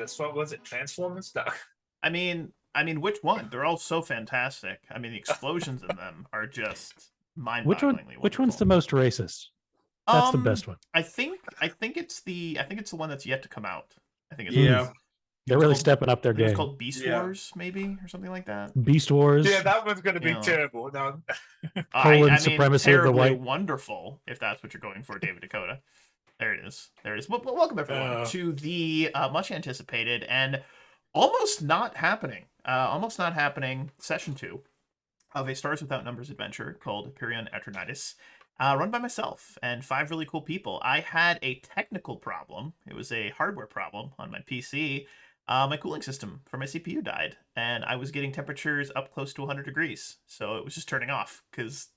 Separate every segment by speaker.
Speaker 1: this? What was it? Transformers? No.
Speaker 2: I mean, which one? They're all so fantastic. I mean, the explosions in them are just mind-bogglingly wonderful.
Speaker 3: Which one's the most racist? That's the best one.
Speaker 2: I think it's the one that's yet to come out. I think it's
Speaker 3: They're really stepping up their game.
Speaker 2: It's called Beast Wars, maybe, or something like that.
Speaker 3: Beast Wars.
Speaker 1: Yeah, that one's going to be terrible. No.
Speaker 3: Colon supremacy of the white.
Speaker 2: Wonderful, if that's what you're going for, David Dakota. There it is. Well, welcome everyone to the much anticipated and almost not happening session 2 of a Stars Without Numbers adventure called Apeiron Aeternitas, run by myself and 5 really cool people. I had a technical problem. It was a hardware problem on my PC. My cooling system for my CPU died, and I was getting temperatures up close to 100 degrees. So it was just turning off, because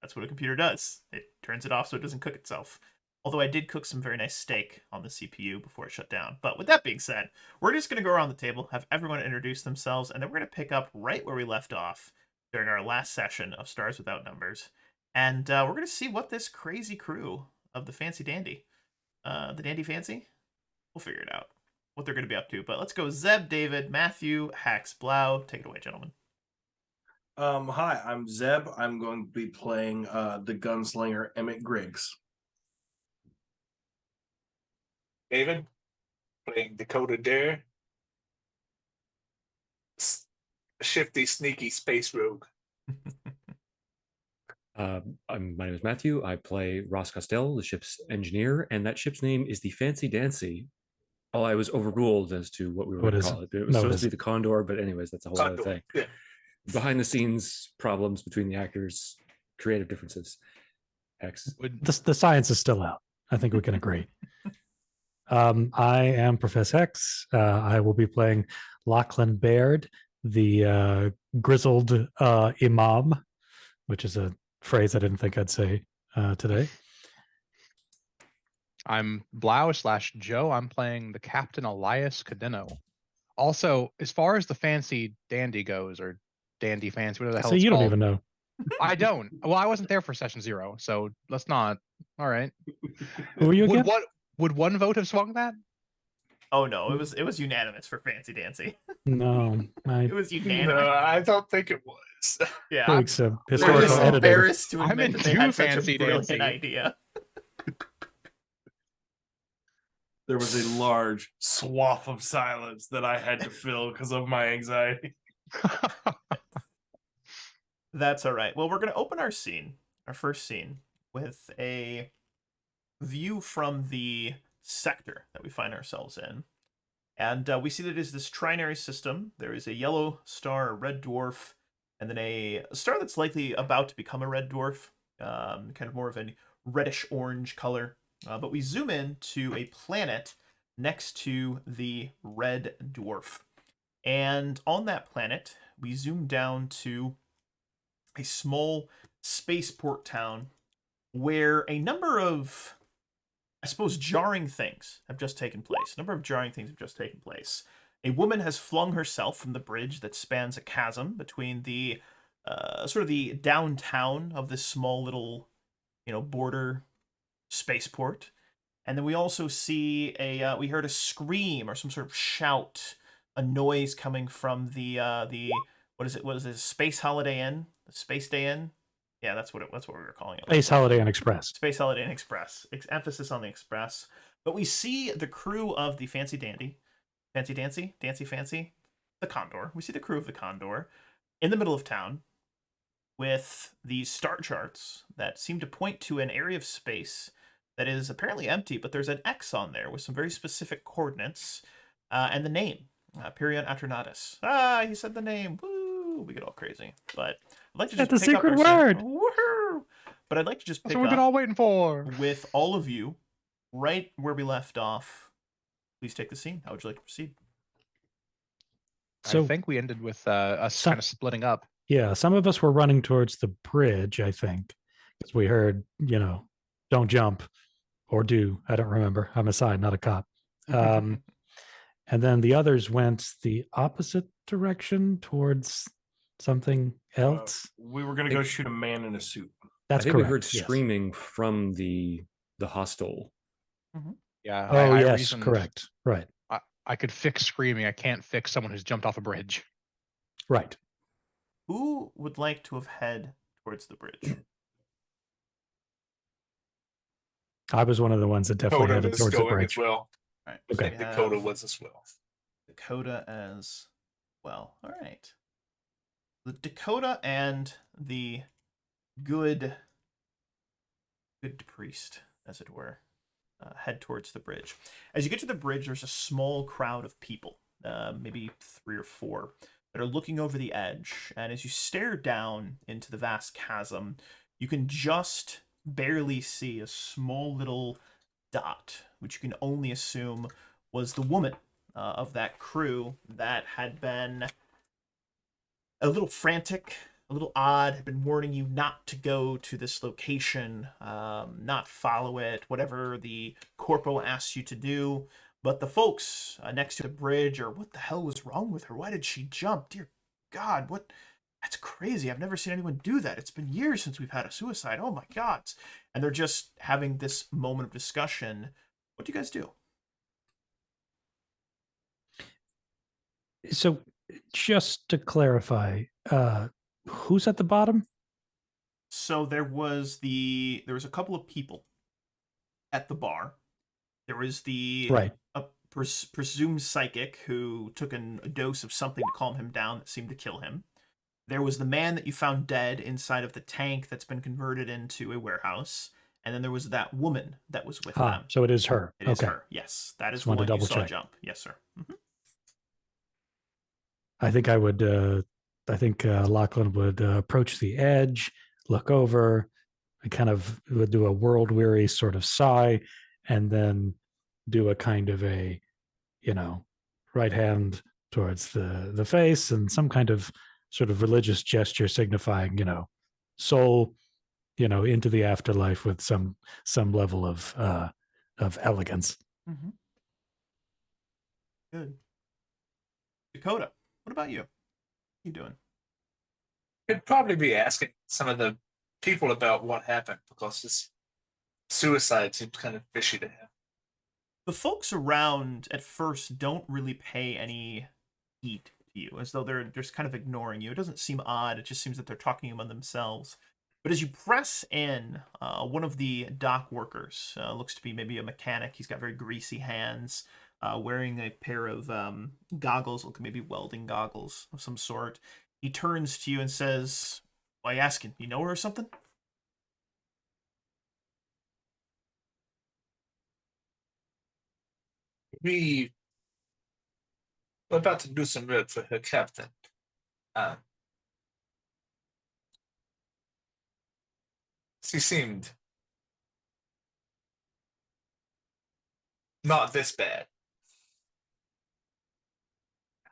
Speaker 2: that's what a computer does. It turns it off so it doesn't cook itself. Although I did cook some very nice steak on the CPU before it shut down. But with that being said, we're just going to go around the table, have everyone introduce themselves, and then we're going to pick up right where we left off during our last session of Stars Without Numbers. And we're going to see what this crazy crew of the Fancy Dandy, the Dandy Fancy, we'll figure it out, what they're going to be up to. But let's go Zeb, David, Matthew, Hax, Blau. Take it away, gentlemen.
Speaker 4: Hi, I'm Zeb. I'm going to be playing the gunslinger Emmett Griggs.
Speaker 1: David, playing Dakota Dare. Shifty, sneaky space rogue.
Speaker 5: My name is Matthew. I play Ross Costell, the ship's engineer, and that ship's name is the Fancy Dancy. Oh, I was overruled as to what we were going to call it. It was supposed to be the Condor, but anyways, that's a whole other thing.
Speaker 1: Yeah.
Speaker 5: Behind the scenes problems between the actors, creative differences. X.
Speaker 3: The science is still out. I think we can agree. I am Professor X. I will be playing Lachlan Baird, the grizzled imam, which is a phrase I didn't think I'd say today.
Speaker 6: I'm Blau / Joe. I'm playing the Captain Elias Cadeno. Also, as far as the Fancy Dandy goes, or Dandy Fancy, whatever the hell it's
Speaker 3: you
Speaker 6: called.
Speaker 3: Don't even know.
Speaker 6: I don't. Well, I wasn't there for session 0, so let's not. All right.
Speaker 3: Who are you again?
Speaker 6: Would one vote have swung that?
Speaker 2: Oh no, it was unanimous for Fancy Dancy.
Speaker 3: No,
Speaker 2: it was unanimous.
Speaker 1: No, I don't think it was.
Speaker 2: Yeah,
Speaker 3: I think so.
Speaker 2: We're
Speaker 3: Historical
Speaker 2: just
Speaker 3: editor.
Speaker 2: embarrassed to
Speaker 6: I'm
Speaker 2: admit
Speaker 6: in
Speaker 2: that they had such
Speaker 6: Fancy
Speaker 2: a brilliant
Speaker 6: Dancy.
Speaker 2: idea.
Speaker 4: There was a large swath of silence that I had to fill because of my anxiety.
Speaker 2: That's all right. Well, we're going to open our first scene, with a view from the sector that we find ourselves in. And we see that it is this trinary system. There is a yellow star, a red dwarf, and then a star that's likely about to become a red dwarf, kind of more of a reddish-orange color. But we zoom in to a planet next to the red dwarf. And on that planet, we zoom down to a small spaceport town where a number of, I suppose, jarring things have just taken place. A woman has flung herself from the bridge that spans a chasm between the sort of the downtown of this small little, border spaceport. And then we also see we heard a scream or some sort of shout, a noise coming from the what is it, Space Holiday Inn? The Space Day Inn? Yeah, that's what we were calling it.
Speaker 3: Space Holiday Inn Express.
Speaker 2: Space Holiday Inn Express. Emphasis on the Express. But we see the crew of the Fancy Dancy, the Condor. We see the crew of the Condor in the middle of town with these star charts that seem to point to an area of space that is apparently empty, but there's an X on there with some very specific coordinates and the name, Apeiron Aeternitas. He said the name. Woo! We get all crazy. But I'd like to just
Speaker 3: That's a
Speaker 2: pick up
Speaker 3: secret
Speaker 2: our
Speaker 3: word.
Speaker 2: Woohoo! But I'd like to just pick
Speaker 6: That's what we've been all waiting for.
Speaker 2: with all of you right where we left off. Please take the scene. How would you like to proceed?
Speaker 3: So
Speaker 6: I think we ended with us kind of splitting up.
Speaker 3: yeah, some of us were running towards the bridge, I think, because we heard, don't jump or do. I don't remember. I'm a side, not a cop. And then the others went the opposite direction towards something else.
Speaker 4: We were going to go shoot a man in a suit.
Speaker 3: That's
Speaker 5: I think
Speaker 3: correct.
Speaker 5: we heard
Speaker 3: yes.
Speaker 5: screaming from the hostel.
Speaker 6: Yeah.
Speaker 3: Oh, yes, correct. Right.
Speaker 6: I could fix screaming. I can't fix someone who's jumped off a bridge.
Speaker 3: Right.
Speaker 2: Who would like to have head towards the bridge?
Speaker 3: I was one of the ones that definitely
Speaker 1: Dakota
Speaker 3: headed
Speaker 1: was
Speaker 3: towards the
Speaker 1: going as
Speaker 3: bridge.
Speaker 1: well.
Speaker 2: All right.
Speaker 1: I
Speaker 2: so
Speaker 1: think
Speaker 2: we
Speaker 1: Dakota
Speaker 2: have
Speaker 1: was as well.
Speaker 2: Dakota as well. All right. The Dakota and the good priest, as it were, head towards the bridge. As you get to the bridge, there's a small crowd of people, maybe 3 or 4, that are looking over the edge. And as you stare down into the vast chasm, you can just barely see a small little dot, which you can only assume was the woman of that crew that had been a little frantic, a little odd, had been warning you not to go to this location, not follow it, whatever the corpo asks you to do. But the folks next to the bridge are, what the hell was wrong with her? Why did she jump? Dear God, what? That's crazy. I've never seen anyone do that. It's been years since we've had a suicide. Oh my God. And they're just having this moment of discussion. What do you guys do?
Speaker 3: So just to clarify, who's at the bottom?
Speaker 2: So there was a couple of people at the bar. There was the
Speaker 3: Right.
Speaker 2: presumed psychic who took a dose of something to calm him down that seemed to kill him. There was the man that you found dead inside of the tank that's been converted into a warehouse. And then there was that woman that was with them.
Speaker 3: So it is her.
Speaker 2: It is her. Yes, that is
Speaker 3: Just
Speaker 2: the
Speaker 3: wanted
Speaker 2: one
Speaker 3: to
Speaker 2: you
Speaker 3: double
Speaker 2: saw
Speaker 3: check.
Speaker 2: jump. Yes, sir. Mm-hmm.
Speaker 3: I think I would. I think Lachlan would approach the edge, look over, and kind of would do a world weary sort of sigh, and then do a kind of a, right hand towards the face and some kind of sort of religious gesture signifying, soul, into the afterlife with some level of elegance.
Speaker 2: Mm-hmm. Good. Dakota, what about you? What are you doing?
Speaker 1: Could probably be asking some of the people about what happened because this suicide seems kind of fishy to him.
Speaker 2: The folks around at first don't really pay any heed to you, as though they're just kind of ignoring you. It doesn't seem odd. It just seems that they're talking among themselves. But as you press in, one of the dock workers looks to be maybe a mechanic. He's got very greasy hands, wearing a pair of goggles, look maybe welding goggles of some sort. He turns to you and says, "Why are you asking? You know her or something?"
Speaker 1: We're about to do some work for her captain. She seemed not this bad.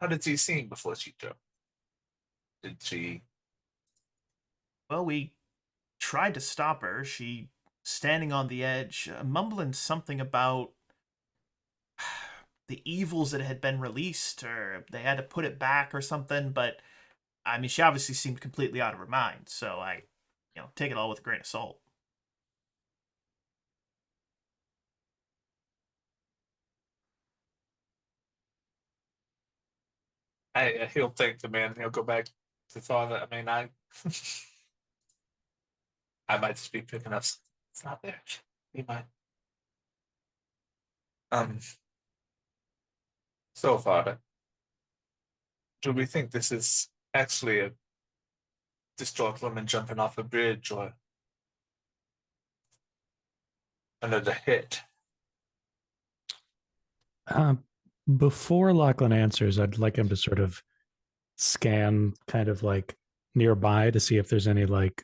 Speaker 1: How did she seem before she jumped? Did she?
Speaker 2: Well, we tried to stop her. She standing on the edge, mumbling something about the evils that had been released, or they had to put it back or something. But I mean, she obviously seemed completely out of her mind. So I, take it all with a grain of salt.
Speaker 1: He'll thank the man. He'll go back to father. I mean, I might just be picking up. It's not there. He might. So father, do we think this is actually a distraught woman jumping off a bridge or another hit?
Speaker 3: Before Lachlan answers, I'd like him to sort of scan kind of like nearby to see if there's any like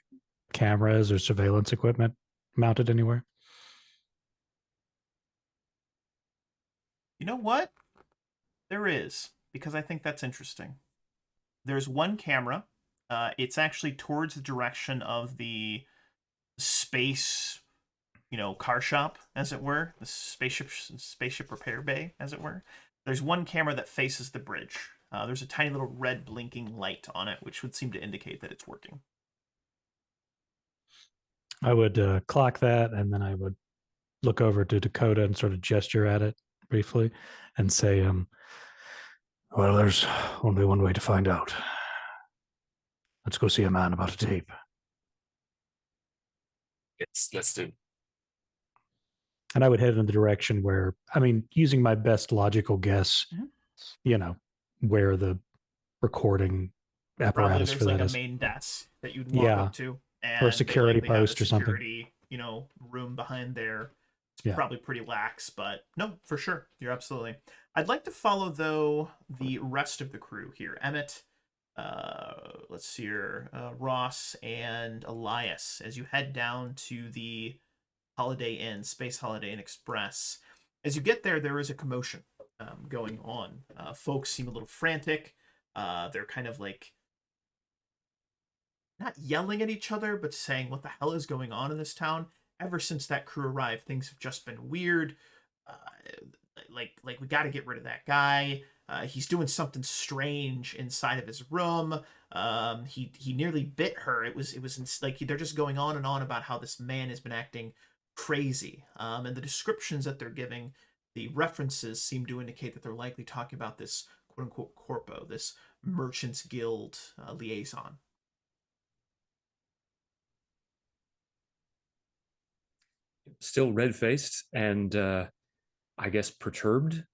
Speaker 3: cameras or surveillance equipment mounted anywhere.
Speaker 2: You know what? There is, because I think that's interesting. There's one camera. It's actually towards the direction of the space, car shop, as it were, the spaceship repair bay, as it were. There's one camera that faces the bridge. There's a tiny little red blinking light on it, which would seem to indicate that it's working.
Speaker 3: I would clock that, and then I would look over to Dakota and sort of gesture at it briefly and say, Well, there's only one way to find out. Let's go see a man about a tape.
Speaker 1: Yes, let's do.
Speaker 3: And I would head in the direction where, I mean, using my best logical guess, you know, where the recording
Speaker 2: Probably
Speaker 3: apparatus
Speaker 2: there's
Speaker 3: for
Speaker 2: like
Speaker 3: that
Speaker 2: a
Speaker 3: is.
Speaker 2: main desk that you'd walk
Speaker 3: Yeah.
Speaker 2: up to, and
Speaker 3: Or a security
Speaker 2: they likely have
Speaker 3: post or something.
Speaker 2: security, room behind there. It's
Speaker 3: Yeah.
Speaker 2: probably pretty lax, but no, for sure, you're absolutely. I'd like to follow though the rest of the crew here. Emmett, let's see here, Ross and Elias, as you head down to the Holiday Inn, Space Holiday Inn Express. As you get there, there is a commotion going on. Folks seem a little frantic. They're kind of like not yelling at each other, but saying, "What the hell is going on in this town?" Ever since that crew arrived, things have just been weird. Uh, like we got to get rid of that guy. He's doing something strange inside of his room. He nearly bit her. It was like they're just going on and on about how this man has been acting crazy. And the descriptions that they're giving, the references seem to indicate that they're likely talking about this quote unquote corpo, this Merchants Guild liaison.
Speaker 5: Still red-faced and I guess perturbed,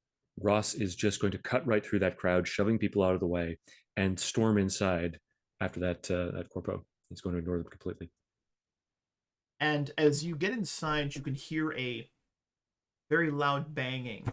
Speaker 5: Ross is just going to cut right through that crowd, shoving people out of the way, and storm inside after that corpo. He's going to ignore them completely.
Speaker 2: And as you get inside, you can hear a very loud banging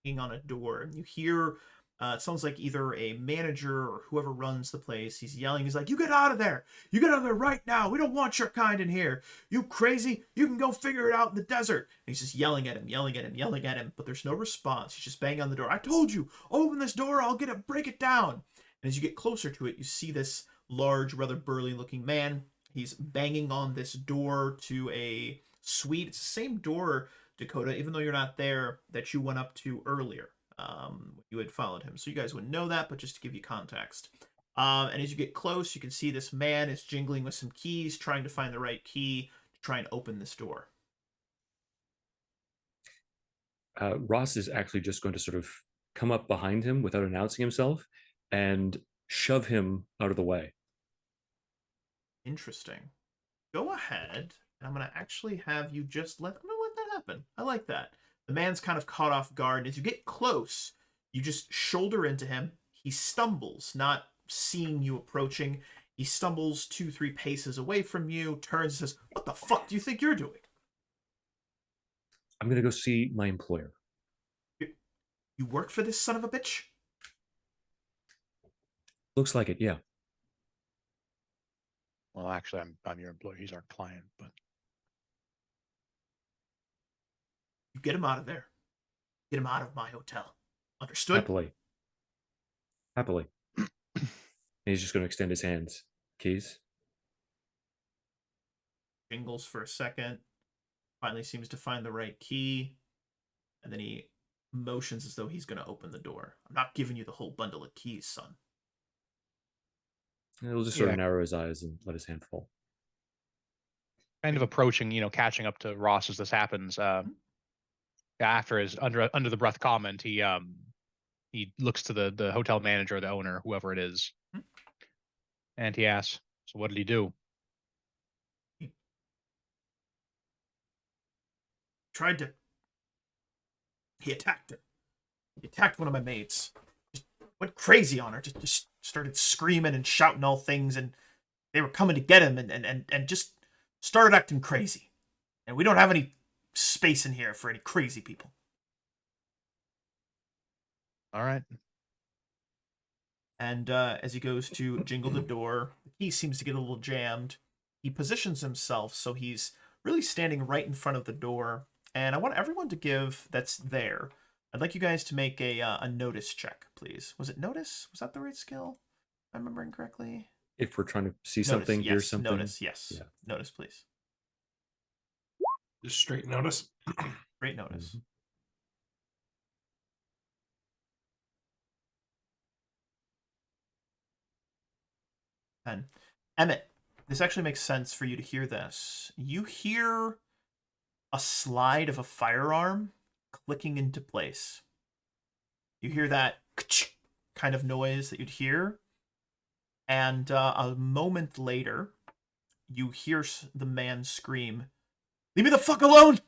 Speaker 2: on a door. You hear it sounds like either a manager or whoever runs the place. He's yelling. He's like, "You get out of there! You get out of there right now! We don't want your kind in here! You crazy! You can go figure it out in the desert!" And he's just yelling at him, yelling at him, yelling at him. But there's no response. He's just banging on the door. "I told you! Open this door! I'll get it! Break it down!" And as you get closer to it, you see this large, rather burly-looking man. He's banging on this door to a suite. It's the same door, Dakota, even though you're not there, that you went up to earlier. You had followed him, so you guys wouldn't know that, but just to give you context. And as you get close, you can see this man is jingling with some keys, trying to find the right key to try and open this door.
Speaker 5: Ross is actually just going to sort of come up behind him without announcing himself and shove him out of the way.
Speaker 2: Interesting. Go ahead, and I'm going to actually have you just let that happen. I like that. The man's kind of caught off guard. As you get close, you just shoulder into him. He stumbles, not seeing you approaching. He stumbles 2-3 paces away from you, turns and says, "What the fuck do you think you're doing?"
Speaker 5: I'm going to go see my employer.
Speaker 2: You work for this son of a bitch?
Speaker 5: Looks like it, yeah.
Speaker 6: Well, actually, I'm your employer. He's our client, but
Speaker 2: You get him out of there. Get him out of my hotel. Understood?
Speaker 5: Happily. And he's just going to extend his hands. Keys?
Speaker 2: Jingles for a second. Finally seems to find the right key. And then he motions as though he's going to open the door. "I'm not giving you the whole bundle of keys, son."
Speaker 5: And he'll just sort of narrow his eyes and let his hand fall.
Speaker 6: kind of approaching, catching up to Ross as this happens. After his under the breath comment, he looks to the hotel manager, the owner, whoever it is, and he asks, "So what did he do?"
Speaker 2: He attacked her. He attacked one of my mates. Just went crazy on her. Just started screaming and shouting all things, and they were coming to get him, and just started acting crazy. And we don't have any space in here for any crazy people.
Speaker 6: All right.
Speaker 2: And as he goes to jingle the door, the key seems to get a little jammed. He positions himself so he's really standing right in front of the door. And I want everyone to give that's there. I'd like you guys to make a notice check, please. Was it notice? Was that the right skill? If I'm remembering correctly.
Speaker 5: If we're trying to see
Speaker 2: Notice,
Speaker 5: something,
Speaker 2: yes,
Speaker 5: hear something.
Speaker 2: Notice, yes.
Speaker 5: Yeah.
Speaker 2: Notice, please.
Speaker 4: Just straight notice.
Speaker 2: Great notice. And Emmett, this actually makes sense for you to hear this. You hear a slide of a firearm clicking into place. You hear that kind of noise that you'd hear. And a moment later, you hear the man scream, "Leave me the fuck alone!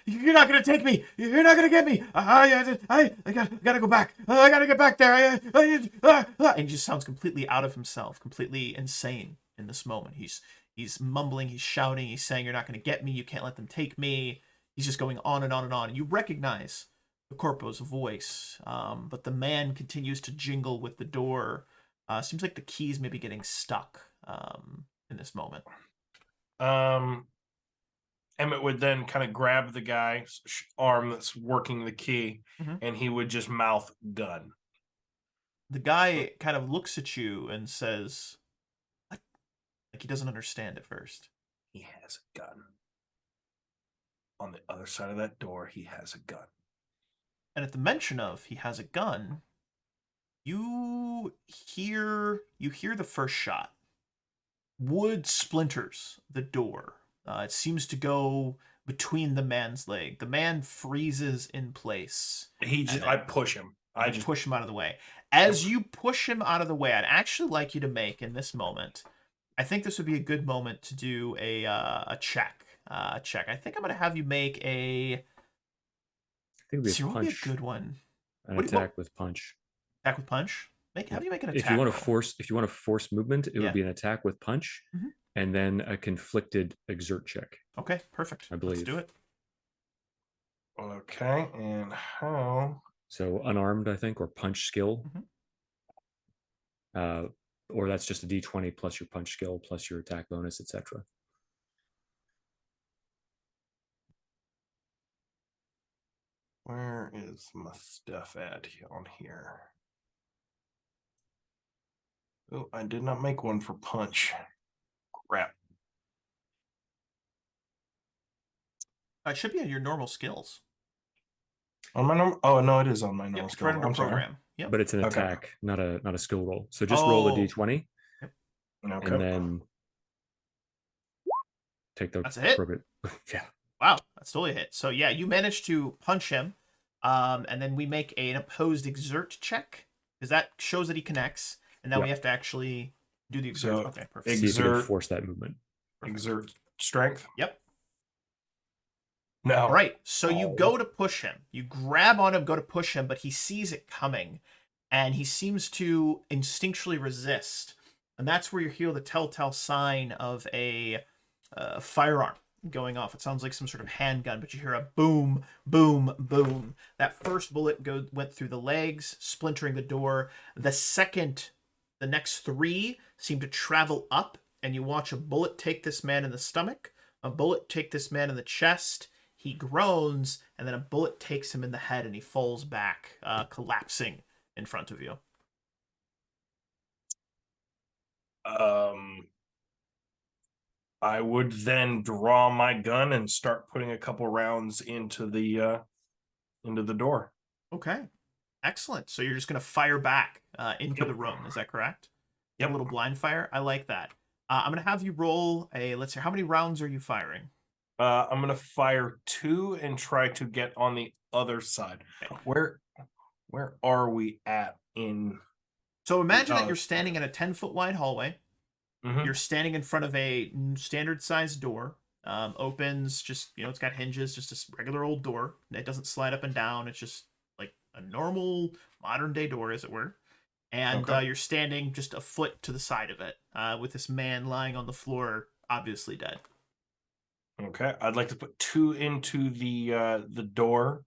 Speaker 2: You're not gonna take me. You're not gonna get me. I gotta go back. I gotta get back there. And he just sounds completely out of himself, completely insane in this moment. He's mumbling, he's shouting, he's saying, "You're not gonna get me. You can't let them take me." He's just going on and on and on. And you recognize the corpo's voice, but the man continues to jingle with the door. Seems like the keys may be getting stuck in this moment.
Speaker 4: Emmett would then kind of grab the guy's arm that's working the key, and he would just mouth gun.
Speaker 2: The guy kind of looks at you and says, "What?" Like he doesn't understand at first.
Speaker 4: He has a gun. On the other side of that door, he has a gun.
Speaker 2: And at the mention of he has a gun, you hear the first shot. Wood splinters the door. It seems to go between the man's leg. The man freezes in place.
Speaker 4: I push him.
Speaker 2: I just push him out of the way. As you push him out of the way, I'd actually like you to make in this moment. I think this would be a good moment to do a check. I think I'm going to have you make a.
Speaker 5: I think it would be a
Speaker 2: a good one.
Speaker 5: An attack with punch.
Speaker 2: Attack with punch. Have you make an attack?
Speaker 5: If you want to force movement, it would be an attack with punch, and then a conflicted exert check.
Speaker 2: Okay, perfect.
Speaker 5: I believe.
Speaker 2: Let's do it.
Speaker 4: Okay, and how?
Speaker 5: So unarmed, I think, or punch skill. Or that's just a D20 plus your punch skill plus your attack bonus, etc.
Speaker 4: Where is my stuff at on here? Oh, I did not make one for punch. Crap.
Speaker 2: It should be on your normal skills.
Speaker 4: On my normal? Oh no, it is on my normal skill.
Speaker 2: Right under program. Yep.
Speaker 5: But it's an attack, not a skill roll. So just roll a D20, and then take the
Speaker 2: That's a hit.
Speaker 5: Yeah.
Speaker 2: Wow, that's totally a hit. So yeah, you managed to punch him, and then we make an opposed exert check because that shows that he connects, and now we have to actually do the exert.
Speaker 4: So
Speaker 2: okay, perfect.
Speaker 5: See if you can force that movement.
Speaker 2: Perfect.
Speaker 4: Exert strength.
Speaker 2: Yep.
Speaker 4: No.
Speaker 2: All right. So you go to push him. You grab on him, go to push him, but he sees it coming, and he seems to instinctually resist. And that's where you hear the telltale sign of a firearm going off. It sounds like some sort of handgun, but you hear a boom, boom, boom. That first bullet went through the legs, splintering the door. The next three seem to travel up, and you watch a bullet take this man in the stomach, a bullet take this man in the chest. He groans, and then a bullet takes him in the head, and he falls back, collapsing in front of you.
Speaker 4: I would then draw my gun and start putting a couple rounds into the door.
Speaker 2: Okay, excellent. So you're just going to fire back into the room. Is that correct?
Speaker 4: Yep.
Speaker 2: A little blind fire. I like that. I'm going to have you roll a. Let's see. How many rounds are you firing?
Speaker 4: I'm going to fire 2 and try to get on the other side.
Speaker 2: Okay.
Speaker 4: Where are we at in?
Speaker 2: So imagine that you're standing in a 10-foot wide hallway.
Speaker 4: Mm-hmm.
Speaker 2: You're standing in front of a standard sized door. Opens just, it's got hinges, just a regular old door. It doesn't slide up and down. It's just like a normal modern day door, as it were. And you're standing just a foot to the side of it with this man lying on the floor, obviously dead.
Speaker 4: Okay, I'd like to put 2 into the door,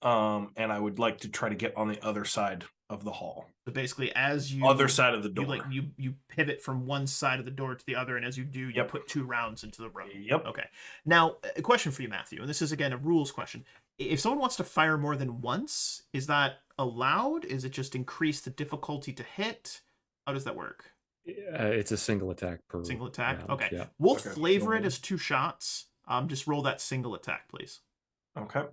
Speaker 4: and I would like to try to get on the other side of the hall.
Speaker 2: So basically, as you
Speaker 4: other side of the door,
Speaker 2: you pivot from one side of the door to the other, and as you do, you put 2 rounds into the room.
Speaker 4: Yep.
Speaker 2: Okay. Now, a question for you, Matthew, and this is again a rules question. If someone wants to fire more than once, is that allowed? Is it just increase the difficulty to hit? How does that work?
Speaker 5: It's a single attack per
Speaker 2: single attack.
Speaker 5: round.
Speaker 2: Okay.
Speaker 5: Yeah.
Speaker 2: We'll flavor it as 2 shots. Just roll that single attack, please.
Speaker 4: Okay.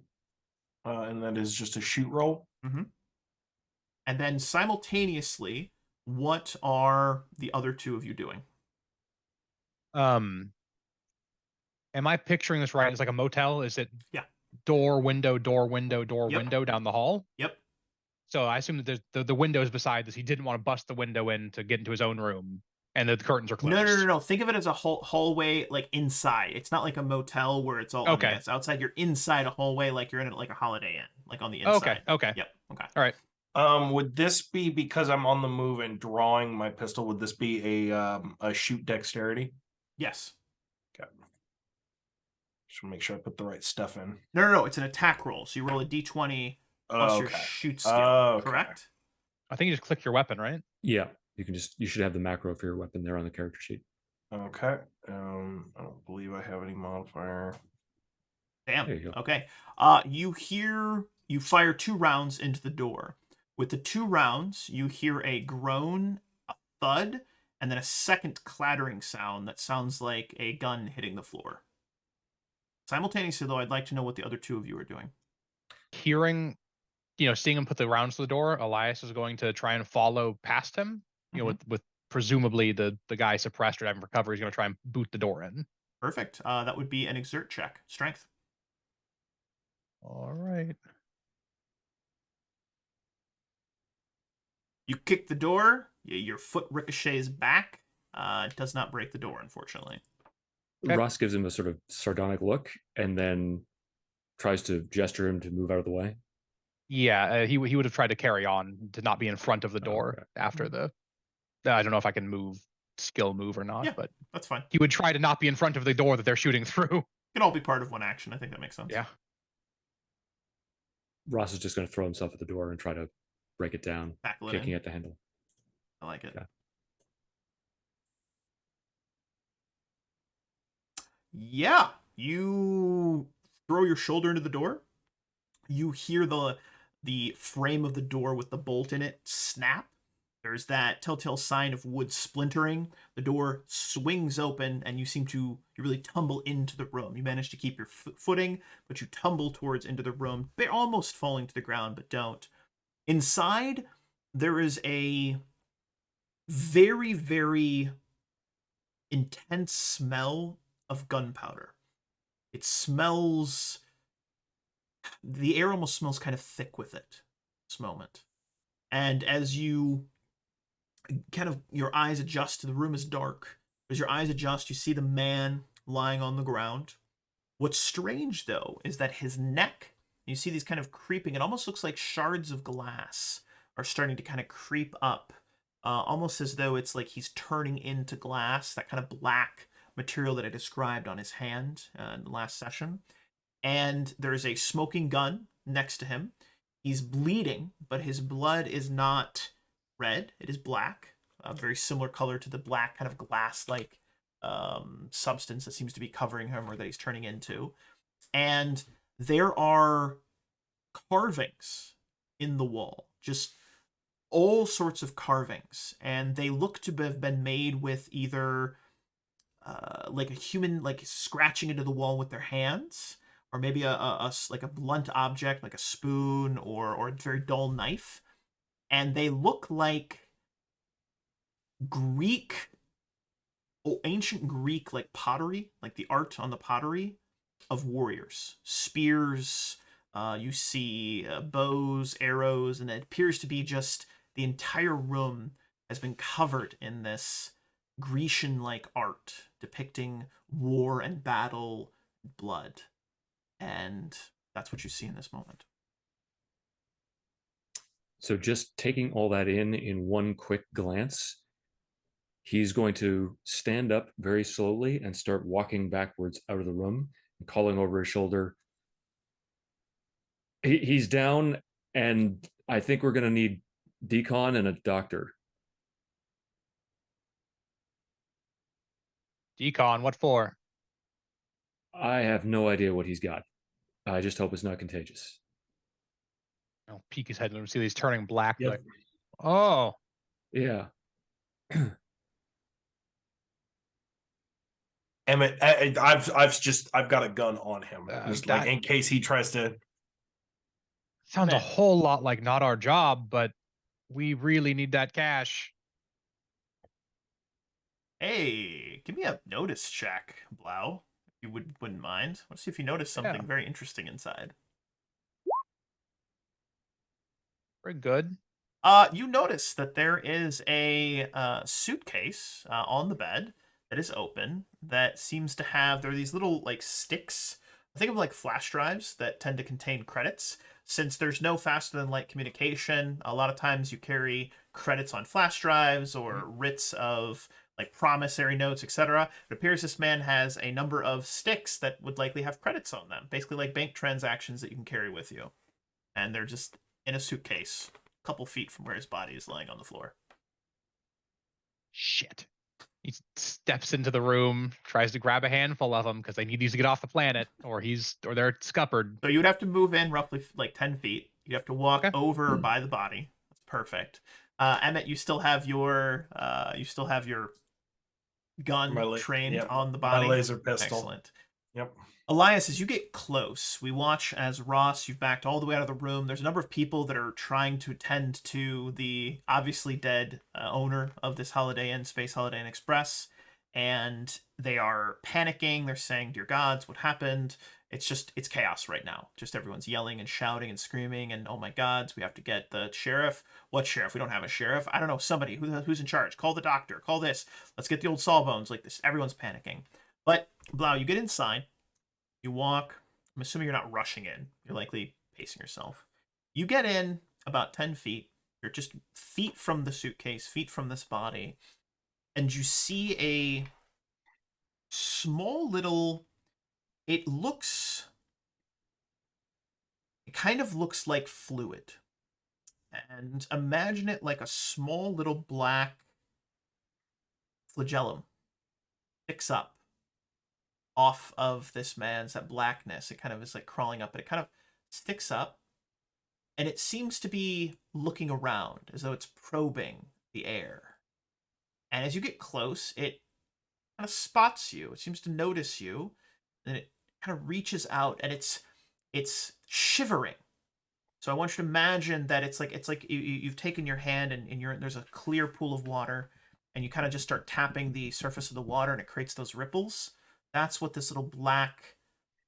Speaker 4: And that is just a shoot roll.
Speaker 2: Mm-hmm. And then simultaneously, what are the other 2 of you doing?
Speaker 6: Am I picturing this right? It's like a motel. Is it?
Speaker 2: Yeah.
Speaker 6: door, window, door,
Speaker 2: Yep.
Speaker 6: window down the hall.
Speaker 2: Yep.
Speaker 6: So I assume that there's the windows beside this. He didn't want to bust the window in to get into his own room, and the curtains are closed.
Speaker 2: No. Think of it as a hallway, like inside. It's not like a motel where it's all
Speaker 6: okay.
Speaker 2: It's outside. You're inside a hallway, like you're in like a Holiday Inn, like on the inside.
Speaker 6: Okay.
Speaker 2: Yep. Okay.
Speaker 6: All right.
Speaker 4: Would this be, because I'm on the move and drawing my pistol, would this be a shoot dexterity?
Speaker 2: Yes.
Speaker 4: Okay. Just want to make sure I put the right stuff in.
Speaker 2: No. It's an attack roll. So you roll a d20 plus your shoot skill.
Speaker 4: Okay.
Speaker 2: Correct?
Speaker 6: I think you just click your weapon, right?
Speaker 5: Yeah, you should have the macro for your weapon there on the character sheet.
Speaker 4: Okay. I don't believe I have any modifier.
Speaker 2: Damn.
Speaker 5: There you go.
Speaker 2: Okay. You fire 2 rounds into the door. With the 2 rounds, you hear a groan, a thud, and then a second clattering sound that sounds like a gun hitting the floor. Simultaneously, though, I'd like to know what the other 2 of you are doing.
Speaker 6: Hearing, seeing him put the rounds to the door, Elias is going to try and follow past him. With presumably the guy suppressed or having recovery, he's going to try and boot the door in.
Speaker 2: Perfect. That would be an exert check. Strength.
Speaker 6: All right.
Speaker 2: You kick the door. Your foot ricochets back. It does not break the door, unfortunately.
Speaker 6: Okay.
Speaker 5: Ross gives him a sort of sardonic look and then tries to gesture him to move out of the way.
Speaker 6: Yeah, he would have tried to carry on to not be in front of the door after the. I don't know if I can skill move or not, but
Speaker 2: that's fine.
Speaker 6: He would try to not be in front of the door that they're shooting through.
Speaker 2: It can all be part of one action. I think that makes sense.
Speaker 6: Yeah.
Speaker 5: Ross is just going to throw himself at the door and try to break it down, kicking at the handle.
Speaker 2: I like it. Yeah. You throw your shoulder into the door. You hear the frame of the door with the bolt in it snap. There's that telltale sign of wood splintering. The door swings open, and you really tumble into the room. You manage to keep your footing, but you tumble towards into the room, almost falling to the ground, but don't. Inside, there is a very, very intense smell of gunpowder. It smells... The air almost smells kind of thick with it this moment. And as you your eyes adjust, the room is dark. As your eyes adjust, you see the man lying on the ground. What's strange, though, is that his neck, you see these kind of creeping, it almost looks like shards of glass are starting to kind of creep up, almost as though it's like he's turning into glass, that kind of black material that I described on his hand in the last session. And there's a smoking gun next to him. He's bleeding, but his blood is not red. It is black, a very similar color to the black kind of glass-like substance that seems to be covering him or that he's turning into. And there are carvings in the wall, just all sorts of carvings. And they look to have been made with either like a human, like scratching into the wall with their hands, or maybe a blunt object like a spoon or a very dull knife. And they look like ancient Greek, like pottery, like the art on the pottery of warriors. Spears, you see bows, arrows, and it appears to be just the entire room has been covered in this Grecian-like art depicting war and battle, blood. And that's what you see in this moment.
Speaker 5: So just taking all that in one quick glance, he's going to stand up very slowly and start walking backwards out of the room and calling over his shoulder. He's down, and I think we're going to need decon and a doctor.
Speaker 6: Decon, what for?
Speaker 5: I have no idea what he's got. I just hope it's not contagious.
Speaker 6: I'll peek his head and see he's turning black.
Speaker 5: Yep.
Speaker 6: Like, oh.
Speaker 5: Yeah.
Speaker 4: Emmett, I've got a gun on him, just like in case he tries to.
Speaker 6: Sounds a whole lot like not our job, but we really need that cash.
Speaker 2: Hey, give me a notice check, Blau. You wouldn't mind. Let's see if you notice something very interesting inside.
Speaker 6: Very good.
Speaker 2: You notice that there is a suitcase on the bed that is open that seems to have, there are these little like sticks. Think of like flash drives that tend to contain credits. Since there's no faster than light communication, a lot of times you carry credits on flash drives or writs of like promissory notes, etc. It appears this man has a number of sticks that would likely have credits on them, basically like bank transactions that you can carry with you. And they're just in a suitcase, a couple feet from where his body is laying on the floor.
Speaker 6: Shit. He steps into the room, tries to grab a handful of them because they need these to get off the planet, or they're scuppered.
Speaker 2: So you would have to move in roughly like 10 feet. You have to walk over by the body. That's perfect. Emmett, you still have your gun trained on the body.
Speaker 4: My laser pistol.
Speaker 2: Excellent.
Speaker 4: Yep.
Speaker 2: Elias, as you get close, we watch as Ross, you've backed all the way out of the room. There's a number of people that are trying to tend to the obviously dead owner of this Holiday Inn, Space Holiday Inn Express, and they are panicking. They're saying, "Dear gods, what happened?" It's chaos right now. Just everyone's yelling and shouting and screaming, and oh my gods, we have to get the sheriff. What sheriff? We don't have a sheriff. I don't know. Somebody who's in charge. Call the doctor. Call this. Let's get the old Sawbones. Like this. Everyone's panicking. But Blau, you get inside. You walk. I'm assuming you're not rushing in. You're likely pacing yourself. You get in about 10 feet. You're just feet from the suitcase, feet from this body. And you see a small little... It kind of looks like fluid. And imagine it like a small little black flagellum. Sticks up off of this man's, that blackness. It kind of is like crawling up, but it kind of sticks up, and it seems to be looking around as though it's probing the air. And as you get close, it kind of spots you. It seems to notice you, and it kind of reaches out, and it's shivering. So I want you to imagine that it's like you've taken your hand and there's a clear pool of water, and you kind of just start tapping the surface of the water, and it creates those ripples. That's what this little black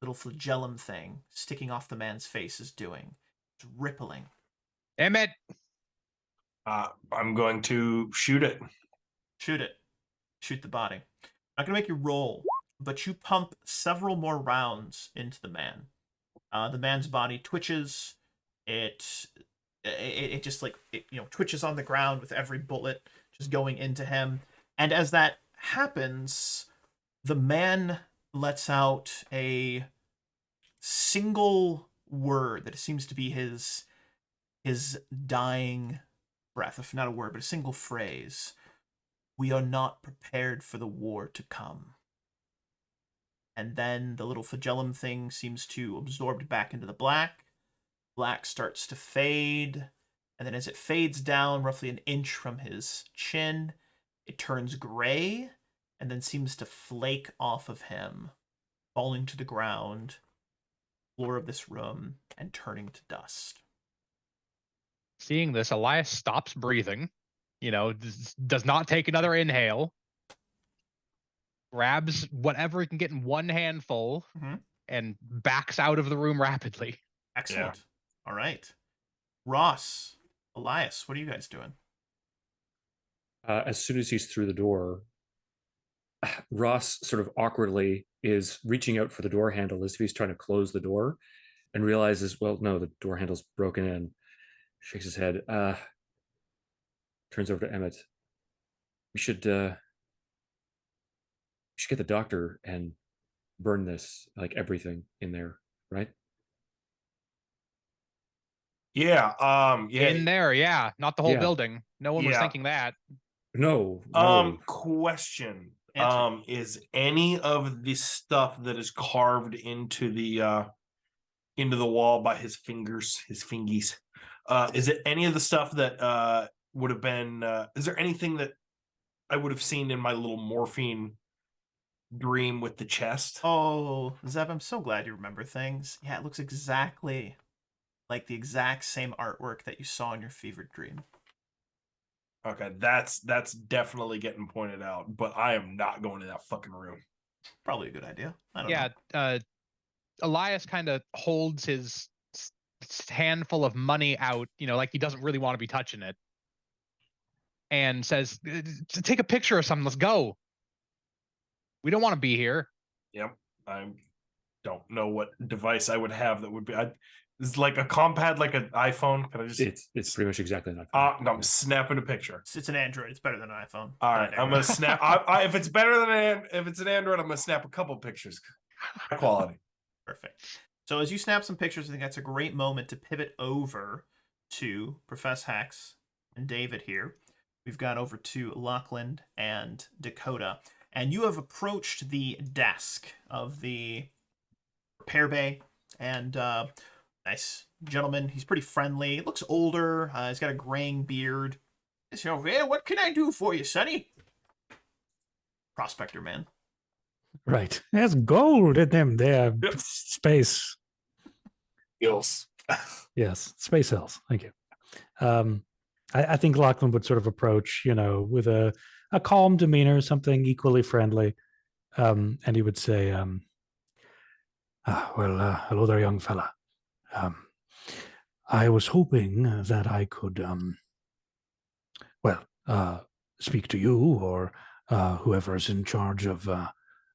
Speaker 2: little flagellum thing sticking off the man's face is doing. It's rippling.
Speaker 6: Emmett!
Speaker 4: I'm going to shoot it.
Speaker 2: Shoot it. Shoot the body. I'm not going to make you roll, but you pump several more rounds into the man. The man's body twitches. It just like, twitches on the ground with every bullet just going into him. And as that happens... The man lets out a single word that seems to be his dying breath, if not a word, but a single phrase. "We are not prepared for the war to come." And then the little flagellum thing seems to absorb back into the black. Black starts to fade, and then as it fades down roughly an inch from his chin, it turns gray, and then seems to flake off of him, falling to the ground, floor of this room, and turning to dust.
Speaker 6: Seeing this, Elias stops breathing, does not take another inhale, grabs whatever he can get in one handful, and backs out of the room rapidly.
Speaker 2: Excellent. Yeah. All right. Ross, Elias, what are you guys doing?
Speaker 5: As soon as he's through the door, Ross sort of awkwardly is reaching out for the door handle as if he's trying to close the door, and realizes, well, no, the door handle's broken in. Shakes his head. Turns over to Emmett. We should get the doctor and burn this, like everything in there, right?
Speaker 4: Yeah. Yeah.
Speaker 6: In there, yeah. Not the whole building. No one was thinking that.
Speaker 5: No.
Speaker 4: Question. Is any of the stuff that is carved into the wall by his fingers, his fingies, is it any of the stuff that would have been is there anything that I would have seen in my little morphine dream with the chest?
Speaker 2: Oh, Zeb, I'm so glad you remember things. Yeah, it looks exactly like the exact same artwork that you saw in your fevered dream.
Speaker 4: Okay, that's definitely getting pointed out, but I am not going to that fucking room.
Speaker 2: Probably a good idea. I don't
Speaker 6: Yeah,
Speaker 2: know.
Speaker 6: Elias kind of holds his handful of money out, like he doesn't really want to be touching it, and says, "Take a picture or something. Let's go. We don't want to be here."
Speaker 4: Yep. I don't know what device I would have that would be. It's like a compad, like an iPhone. Can I just?
Speaker 5: It's pretty much exactly an iPhone.
Speaker 4: No, I'm snapping a picture.
Speaker 2: It's an Android. It's better than an iPhone.
Speaker 4: All right, I'm gonna snap. If it's better than if it's an Android, I'm gonna snap a couple pictures. High quality.
Speaker 2: Perfect. So as you snap some pictures, I think that's a great moment to pivot over to Professor Hex and David here. We've got over to Lachlan and Dakota. And you have approached the desk of the repair bay. And nice gentleman. He's pretty friendly. He looks older. He's got a graying beard. So, yeah, what can I do for you, Sonny? Prospector man.
Speaker 3: Right. There's gold in them there. Space.
Speaker 1: Hills.
Speaker 3: Yes, space hills. Thank you. I think Lachlan would sort of approach, with a calm demeanor, something equally friendly. And he would say, hello there, young fella. I was hoping that I could, speak to you or whoever is in charge of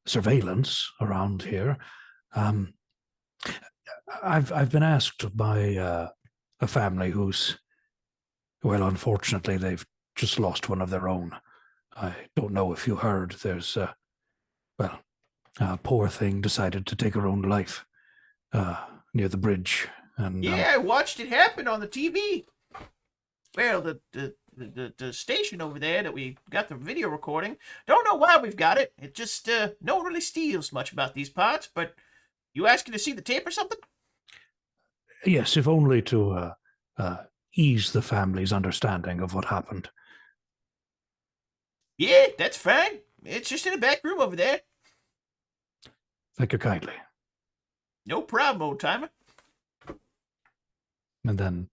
Speaker 3: surveillance around here. I've been asked by a family who's, unfortunately, they've just lost one of their own. I don't know if you heard. There's a poor thing decided to take her own life near the bridge. And
Speaker 2: yeah, I watched it happen on the TV. Well, the station over there that we got the video recording, don't know why we've got it. It just, no one really steals much about these parts, but you asking to see the tape or something?
Speaker 3: Yes, if only to ease the family's understanding of what happened.
Speaker 2: Yeah, that's fine. It's just in the back room over there.
Speaker 3: Thank you kindly.
Speaker 2: No problem, old timer.
Speaker 3: And then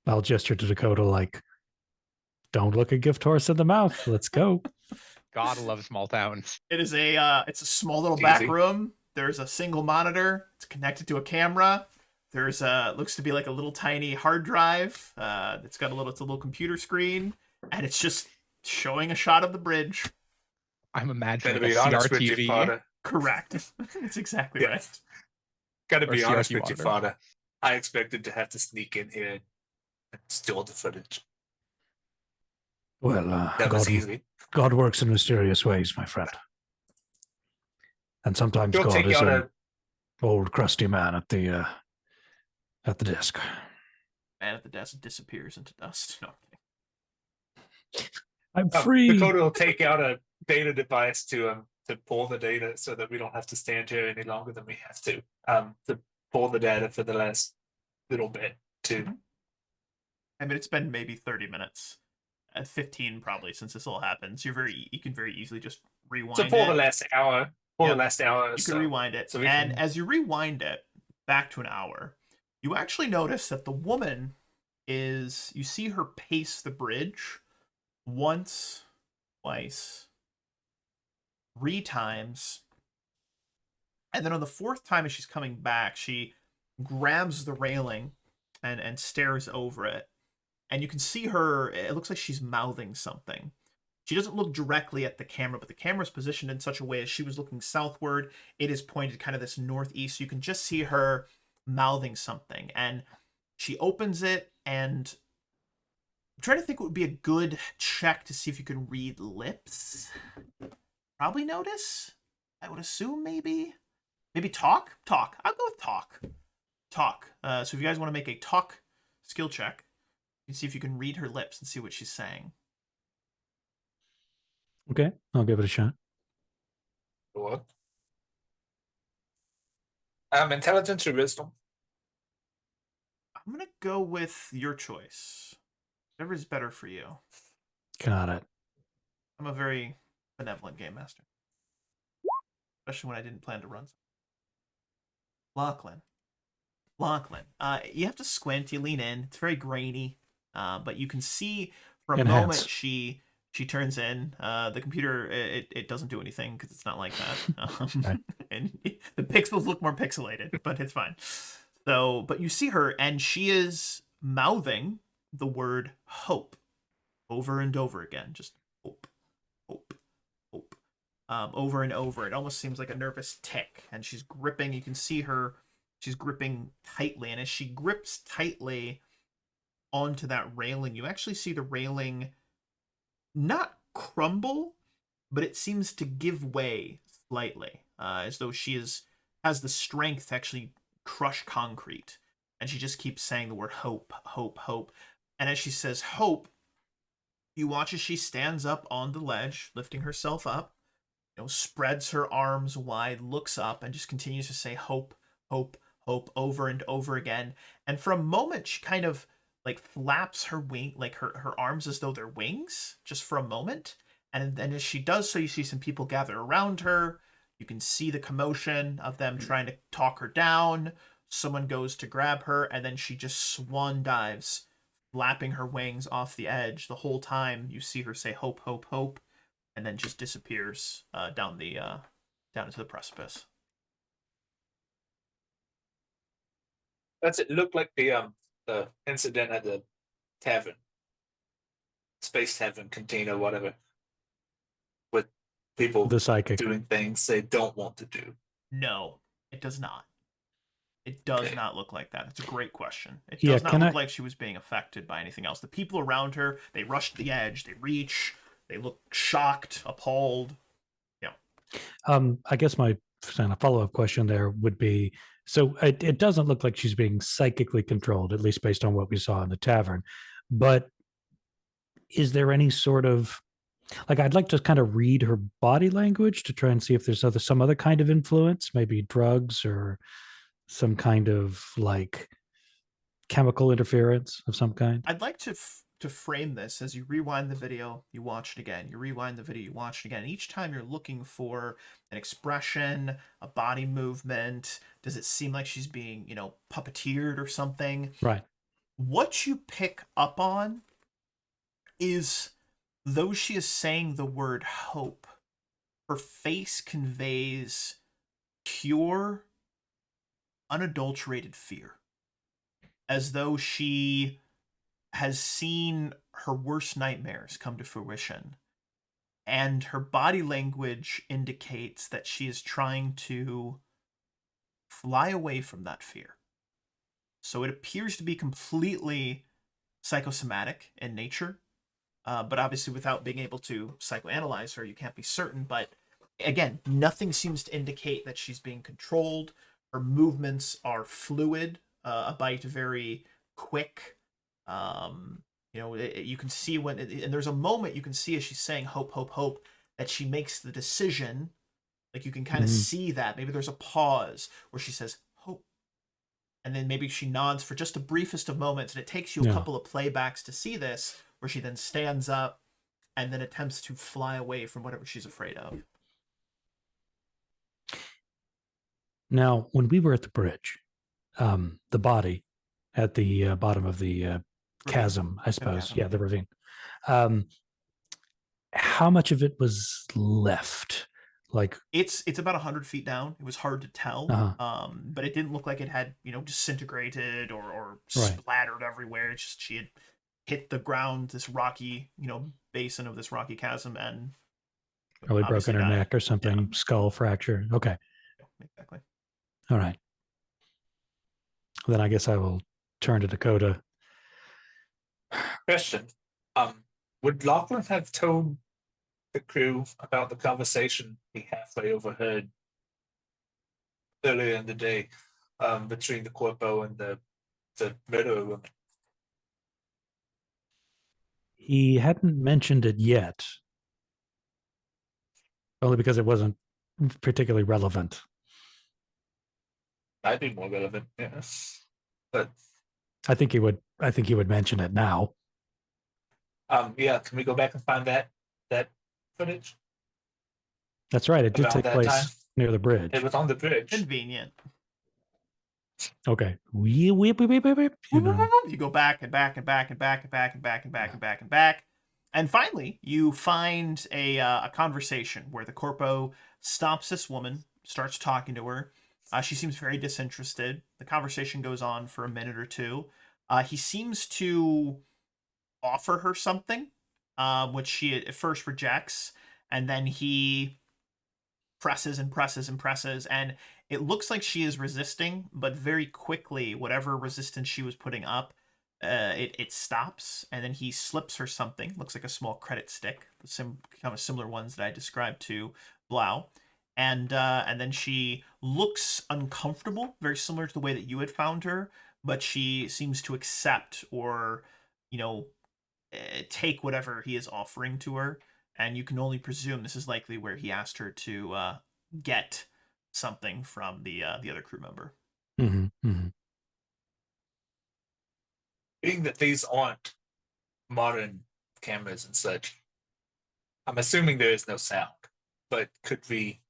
Speaker 3: I'll gesture to Dakota like, don't look a gift horse in the mouth. Let's go.
Speaker 6: God love small towns.
Speaker 2: It is it's a small little back room. There's a single monitor. It's connected to a camera. There's looks to be like a little tiny hard drive. It's got it's a little computer screen, and it's just showing a shot of the bridge.
Speaker 6: I'm imagining
Speaker 1: Gotta be honest with you, Father.
Speaker 2: Correct. It's exactly right.
Speaker 1: Gotta be honest with you,
Speaker 6: monitor.
Speaker 1: Father. I expected to have to sneak in here and steal the footage.
Speaker 3: Well,
Speaker 1: That was easy.
Speaker 3: God works in mysterious ways, my friend. And sometimes
Speaker 1: He'll
Speaker 3: God
Speaker 1: take
Speaker 3: is
Speaker 1: out
Speaker 3: an old crusty man at the desk.
Speaker 2: Man at the desk disappears into dust. No,
Speaker 3: I'm free.
Speaker 1: Dakota will take out a data device to pull the data so that we don't have to stand here any longer than we have to pull the data for the last little bit too.
Speaker 2: I mean, it's been maybe 30 minutes. 15 probably since this all happens. You can very easily just rewind
Speaker 1: So pull the last hour. The last hour.
Speaker 2: You can rewind it.
Speaker 1: So
Speaker 2: as you rewind it back to an hour, you actually notice that the woman you see her pace the bridge once, twice, 3 times. And then on the 4th time as she's coming back, she grabs the railing and stares over it. And you can see her, it looks like she's mouthing something. She doesn't look directly at the camera, but the camera's positioned in such a way as she was looking southward. It is pointed kind of this northeast. So you can just see her mouthing something. And she opens it, and I'm trying to think what would be a good check to see if you can read lips. Probably notice. I would assume maybe talk. I'll go with talk. So if you guys want to make a talk skill check, you can see if you can read her lips and see what she's saying.
Speaker 3: Okay, I'll give it a shot.
Speaker 1: What? Intelligence or wisdom?
Speaker 2: I'm gonna go with your choice. Whatever's better for you.
Speaker 3: Got it.
Speaker 2: I'm a very benevolent game master, especially when I didn't plan to run. Lachlan. You have to squint. You lean in. It's very grainy, but you can see for a moment she She turns in. The computer it doesn't do anything because it's not like that.
Speaker 3: Right.
Speaker 2: And the pixels look more pixelated, but it's fine. So, but you see her, and she is mouthing the word hope over and over again. Just hope, hope, hope, over and over. It almost seems like a nervous tick, and she's gripping. You can see her. She's gripping tightly, and as she grips tightly onto that railing, you actually see the railing not crumble, but it seems to give way slightly, as though she has the strength to actually crush concrete. And she just keeps saying the word hope, hope, hope. And as she says hope, you watch as she stands up on the ledge, lifting herself up, spreads her arms wide, looks up, and just continues to say hope, hope, hope over and over again. And for a moment, she kind of like flaps her wing, like her arms as though they're wings, just for a moment. And then as she does so, you see some people gather around her. You can see the commotion of them trying to talk her down. Someone goes to grab her, and then she just swan dives, flapping her wings off the edge. The whole time you see her say hope, hope, hope, and then just disappears down into the precipice.
Speaker 1: Does it look like the incident at the tavern, space tavern, cantina, whatever, with people
Speaker 3: The psychic.
Speaker 1: doing things they don't want to do?
Speaker 2: No, it does not. It does
Speaker 1: Okay.
Speaker 2: not look like that. It's a great question. It
Speaker 3: Yeah,
Speaker 2: does not look like she was being affected by anything else. The people around her, they rush to the edge, they reach, they look shocked, appalled. Yeah.
Speaker 3: I guess my kind of follow-up question there would be, so it doesn't look like she's being psychically controlled, at least based on what we saw in the tavern. But is there any sort of, like, I'd like to kind of read her body language to try and see if there's some other kind of influence, maybe drugs or some kind of like chemical interference of some kind.
Speaker 2: I'd like to frame this as you rewind the video, you watch it again. You rewind the video, you watch it again. And each time you're looking for an expression, a body movement. Does it seem like she's being, puppeteered or something?
Speaker 3: Right.
Speaker 2: What you pick up on is, though she is saying the word hope, her face conveys pure, unadulterated fear. As though she has seen her worst nightmares come to fruition. And her body language indicates that she is trying to fly away from that fear. So it appears to be completely psychosomatic in nature. But obviously, without being able to psychoanalyze her, you can't be certain. But again, nothing seems to indicate that she's being controlled. Her movements are fluid, a bite very quick. You can see when, and there's a moment you can see as she's saying hope, hope, hope, that she makes the decision. Like you can kind of see that. Maybe there's a pause where she says hope. And then maybe she nods for just the briefest of moments. And it takes you a couple of playbacks to see this, where she then stands up and then attempts to fly away from whatever she's afraid of.
Speaker 3: Now, when we were at the bridge, the body at the bottom of the chasm, I suppose. Yeah, the ravine. How much of it was left? Like
Speaker 2: it's about 100 feet down. It was hard to tell, but it didn't look like it had disintegrated or splattered everywhere. It's just she had hit the ground, this rocky basin of this rocky chasm, and
Speaker 3: probably broken her neck or something. Skull fracture. Okay.
Speaker 2: Exactly.
Speaker 3: All right. Then I guess I will turn to Dakota.
Speaker 1: Question: would Lachlan have told the crew about the conversation he halfway overheard earlier in the day between the corpo and the murderer woman?
Speaker 3: He hadn't mentioned it yet, only because it wasn't particularly relevant.
Speaker 1: Might be more relevant, yes, but
Speaker 3: I think he would mention it now.
Speaker 1: Yeah, can we go back and find that footage?
Speaker 3: That's right. It did take place near the bridge.
Speaker 1: It was on the bridge.
Speaker 2: Convenient.
Speaker 3: Okay.
Speaker 2: You go back and back and back and back and back and back and back and back and back and back. And finally, you find a conversation where the corpo stops this woman, starts talking to her. She seems very disinterested. The conversation goes on for a minute or two. He seems to offer her something, which she at first rejects, and then he presses and presses and presses, and it looks like she is resisting, but very quickly, whatever resistance she was putting up, it stops, and then he slips her something. Looks like a small credit stick, some kind of similar ones that I described to Blau, and then she looks uncomfortable, very similar to the way that you had found her, but she seems to accept or, take whatever he is offering to her, and you can only presume this is likely where he asked her to get something from the other crew member.
Speaker 3: Mm-hmm, mm-hmm.
Speaker 1: Being that these aren't modern cameras and such, I'm assuming there is no sound, but could we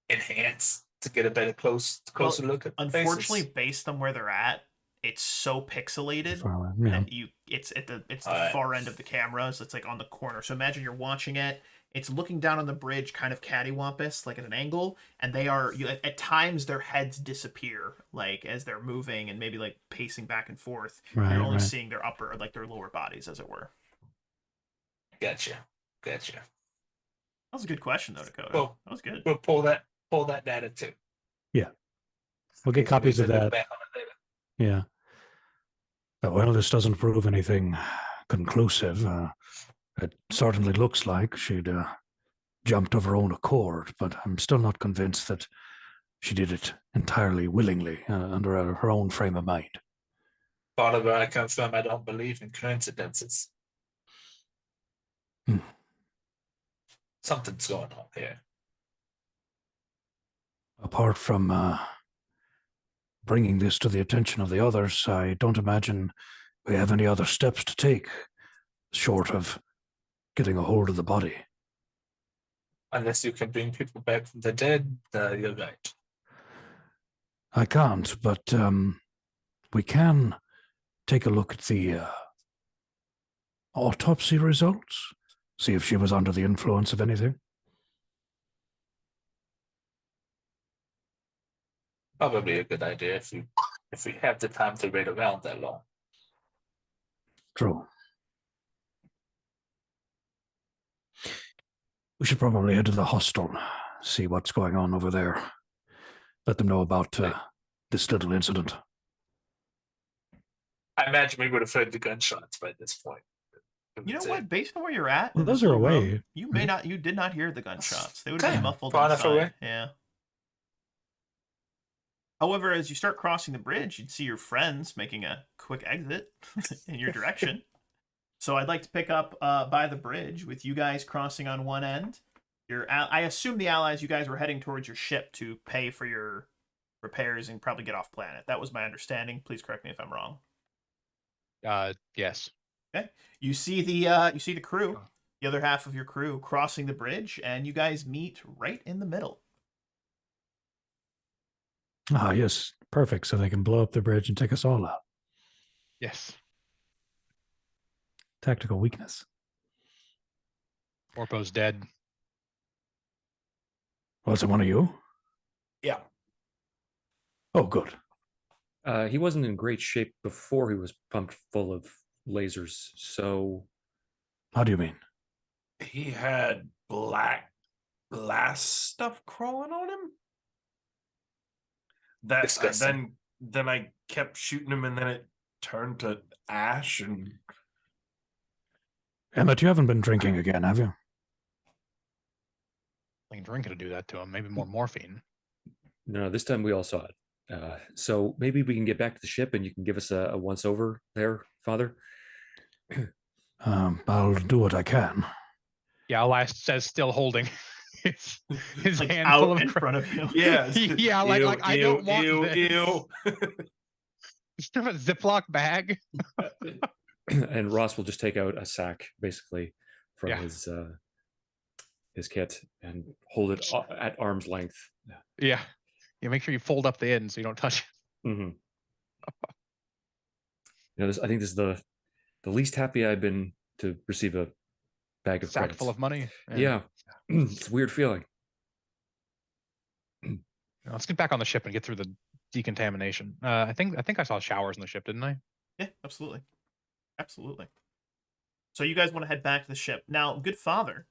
Speaker 1: enhance to get a better closer look at
Speaker 2: unfortunately
Speaker 1: faces?
Speaker 2: Based on where they're at, it's so pixelated
Speaker 3: Yeah.
Speaker 2: that it's the far end of the camera, so it's like on the corner. So imagine you're watching it, it's looking down on the bridge kind of cattywampus, like at an angle, and they are at times their heads disappear like as they're moving and maybe like pacing back and forth. You're only seeing their upper, like their lower bodies, as it were.
Speaker 1: Gotcha.
Speaker 2: That was a good question, though, Dakota.
Speaker 1: Well,
Speaker 2: that was good.
Speaker 1: We'll pull that data too.
Speaker 3: Yeah, we'll get copies of that. Yeah. Well, this doesn't prove anything conclusive. It certainly looks like she'd jumped of her own accord, but I'm still not convinced that she did it entirely willingly under her own frame of mind.
Speaker 1: Part of it, I confirm I don't believe in coincidences. Something's going on here.
Speaker 3: Apart from bringing this to the attention of the others, I don't imagine we have any other steps to take, short of getting a hold of the body.
Speaker 1: Unless you can bring people back from the dead, you're right.
Speaker 3: I can't, but we can take a look at the autopsy results, see if she was under the influence of anything.
Speaker 1: Probably a good idea if we have the time to wait around that long.
Speaker 3: True. We should probably head to the hostel, see what's going on over there. Let them know about this little incident.
Speaker 1: I imagine we would have heard the gunshots by this point.
Speaker 2: You know what? Based on where you're at,
Speaker 3: well, those are away.
Speaker 2: Room, you may not. You did not hear the gunshots. They would have been muffled
Speaker 1: far enough away.
Speaker 2: Yeah. However, as you start crossing the bridge, you'd see your friends making a quick exit in your direction. So I'd like to pick up by the bridge with you guys crossing on one end. I assume the allies, you guys were heading towards your ship to pay for your repairs and probably get off planet. That was my understanding. Please correct me if I'm wrong.
Speaker 6: Yes.
Speaker 2: Okay. You see the crew, the other half of your crew crossing the bridge, and you guys meet right in the middle.
Speaker 3: Ah, yes. Perfect. So they can blow up the bridge and take us all out.
Speaker 6: Yes.
Speaker 3: Tactical weakness.
Speaker 6: Orpo's dead.
Speaker 3: Was it one of you?
Speaker 4: Yeah.
Speaker 3: Oh, good.
Speaker 5: He wasn't in great shape before he was pumped full of lasers, so...
Speaker 3: How do you mean?
Speaker 4: He had black glass stuff crawling on him? That then I kept shooting him, and then it turned to ash. And
Speaker 3: Emmett, you haven't been drinking again, have you?
Speaker 6: I think drinking to do that to him. Maybe more morphine.
Speaker 5: No, this time we all saw it. So maybe we can get back to the ship, and you can give us a once over there, Father.
Speaker 3: I'll do what I can.
Speaker 6: Yeah, Elias says, still holding his
Speaker 2: like
Speaker 6: hand
Speaker 2: out in front of you.
Speaker 4: yeah,
Speaker 6: yeah, like I don't want this.
Speaker 4: Ew.
Speaker 6: Just have a Ziploc bag.
Speaker 5: And Ross will just take out a sack, basically, from his kit and hold it at arm's length.
Speaker 6: Yeah. Make sure you fold up the end so you don't touch it.
Speaker 5: Mm-hmm. I think this is the least happy I've been to receive a bag of
Speaker 6: Sack
Speaker 5: credits.
Speaker 6: full of money.
Speaker 5: Yeah. It's a weird feeling.
Speaker 6: Let's get back on the ship and get through the decontamination. I think I saw showers in the ship, didn't I?
Speaker 2: Yeah, absolutely. Absolutely. So you guys want to head back to the ship. Now, good father,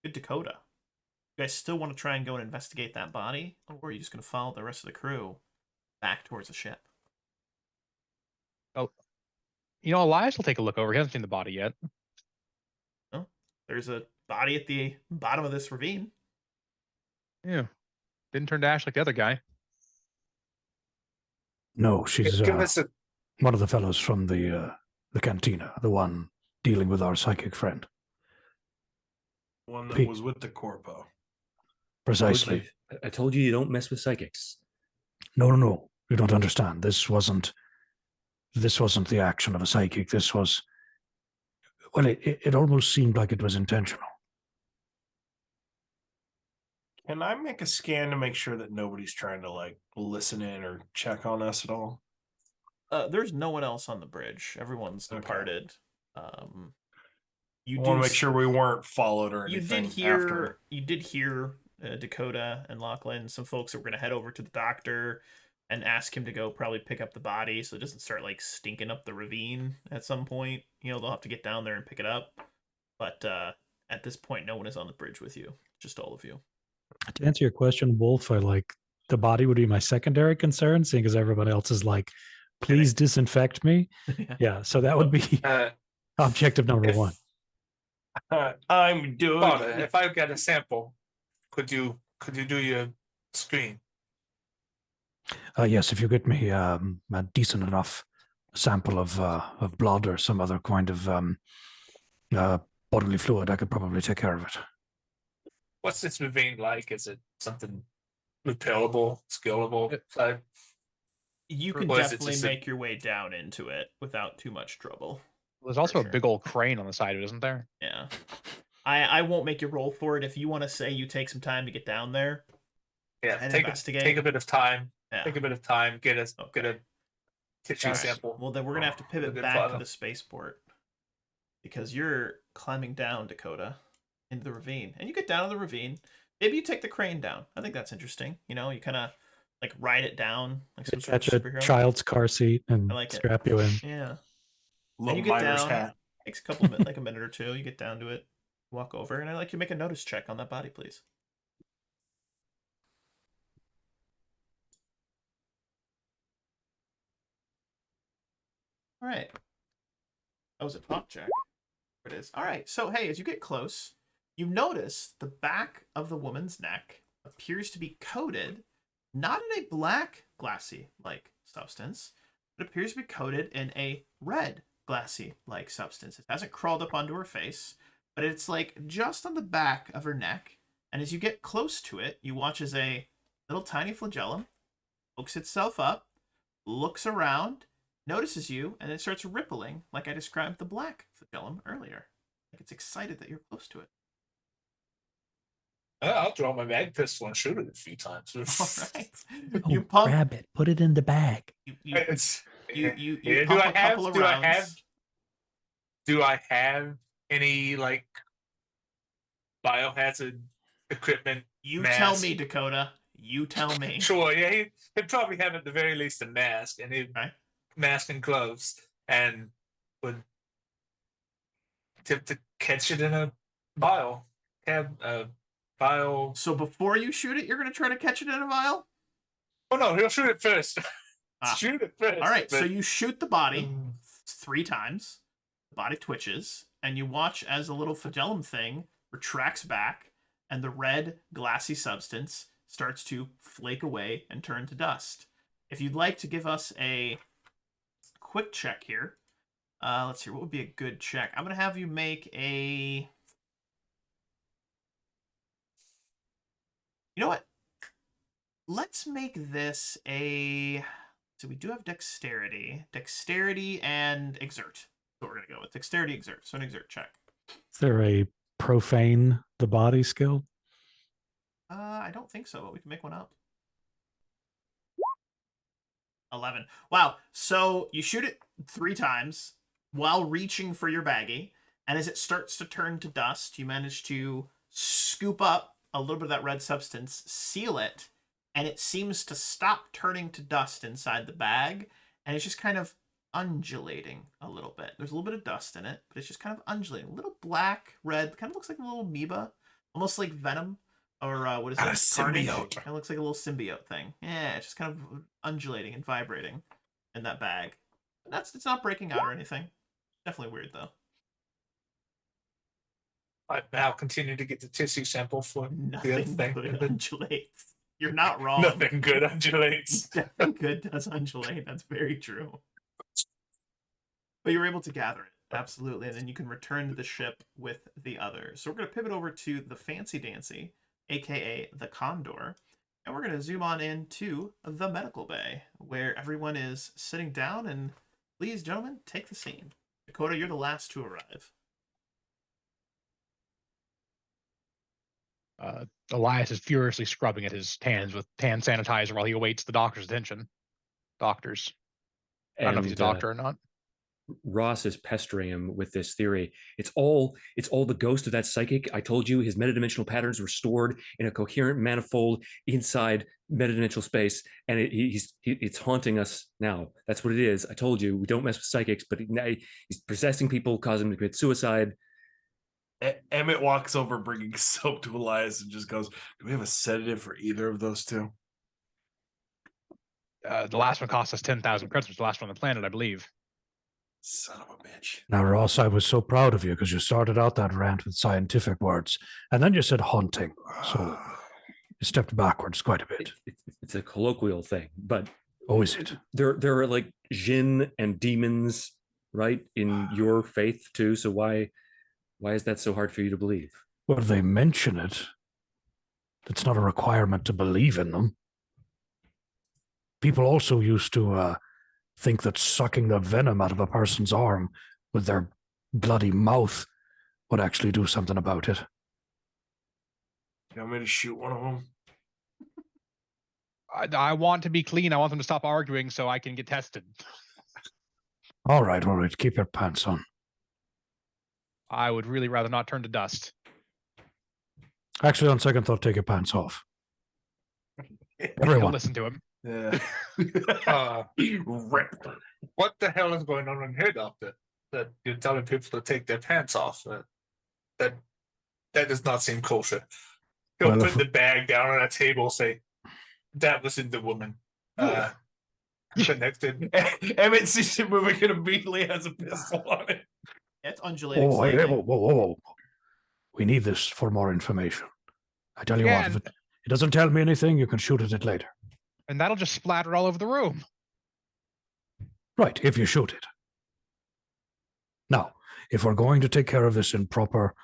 Speaker 2: good Dakota. You guys still want to try and go and investigate that body? Or are you just going to follow the rest of the crew back towards the ship?
Speaker 6: Oh, Elias will take a look over. He hasn't seen the body yet.
Speaker 2: Oh, there's a body at the bottom of this ravine.
Speaker 6: Yeah. Didn't turn to ash like the other guy.
Speaker 3: No, she's
Speaker 1: Give us a
Speaker 3: one of the fellows from the cantina, the one dealing with our psychic friend.
Speaker 4: One that was with the corpo.
Speaker 3: Precisely.
Speaker 5: I told you don't mess with psychics.
Speaker 3: No. You don't understand. This wasn't the action of a psychic. This was, well, it almost seemed like it was intentional.
Speaker 4: Can I make a scan to make sure that nobody's trying to like listen in or check on us at all?
Speaker 2: There's no one else on the bridge. Everyone's
Speaker 4: Okay.
Speaker 2: departed. You
Speaker 4: I want to make sure we weren't followed or
Speaker 2: you
Speaker 4: anything.
Speaker 2: did hear Dakota and Lachlan, some folks that were going to head over to the doctor and ask him to go probably pick up the body so it doesn't start like stinking up the ravine at some point. They'll have to get down there and pick it up. But at this point, no one is on the bridge with you. Just all of you.
Speaker 3: To answer your question, Wolf, the body would be my secondary concern, seeing as everyone else is like, please disinfect me. Yeah, so that would be objective number one.
Speaker 4: I'm doing.
Speaker 1: Father, if I've got a sample, could you do your screen?
Speaker 3: Yes, if you get me a decent enough sample of blood or some other kind of bodily fluid, I could probably take care of it.
Speaker 1: What's this ravine like? Is it something repellable, scalable?
Speaker 2: You can definitely make your way down into it without too much trouble.
Speaker 6: There's also a big old crane on the side of it, isn't there?
Speaker 2: Yeah. I won't make you roll for it. If you want to say you take some time to get down there,
Speaker 1: yeah,
Speaker 2: investigate.
Speaker 1: Take a bit of time.
Speaker 2: Yeah.
Speaker 1: Take a bit of time. Get a tissue sample.
Speaker 2: Well, then we're gonna have to pivot back to the spaceport because you're climbing down, Dakota, into the ravine, and you get down to the ravine. Maybe you take the crane down. I think that's interesting. You kind of like ride it down like some sort of superhero.
Speaker 3: A child's car seat and strap you in.
Speaker 2: Yeah.
Speaker 4: And
Speaker 2: you get down. Hat. Takes a couple of like a minute or two. You get down to it, walk over, and I'd like you to make a notice check on that body, please. All right. That was a talk check. There it is. All right. So, hey, as you get close, you notice the back of the woman's neck appears to be coated, not in a black glassy-like substance, but appears to be coated in a red glassy-like substance. It hasn't crawled up onto her face, but it's like just on the back of her neck. And as you get close to it, you watch as a little tiny flagellum hooks itself up, looks around, notices you, and then starts rippling like I described the black flagellum earlier. Like it's excited that you're close to it.
Speaker 1: I'll draw my mag pistol and shoot it a few times.
Speaker 2: All right.
Speaker 3: You grab it, put it in the bag.
Speaker 2: You pump a couple of rounds.
Speaker 1: Do I have any like biohazard equipment?
Speaker 2: You tell me, Dakota. You tell me.
Speaker 1: Sure, yeah, he'd probably have at the very least a mask mask and gloves, and would tip to catch it in a vial. Vial.
Speaker 2: So before you shoot it, you're gonna try to catch it in a vial?
Speaker 1: Oh no, he'll shoot it first. Shoot it first.
Speaker 2: All right, so you shoot the body 3 times. The body twitches, and you watch as a little flagellum thing retracts back, and the red glassy substance starts to flake away and turn to dust. If you'd like to give us a quick check here, let's see, what would be a good check? I'm going to have you make a... You know what? Let's make this a... So we do have dexterity. Dexterity and exert. So we're going to go with dexterity, exert. So an exert check.
Speaker 3: Is there a profane the body skill?
Speaker 2: I don't think so, but we can make one up. 11. Wow. So you shoot it 3 times while reaching for your baggie, And as it starts to turn to dust, you manage to scoop up a little bit of that red substance, seal it, and it seems to stop turning to dust inside the bag, and it's just kind of undulating a little bit. There's a little bit of dust in it, but it's just kind of undulating. A little black, red, kind of looks like a little amoeba, almost like venom, or what is it?
Speaker 4: A symbiote.
Speaker 2: Carnage. Kind of looks like a little symbiote thing. Yeah, it's just kind of undulating and vibrating in that bag. It's not breaking out or anything. Definitely weird though.
Speaker 1: I now continue to get the tissue sample for the other
Speaker 2: Nothing
Speaker 1: thing.
Speaker 2: good undulates. You're not wrong.
Speaker 1: Nothing good undulates.
Speaker 2: Nothing good does undulate. That's very true. But you're able to gather it, absolutely, and then you can return to the ship with the others. So we're going to pivot over to the Fancy Dancy, aka the Condor, and we're going to zoom on into the medical bay, where everyone is sitting down. And please, gentlemen, take the scene. Dakota, you're the last to arrive.
Speaker 6: Elias is furiously scrubbing at his hands with hand sanitizer while he awaits the doctor's attention. Doctors. I don't know if he's a doctor or not.
Speaker 5: Ross is pestering him with this theory. It's all the ghost of that psychic. I told you his metadimensional patterns were stored in a coherent manifold inside metadimensional space, and it's haunting us now. That's what it is. I told you we don't mess with psychics, but he's possessing people, causing them to commit suicide.
Speaker 4: Emmett walks over, bringing soap to Elias, and just goes, "Do we have a sedative for either of those two?"
Speaker 6: The last one cost us 10,000 credits. Was the last one on the planet, I believe.
Speaker 4: Son of a bitch.
Speaker 3: Now, Ross, I was so proud of you because you started out that rant with scientific words, and then you said haunting. So you stepped backwards quite a bit.
Speaker 5: It's a colloquial thing, but
Speaker 3: oh, is it?
Speaker 5: There are like jinn and demons, right, in your faith too. So why is that so hard for you to believe?
Speaker 3: Well, they mention it. It's not a requirement to believe in them. People also used to think that sucking the venom out of a person's arm with their bloody mouth would actually do something about it.
Speaker 4: You want me to shoot one of them?
Speaker 6: I want to be clean. I want them to stop arguing so I can get tested.
Speaker 3: All right. Keep your pants on.
Speaker 6: I would really rather not turn to dust.
Speaker 3: Actually, on second thought, take your pants off.
Speaker 6: Everyone, don't listen to him.
Speaker 4: Yeah.
Speaker 1: What the hell is going on in here, Doctor? That you're telling people to take their pants off? That does not seem kosher. He'll put the bag down on a table, say, "That was in the woman." Connected.
Speaker 4: Emmett sees it moving and immediately has a pistol on it.
Speaker 2: It's undulating.
Speaker 3: Whoa. We need this for more information. I tell you what, if it doesn't tell me anything, you can shoot at it later.
Speaker 6: And that'll just splatter all over the room.
Speaker 3: Right, if you shoot it. Now, if we're going to take care of this in proper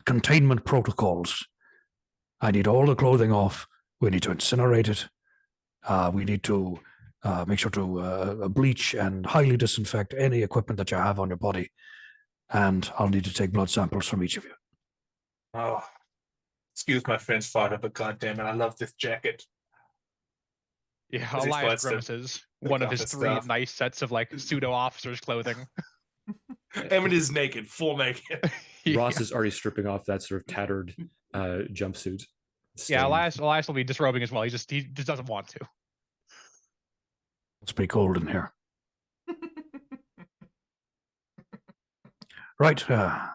Speaker 3: containment protocols, I need all the clothing off. We need to incinerate it. We need to make sure to bleach and highly disinfect any equipment that you have on your body. And I'll need to take blood samples from each of you.
Speaker 1: Oh, excuse my French father, but goddamn it, I love this jacket.
Speaker 6: Yeah, Elias grimaces. One of his three nice sets of like pseudo officer's clothing.
Speaker 4: Emmett is naked, full naked.
Speaker 5: Ross is already stripping off that sort of tattered jumpsuit.
Speaker 6: Yeah, Elias will be disrobing as well. He just doesn't want to.
Speaker 3: It's pretty cold in here. Right,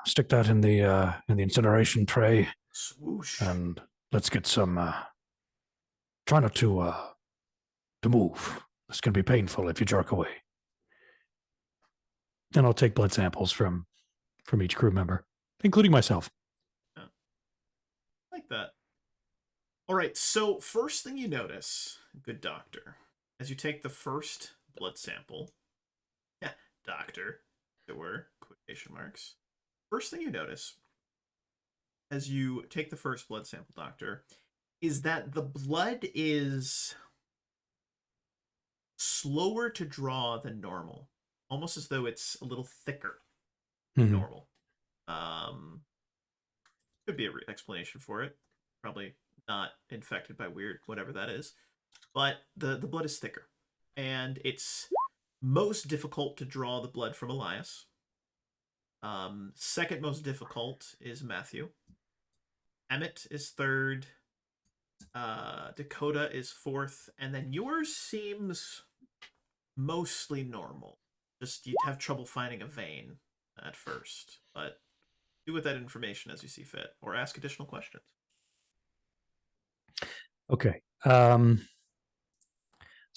Speaker 3: stick that in the incineration tray.
Speaker 2: Swoosh.
Speaker 3: And let's get some. Try not to move. It's going to be painful if you jerk away. And I'll take blood samples from each crew member, including myself.
Speaker 2: Yeah. Like that. All right, so first thing you notice, good doctor, as you take the first blood sample, doctor, there were quotation marks. First thing you notice, as you take the first blood sample, doctor, is that the blood is slower to draw than normal, almost as though it's a little thicker than normal. Could be an explanation for it. Probably not infected by weird whatever that is, but the blood is thicker, and it's most difficult to draw the blood from Elias. Second most difficult is Matthew. Emmett is third. Dakota is fourth, and then yours seems mostly normal. Just you'd have trouble finding a vein at first, but do with that information as you see fit, or ask additional questions.
Speaker 3: Okay. So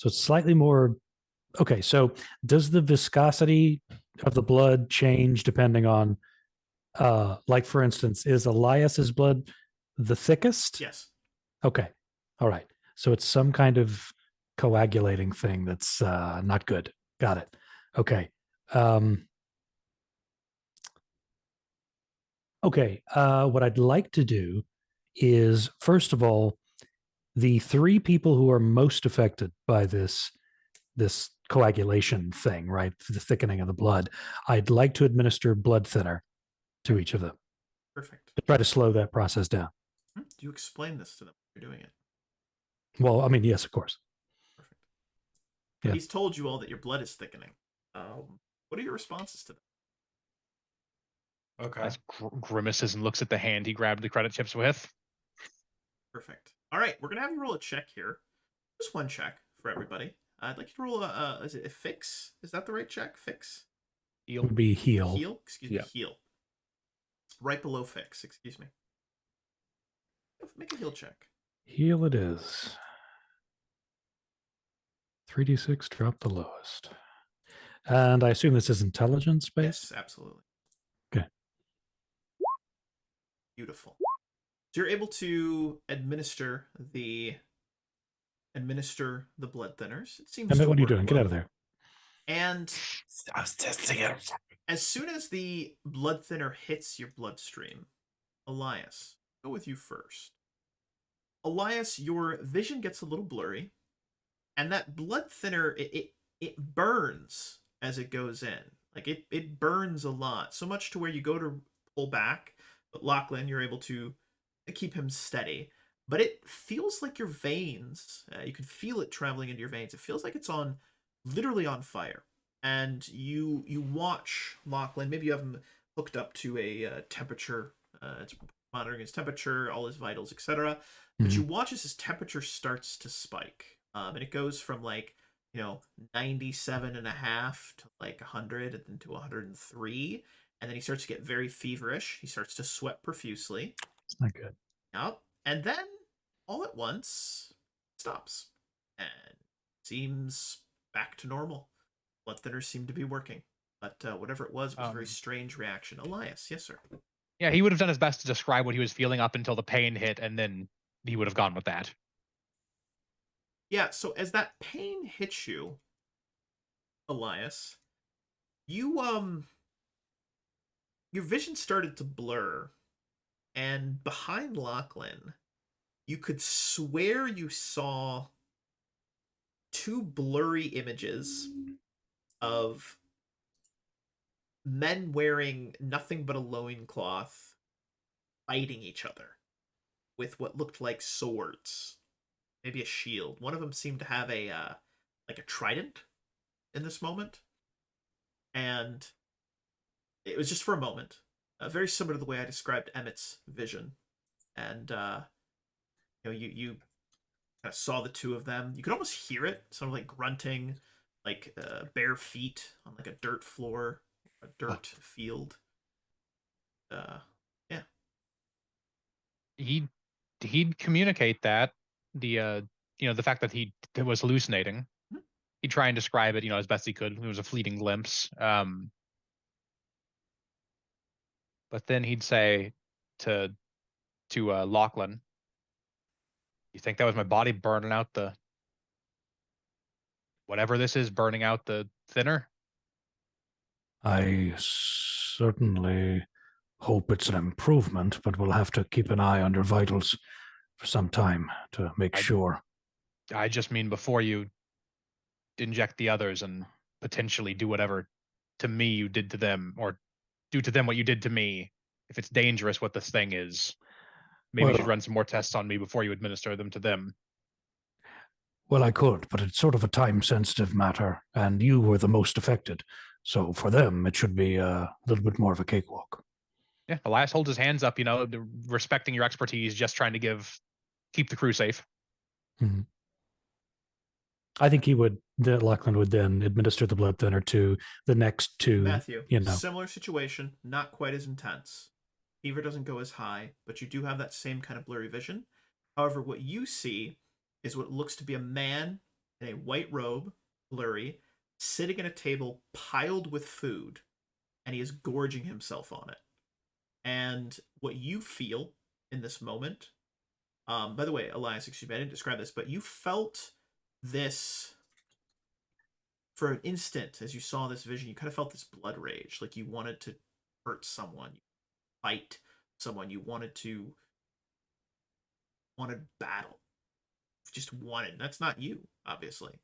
Speaker 3: it's slightly more. Okay. So does the viscosity of the blood change depending on, like for instance, is Elias's blood the thickest?
Speaker 2: Yes.
Speaker 3: Okay. All right. So it's some kind of coagulating thing that's not good. Got it. Okay. Okay. What I'd like to do is, first of all, the 3 people who are most affected by this coagulation thing, right? The thickening of the blood. I'd like to administer blood thinner to each of them.
Speaker 2: Perfect.
Speaker 3: To try to slow that process down.
Speaker 2: Do you explain this to them when you're doing it?
Speaker 3: Well, I mean, yes, of course.
Speaker 2: Perfect.
Speaker 3: Yeah.
Speaker 2: He's told you all that your blood is thickening. What are your responses to that?
Speaker 4: Okay.
Speaker 6: As grimaces and looks at the hand he grabbed the credit chips with.
Speaker 2: Perfect. All right, we're gonna have you roll a check here. Just one check for everybody. I'd like you to roll is it a fix? Is that the right check? Fix?
Speaker 3: It would be heal.
Speaker 2: Heal? Excuse me, heal. It's right below fix, excuse me. Make a heal check.
Speaker 3: Heal it is. 3d6, drop the lowest. And I assume this is intelligence based?
Speaker 2: Yes, absolutely.
Speaker 3: Okay.
Speaker 2: Beautiful. So you're able to administer the blood thinners. It seems.
Speaker 3: What are you doing? Get out of there.
Speaker 2: And
Speaker 4: I was testing it.
Speaker 2: as soon as the blood thinner hits your bloodstream, Elias, go with you first. Elias, your vision gets a little blurry, and that blood thinner it burns as it goes in. Like it burns a lot, so much to where you go to pull back, but Lachlan, you're able to keep him steady. But it feels like your veins, you can feel it traveling into your veins. It feels like it's literally on fire. And you watch Lachlan, maybe you have him hooked up to a temperature, it's monitoring his temperature, all his vitals, etc. But you watch as his temperature starts to spike. And it goes from 97.5 to 100 and then to 103. And then he starts to get very feverish. He starts to sweat profusely.
Speaker 3: It's not good.
Speaker 2: Yep. And then all at once stops and seems back to normal. Blood thinners seem to be working. But whatever it was a very strange reaction. Elias, yes, sir.
Speaker 6: Yeah, he would have done his best to describe what he was feeling up until the pain hit, and then he would have gone with that.
Speaker 2: Yeah, so as that pain hits you, Elias, your vision started to blur, and behind Lachlan, you could swear you saw 2 blurry images of men wearing nothing but a loincloth fighting each other with what looked like swords, maybe a shield. One of them seemed to have a trident in this moment, and it was just for a moment, very similar to the way I described Emmett's vision. And you kind of saw the 2 of them. You could almost hear it, sort of like grunting, like bare feet on like a dirt floor, a dirt field. Yeah.
Speaker 6: He'd communicate that the fact that he was hallucinating.
Speaker 2: Mm-hmm.
Speaker 6: He'd try and describe it, as best he could. It was a fleeting glimpse. But then he'd say to Lachlan, "You think that was my body burning out the whatever this is, burning out the thinner?"
Speaker 3: I certainly hope it's an improvement, but we'll have to keep an eye on your vitals for some time to make sure.
Speaker 6: I just mean before you inject the others and potentially do whatever to me you did to them, or do to them what you did to me. If it's dangerous what this thing is, maybe you should run some more tests on me before you administer them to them.
Speaker 3: Well, I could, but it's sort of a time-sensitive matter, and you were the most affected. So for them, it should be a little bit more of a cakewalk.
Speaker 6: Yeah, Elias holds his hands up, respecting your expertise, just trying to keep the crew safe.
Speaker 3: Mm-hmm. I think Lachlan would then administer the blood thinner to the next two.
Speaker 2: Matthew, similar situation, not quite as intense. Fever doesn't go as high, but you do have that same kind of blurry vision. However, what you see is what looks to be a man in a white robe, blurry, sitting at a table piled with food, and he is gorging himself on it. And what you feel in this moment, by the way, Elias, excuse me, I didn't describe this, but you felt this for an instant as you saw this vision. You kind of felt this blood rage, like you wanted to hurt someone, fight someone, you wanted battle, just wanted. That's not you, obviously.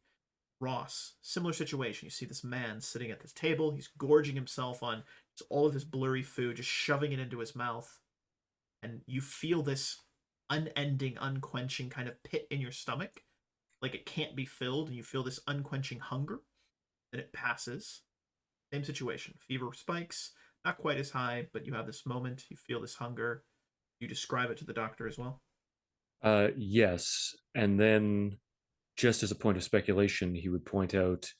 Speaker 2: Ross, similar situation. You see this man sitting at this table. He's gorging himself on all of this blurry food, just shoving it into his mouth. And you feel this unending, unquenching kind of pit in your stomach, like it can't be filled, and you feel this unquenching hunger. Then it passes. Same situation. Fever spikes, not quite as high, but you have this moment. You feel this hunger. You describe it to the doctor as well.
Speaker 5: Yes, and then, just as a point of speculation, he would point out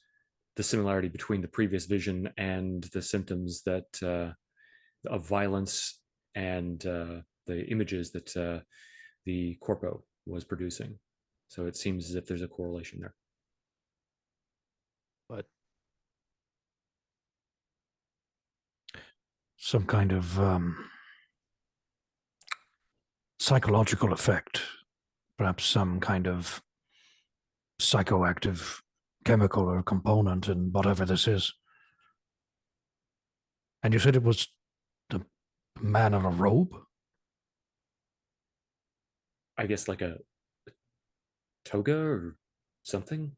Speaker 5: the similarity between the previous vision and the symptoms that of violence and the images that the corpo was producing. So it seems as if there's a correlation there.
Speaker 6: But
Speaker 3: some kind of psychological effect, perhaps some kind of psychoactive chemical or component in whatever this is. And you said it was the man in a robe?
Speaker 5: I guess like a toga or something.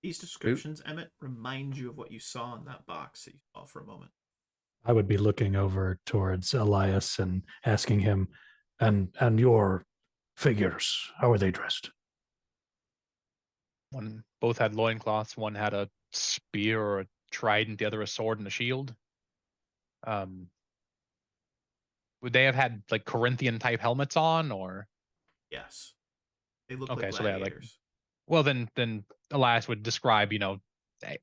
Speaker 2: These descriptions, Emmett, remind you of what you saw in that box that you saw for a moment.
Speaker 3: I would be looking over towards Elias and asking him, and your figures, how are they dressed?
Speaker 6: Both had loincloths. One had a spear or a trident, the other a sword and a shield. Would they have had like Corinthian type helmets on, or?
Speaker 2: Yes, they look
Speaker 6: okay,
Speaker 2: like
Speaker 6: so they had
Speaker 2: gladiators.
Speaker 6: well, then Elias would describe,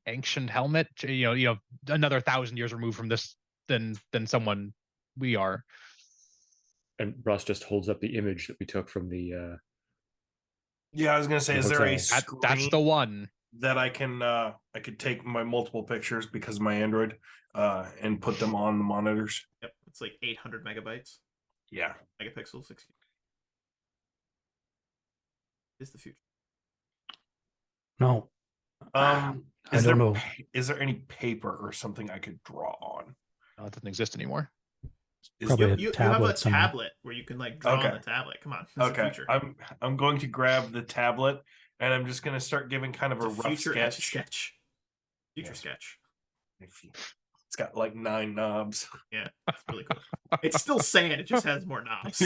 Speaker 6: ancient helmet, another 1,000 years removed from this than someone we are.
Speaker 5: And Ross just holds up the image that we took from the.
Speaker 4: Yeah, I was gonna say, is there a screen
Speaker 6: that's the one
Speaker 4: that I could take my multiple pictures because of my Android, and put them on the monitors?
Speaker 2: Yep, it's like 800 megabytes.
Speaker 4: Yeah,
Speaker 2: megapixels. Excuse me. Is the future?
Speaker 3: No.
Speaker 4: I
Speaker 3: don't know.
Speaker 4: Is there any paper or something I could draw on?
Speaker 6: No, it doesn't exist anymore.
Speaker 3: Probably
Speaker 2: you have a tablet where you can like draw on the tablet. Come on.
Speaker 4: Okay. I'm going to grab the tablet and I'm just going to start giving kind of a rough sketch.
Speaker 2: Future sketch.
Speaker 4: It's got like 9 knobs.
Speaker 2: Yeah, it's really cool. It's still sand. It just has more knobs.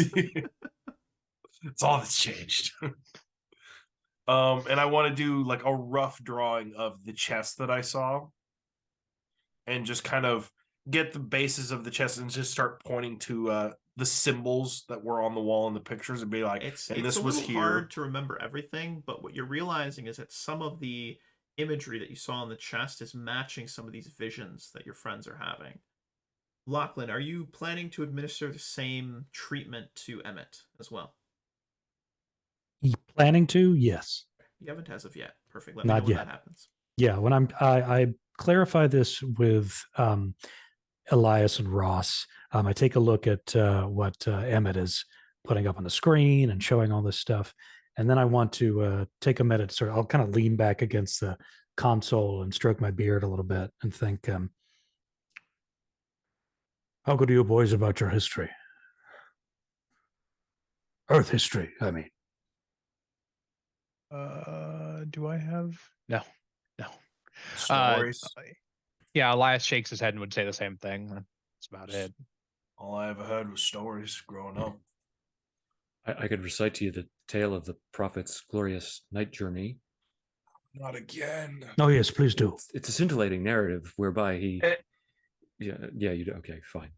Speaker 4: That's all that's changed. And I want to do like a rough drawing of the chest that I saw, and just kind of get the bases of the chest and just start pointing to the symbols that were on the wall in the pictures and be like,
Speaker 2: it's
Speaker 4: this
Speaker 2: a
Speaker 4: was
Speaker 2: little
Speaker 4: here.
Speaker 2: hard to remember everything, but what you're realizing is that some of the imagery that you saw on the chest is matching some of these visions that your friends are having. Lachlan, are you planning to administer the same treatment to Emmett as well?
Speaker 3: Planning to? Yes.
Speaker 2: You haven't as of yet. Perfect. Let me
Speaker 3: Not
Speaker 2: know when
Speaker 3: yet.
Speaker 2: that happens.
Speaker 3: Yeah, when I clarify this with Elias and Ross, I take a look at what Emmett is putting up on the screen and showing all this stuff, and then I want to take a minute. I'll kind of lean back against the console and stroke my beard a little bit and think, how good are you boys about your history? Earth history, I mean.
Speaker 6: Do I have? No.
Speaker 4: Stories.
Speaker 6: Yeah, Elias shakes his head and would say the same thing. That's about it.
Speaker 4: All I ever heard was stories growing up.
Speaker 5: I could recite to you the tale of the prophet's glorious night journey.
Speaker 4: Not again.
Speaker 3: Oh yes, please do.
Speaker 5: It's a scintillating narrative whereby he.
Speaker 1: Eh.
Speaker 5: Yeah, you do. Okay, fine.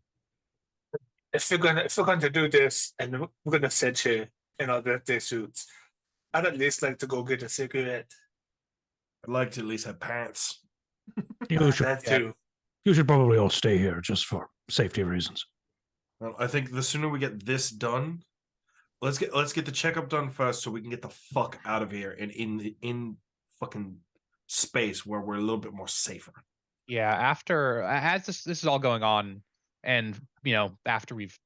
Speaker 1: If we're going to do this, and we're gonna sit here in our birthday suits, I'd at least like to go get a cigarette.
Speaker 4: I'd like to at least have pants.
Speaker 3: You should,
Speaker 1: That too.
Speaker 3: you should probably all stay here just for safety reasons.
Speaker 4: Well, I think the sooner we get this done, let's get the checkup done first, so we can get the fuck out of here and in fucking space where we're a little bit more safer.
Speaker 6: Yeah, after as this is all going on, and after we've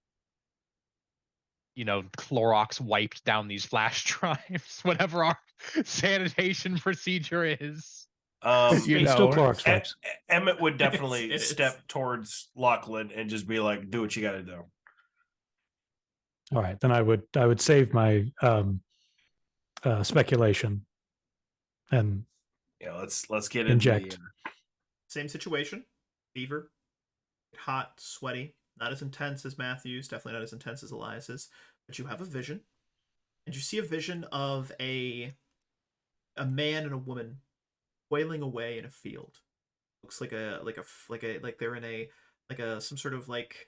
Speaker 6: Clorox wiped down these flash drives, whatever our sanitation procedure is.
Speaker 3: Still Clorox wipes.
Speaker 4: Emmett would definitely
Speaker 2: It is.
Speaker 4: step towards Lachlan and just be like, "Do what you got to do."
Speaker 3: All right, then I would save my speculation and
Speaker 4: Yeah, let's get
Speaker 3: Inject.
Speaker 4: into
Speaker 2: Same situation. Fever. Hot, sweaty. Not as intense as Matthew's. Definitely not as intense as Elias's. But you have a vision. And you see a vision of a man and a woman toiling away in a field. Looks like they're in some sort of like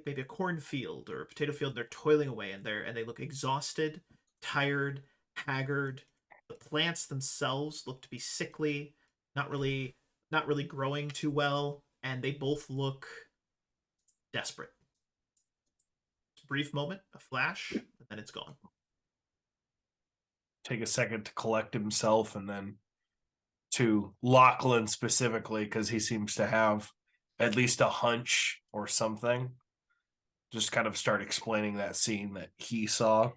Speaker 2: maybe a cornfield or a potato field. They're toiling away and they look exhausted, tired, haggard. The plants themselves look to be sickly, not really growing too well, and they both look desperate. Brief moment, a flash, and then it's gone.
Speaker 4: take a second to collect himself, and then to Lachlan specifically, because he seems to have at least a hunch or something. Just kind of start explaining that scene that he saw.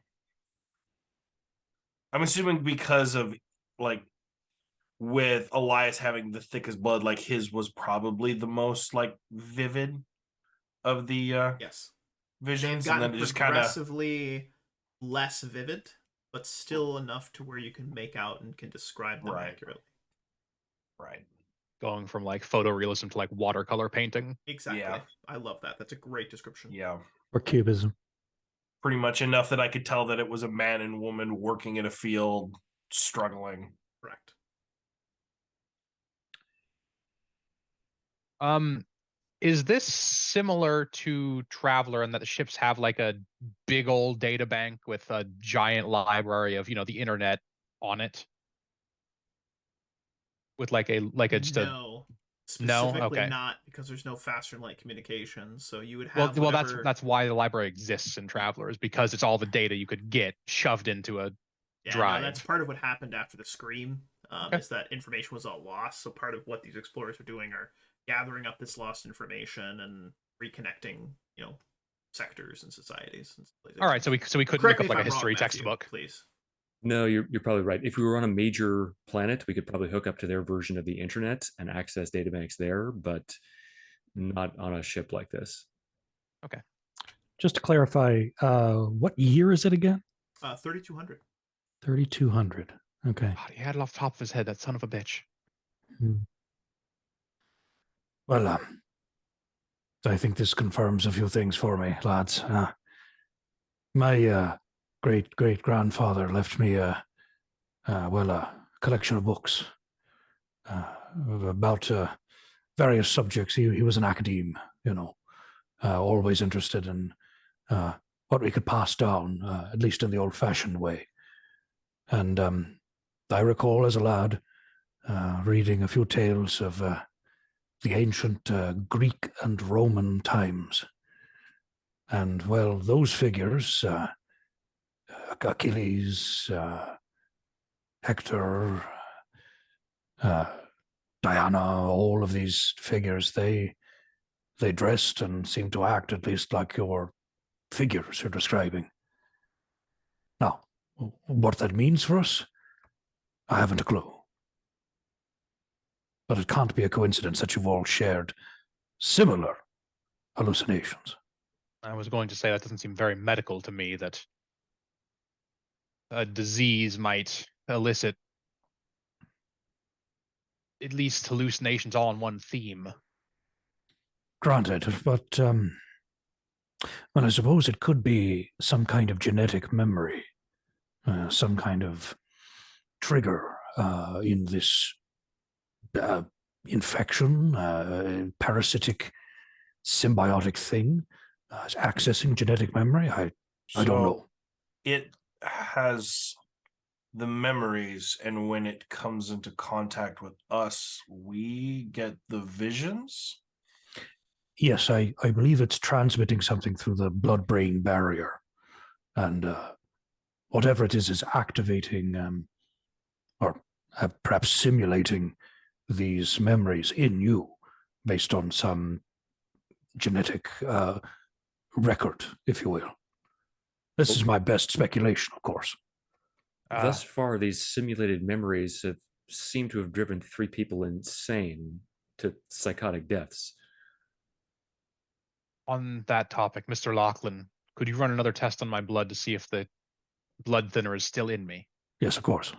Speaker 4: I'm assuming because of like with Elias having the thickest blood, like his was probably the most like vivid of the
Speaker 2: Yes.
Speaker 4: visions,
Speaker 2: Gotten
Speaker 4: and then it just kind of
Speaker 2: progressively less vivid, but still enough to where you can make out and can describe them
Speaker 4: Right.
Speaker 2: accurately.
Speaker 4: right.
Speaker 6: Going from like photorealism to like watercolor painting.
Speaker 2: Exactly.
Speaker 4: Yeah.
Speaker 2: I love that. That's a great description.
Speaker 4: Yeah,
Speaker 3: or cubism.
Speaker 4: pretty much enough that I could tell that it was a man and woman working in a field, struggling.
Speaker 2: Correct.
Speaker 6: Is this similar to Traveler in that the ships have like a big old data bank with a giant library of the internet on it? With like a just a
Speaker 2: No. Specifically
Speaker 6: okay.
Speaker 2: not, because there's no faster than light communication. So you would have
Speaker 6: well
Speaker 2: whatever...
Speaker 6: that's why the library exists in Travelers, because it's all the data you could get shoved into a drive.
Speaker 2: No, that's part of what happened after the Scream.
Speaker 6: Okay.
Speaker 2: Is that information was all lost. So part of what these explorers are doing are gathering up this lost information and reconnecting, sectors and societies and civilizations.
Speaker 6: All right, so we couldn't
Speaker 2: Correct
Speaker 6: look
Speaker 2: me
Speaker 6: up like a
Speaker 2: if I'm wrong,
Speaker 6: history
Speaker 2: Matthew,
Speaker 6: textbook.
Speaker 2: please.
Speaker 5: No, you're probably right. If we were on a major planet, we could probably hook up to their version of the internet and access databanks there, but not on a ship like this.
Speaker 6: Okay.
Speaker 3: Just to clarify, what year is it again?
Speaker 2: 3200.
Speaker 3: 3200. Okay.
Speaker 6: God, he had it off the top of his head, that son of a bitch.
Speaker 3: Well, I think this confirms a few things for me, lads. My great grandfather left me a collection of books about various subjects. He was an academe, always interested in what we could pass down, at least in the old-fashioned way. And I recall as a lad reading a few tales of the ancient Greek and Roman times. And, well, those figures, Achilles, Hector, Diana, all of these figures, they dressed and seemed to act at least like your figures you're describing. Now, what that means for us, I haven't a clue. But it can't be a coincidence that you've all shared similar hallucinations.
Speaker 6: I was going to say that doesn't seem very medical to me, that a disease might elicit at least hallucinations all in one theme.
Speaker 3: Granted, but Well, I suppose it could be some kind of genetic memory, some kind of trigger in this infection, parasitic, symbiotic thing, accessing genetic memory. I don't know.
Speaker 4: It has the memories, and when it comes into contact with us, we get the visions.
Speaker 3: Yes, I believe it's transmitting something through the blood-brain barrier, and whatever it is activating or perhaps simulating these memories in you based on some genetic record, if you will. This is my best speculation, of course.
Speaker 5: Thus far, these simulated memories have seemed to have driven 3 people insane to psychotic deaths.
Speaker 6: On that topic, Mr. Lachlan, could you run another test on my blood to see if the blood thinner is still in me?
Speaker 3: Yes, of course.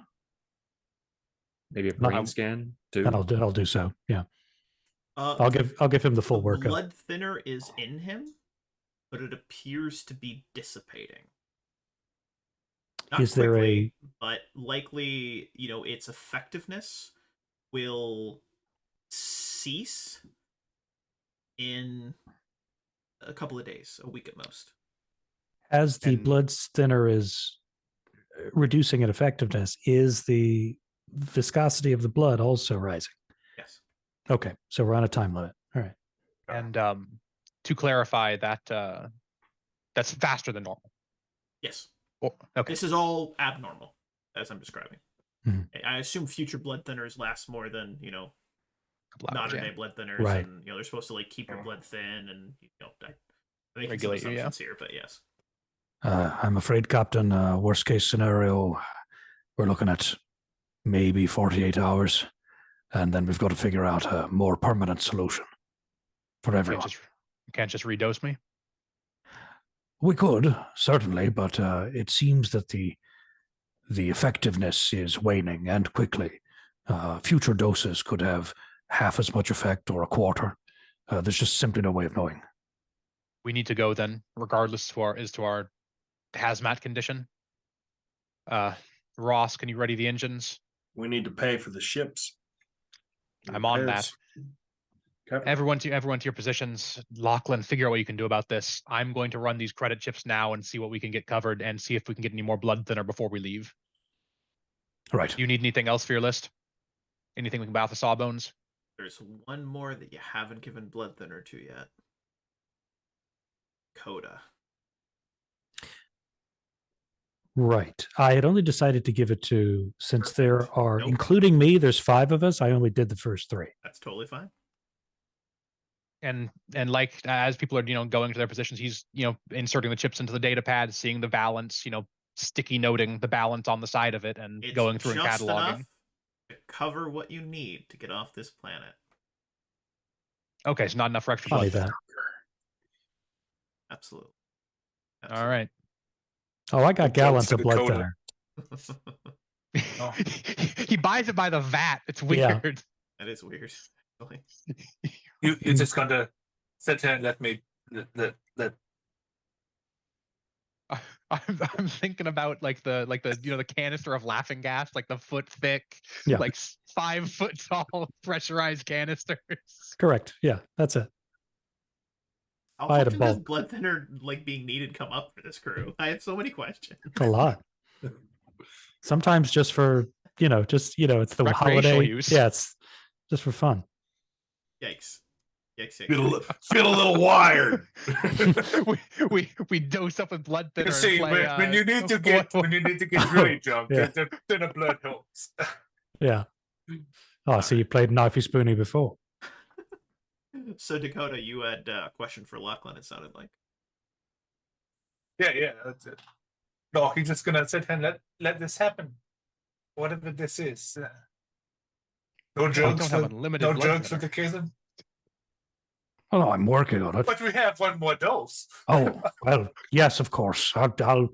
Speaker 5: Maybe a brain scan too.
Speaker 3: And I'll do so. Yeah. I'll give him the full workup.
Speaker 2: Blood thinner is in him, but it appears to be dissipating. Not
Speaker 3: is
Speaker 2: quickly,
Speaker 3: there a?
Speaker 2: But likely, its effectiveness will cease in a couple of days, a week at most.
Speaker 3: As the blood thinner is reducing in effectiveness, is the viscosity of the blood also rising?
Speaker 2: Yes.
Speaker 3: Okay, so we're on a time limit. All right.
Speaker 6: And to clarify, that that's faster than normal.
Speaker 2: Yes.
Speaker 6: Oh, okay.
Speaker 2: This is all abnormal, as I'm describing.
Speaker 3: Mm-hmm.
Speaker 2: I assume future blood thinners last more than modern day blood thinners,
Speaker 3: right?
Speaker 2: And they're supposed to keep your blood thin and making
Speaker 6: regulate
Speaker 2: some
Speaker 6: you,
Speaker 2: assumptions here, but yes.
Speaker 3: I'm afraid, Captain. Worst case scenario, we're looking at maybe 48 hours, and then we've got to figure out a more permanent solution for everyone.
Speaker 6: You can't just redose me?
Speaker 3: We could, certainly, but it seems that the effectiveness is waning, and quickly. Future doses could have half as much effect or a quarter. There's just simply no way of knowing.
Speaker 6: We need to go then, regardless to our hazmat condition. Ross, can you ready the engines?
Speaker 4: We need to pay for the ships.
Speaker 6: I'm on that. Okay. Everyone to your positions. Lachlan, figure out what you can do about this. I'm going to run these credit chips now and see what we can get covered and see if we can get any more blood thinner before we leave.
Speaker 3: Right.
Speaker 6: Do you need anything else for your list? Anything we can buy off the Sawbones?
Speaker 2: There's one more that you haven't given blood thinner to yet. Coda.
Speaker 3: Right. I had only decided to give it to, since there are, including me, there's 5 of us. I only did the first 3.
Speaker 2: That's totally fine.
Speaker 6: And like as people are going to their positions, he's inserting the chips into the data pad, seeing the balance, sticky noting the balance on the side of it, and going through and cataloging.
Speaker 2: To cover what you need to get off this planet.
Speaker 6: Okay, so not enough for extra blood.
Speaker 2: Absolutely.
Speaker 6: All right.
Speaker 3: Oh, I got gallons of blood thinner.
Speaker 6: He buys it by the vat. It's weird.
Speaker 2: Yeah. That is weird.
Speaker 1: You're just going to sit here and let me let.
Speaker 6: I'm thinking about like the canister of laughing gas, like the foot thick, like 5 foot tall pressurized canisters.
Speaker 3: Correct. Yeah, that's it.
Speaker 2: How often does blood thinner being needed come up for this crew? I have so many questions.
Speaker 3: A lot. Sometimes just for it's the holiday use. Yeah, it's just for fun.
Speaker 2: Yikes.
Speaker 4: Feel a little wired.
Speaker 6: we dose up with blood thinner.
Speaker 1: See, when you need to get really drunk, thinner blood helps.
Speaker 3: Yeah. Oh, so you played Knifey Spoony before.
Speaker 2: So Dakota, you had a question for Lachlan, it sounded like.
Speaker 1: Yeah, that's it. No, he's just gonna sit and let this happen. Whatever this is. No drugs. No drugs for the kitten.
Speaker 3: Oh no, I'm working on it.
Speaker 1: But we have one more dose.
Speaker 3: Oh well, yes, of course. I'll go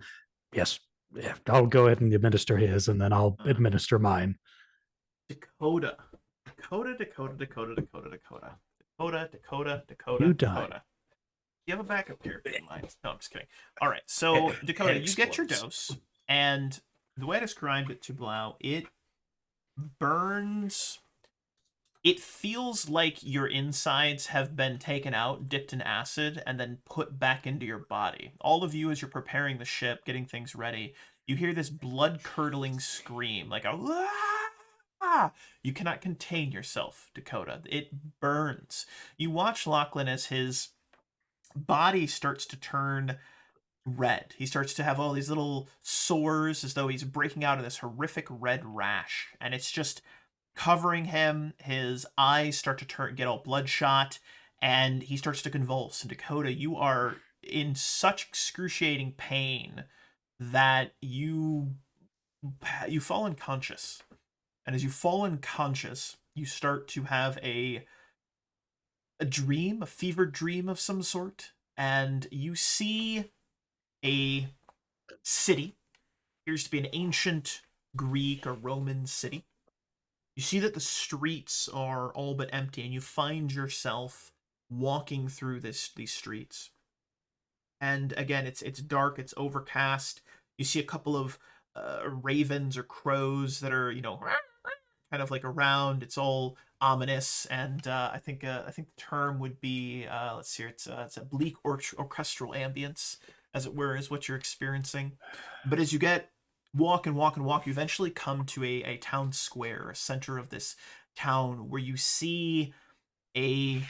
Speaker 3: ahead and administer his, and then I'll administer mine.
Speaker 2: Dakota.
Speaker 3: You die.
Speaker 2: You have a backup character in mind. No, I'm just kidding. All right, so Dakota, you get your dose, and the way I described it to Blau, it burns. It feels like your insides have been taken out, dipped in acid, and then put back into your body. All of you, as you're preparing the ship, getting things ready, you hear this blood-curdling scream, like a "Ah!" You cannot contain yourself, Dakota. It burns. You watch Lachlan as his body starts to turn red. He starts to have all these little sores as though he's breaking out of this horrific red rash, and it's just covering him. His eyes start to get all bloodshot, and he starts to convulse. And Dakota, you are in such excruciating pain that you fall unconscious. And as you fall unconscious, you start to have a dream, a fevered dream of some sort, and you see a city. Appears to be an ancient Greek or Roman city. You see that the streets are all but empty, and you find yourself walking through these streets. And again, it's dark, it's overcast. You see a couple of ravens or crows that are, kind of like around. It's all ominous, and I think the term would be let's see, it's a bleak orchestral ambience, as it were, is what you're experiencing. But as you walk, you eventually come to a town square, a center of this town, where you see a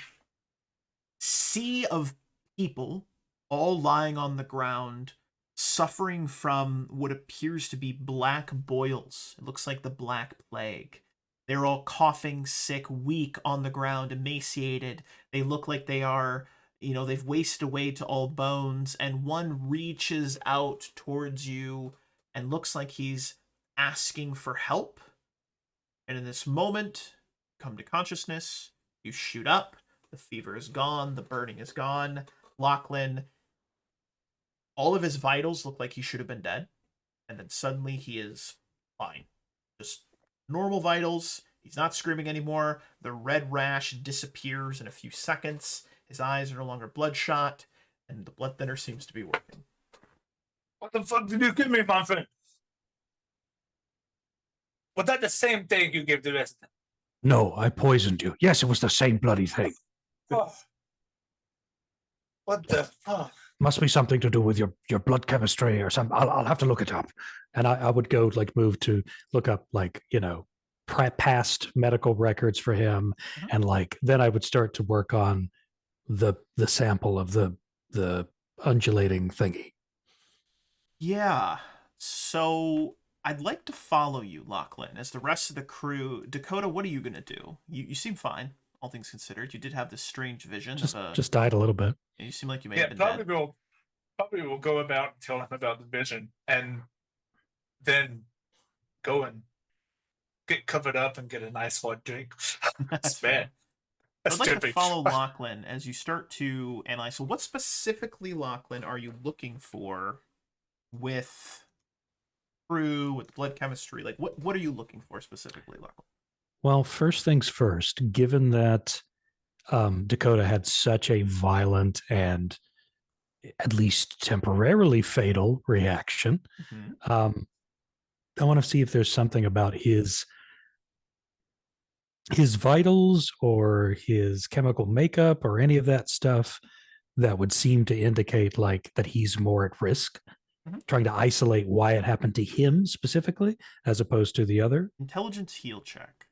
Speaker 2: sea of people all lying on the ground, suffering from what appears to be black boils. It looks like the Black Plague. They're all coughing, sick, weak on the ground, emaciated. They look like they are, they've wasted away to all bones, and one reaches out towards you and looks like he's asking for help. And in this moment, come to consciousness, you shoot up, the fever is gone, the burning is gone. Lachlan, all of his vitals look like he should have been dead, and then suddenly he is fine. Just normal vitals. He's not screaming anymore. The red rash disappears in a few seconds. His eyes are no longer bloodshot, and the blood thinner seems to be working.
Speaker 1: What the fuck did you give me, my friend? Was that the same thing you gave the rest of them?
Speaker 7: No, I poisoned you. Yes, it was the same bloody thing.
Speaker 1: Oh. What the fuck?
Speaker 7: Must be something to do with your blood chemistry or something. I'll have to look it up.
Speaker 3: And I would go move to look up past medical records for him, and then I would start to work on the sample of the undulating thingy.
Speaker 2: Yeah. So I'd like to follow you, Lachlan, as the rest of the crew. Dakota, what are you gonna do? You seem fine, all things considered. You did have this strange vision.
Speaker 3: Just died a little bit.
Speaker 2: You seem like you may have been dead.
Speaker 1: Probably will go about and tell him about the vision, and then go and get covered up and get a nice hot drink. That's bad.
Speaker 2: I'd like to follow Lachlan as you start to analyze. So what specifically, Lachlan, are you looking for with crew, with blood chemistry? What are you looking for specifically, Lachlan?
Speaker 3: Well, first things first, given that Dakota had such a violent and at least temporarily fatal reaction, I want to see if there's something about his vitals or his chemical makeup or any of that stuff that would seem to indicate that he's more at risk. Trying to isolate why it happened to him specifically as opposed to the other.
Speaker 2: Intelligence heal check.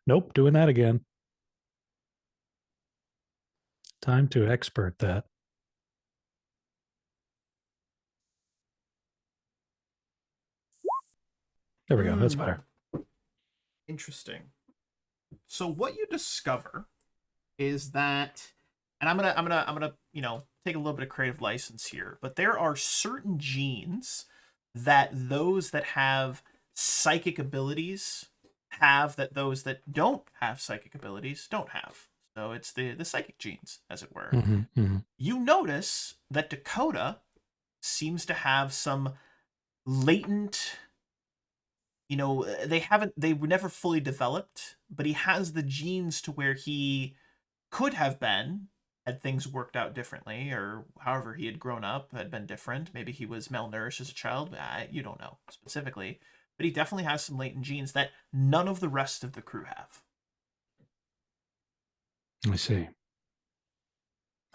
Speaker 3: Nope, doing that again. Time to expert that. There we go. That's better.
Speaker 2: Interesting. So what you discover is that, and I'm gonna take a little bit of creative license here, but there are certain genes that those that have psychic abilities have that those that don't have psychic abilities don't have. So it's the psychic genes, as it were. You notice that Dakota seems to have some latent, they were never fully developed, but he has the genes to where he could have been, had things worked out differently, or however he had grown up had been different. Maybe he was malnourished as a child. You don't know specifically, but he definitely has some latent genes that none of the rest of the crew have.
Speaker 3: I see.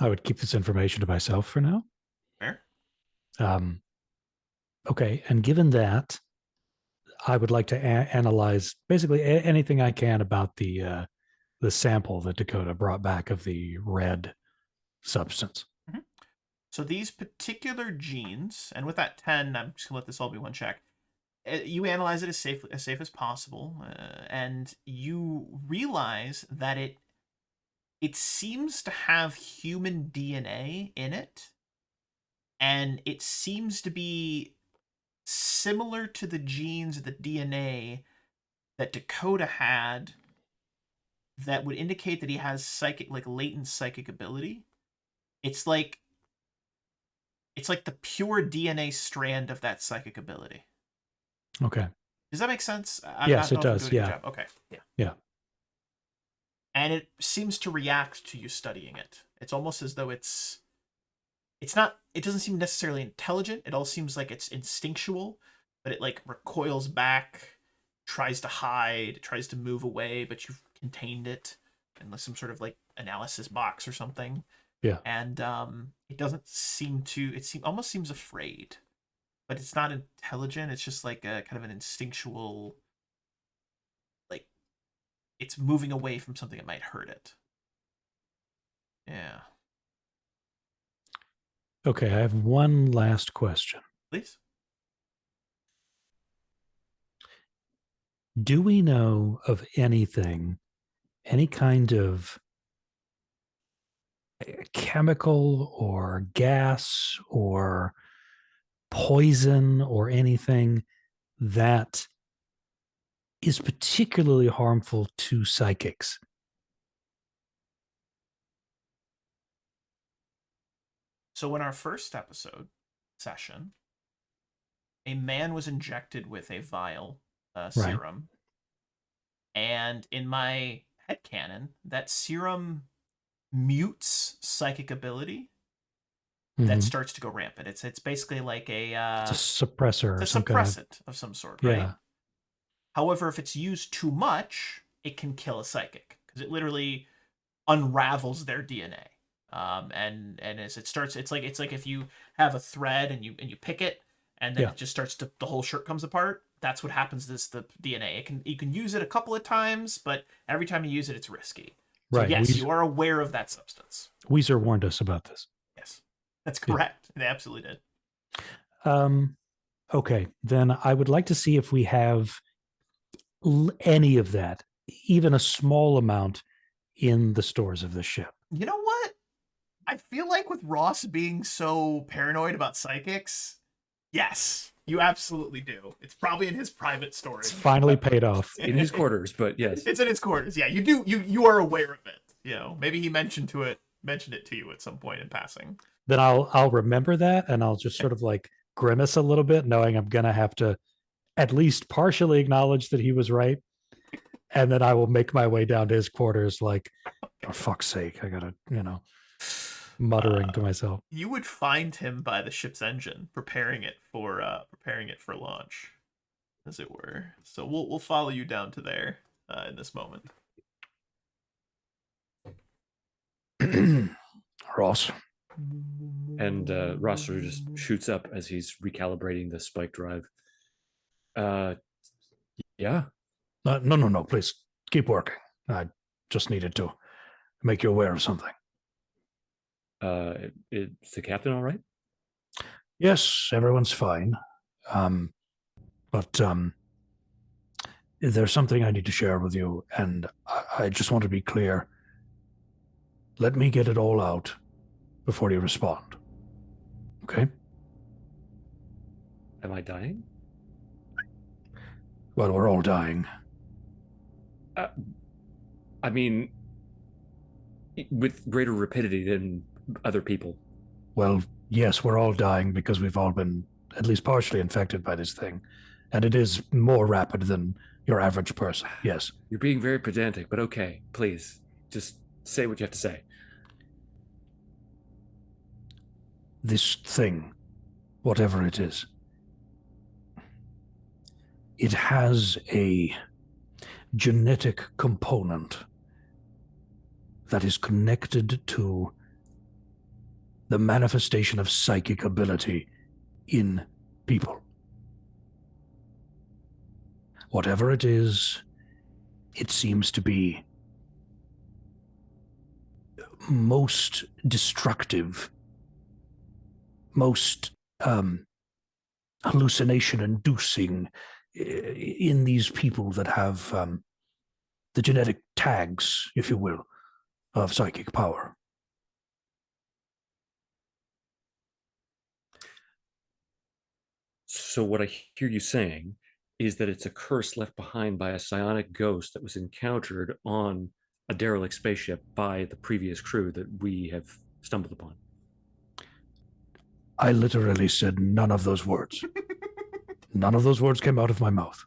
Speaker 3: I would keep this information to myself for now.
Speaker 2: Fair.
Speaker 3: Okay, and given that, I would like to analyze basically anything I can about the sample that Dakota brought back of the red substance.
Speaker 2: Mm-hmm. So these particular genes, and with that 10, I'm just gonna let this all be one check. You analyze it as safe as possible, and you realize that it seems to have human DNA in it, and it seems to be similar to the genes, the DNA that Dakota had, that would indicate that he has latent psychic ability. It's like the pure DNA strand of that psychic ability.
Speaker 3: Okay.
Speaker 2: Does that make sense?
Speaker 3: Yes, it does. Yeah.
Speaker 2: Okay. Yeah.
Speaker 3: Yeah.
Speaker 2: And it seems to react to you studying it. It's almost as though it's not, it doesn't seem necessarily intelligent. It all seems like it's instinctual, but it like recoils back, tries to hide, tries to move away, but you've contained it in some sort of like analysis box or something.
Speaker 3: Yeah.
Speaker 2: And it doesn't seem to, almost seems afraid, but it's not intelligent. It's just like a kind of an instinctual, like it's moving away from something that might hurt it. Yeah.
Speaker 3: Okay, I have one last question.
Speaker 2: Please.
Speaker 3: Do we know of anything, any kind of chemical or gas or poison or anything that is particularly harmful to psychics?
Speaker 2: So in our first session, a man was injected with a vial serum. And in my headcanon, that serum mutes psychic ability that starts to go rampant. It's basically like it's
Speaker 3: a suppressor,
Speaker 2: it's a suppressant of some sort, right?
Speaker 3: Yeah.
Speaker 2: However, if it's used too much, it can kill a psychic because it literally unravels their DNA. And as it starts, it's like if you have a thread and you pick it, and then it just starts to, the whole shirt comes apart. That's what happens to the DNA. You can use it a couple of times, but every time you use it, it's risky. So
Speaker 3: right.
Speaker 2: Yes, you are aware of that substance.
Speaker 3: Weezer warned us about this.
Speaker 2: Yes, that's correct. Yeah. They absolutely
Speaker 3: did. Okay, then I would like to see if we have any of that, even a small amount, in the stores of the ship.
Speaker 2: You know what? I feel like with Ross being so paranoid about psychics, yes, you absolutely do. It's probably in his private storage.
Speaker 3: It's finally paid off.
Speaker 5: In his quarters, but yes.
Speaker 2: It's in his quarters. Yeah, you do. You are aware of it. You know, maybe he mentioned it to you at some point in passing.
Speaker 3: Then I'll remember that, and I'll just sort of like grimace a little bit, knowing I'm gonna have to at least partially acknowledge that he was right. And then I will make my way down to his quarters like, for fuck's sake, I gotta, muttering to myself.
Speaker 2: You would find him by the ship's engine, preparing it for launch, as it were. So we'll follow you down to there in this moment.
Speaker 3: Ross.
Speaker 5: And Ross sort of just shoots up as he's recalibrating the spike drive. Yeah.
Speaker 3: No, please keep working. I just needed to make you aware of something.
Speaker 5: Is the captain all right?
Speaker 3: Yes, everyone's fine. But there's something I need to share with you, and I just want to be clear. Let me get it all out before you respond. Okay?
Speaker 5: Am I dying?
Speaker 3: Well, we're all dying.
Speaker 5: I mean, with greater rapidity than other people.
Speaker 3: Well, yes, we're all dying because we've all been at least partially infected by this thing.
Speaker 7: And it is more rapid than your average person. Yes.
Speaker 5: You're being very pedantic, but okay, please, just say what you have to say.
Speaker 7: This thing, whatever it is, it has a genetic component that is connected to the manifestation of psychic ability in people. Whatever it is, it seems to be most destructive, most hallucination-inducing in these people that have the genetic tags, if you will, of psychic power.
Speaker 5: So what I hear you saying is that it's a curse left behind by a psionic ghost that was encountered on a derelict spaceship by the previous crew that we have stumbled upon.
Speaker 7: I literally said none of those words. None of those words came out of my mouth.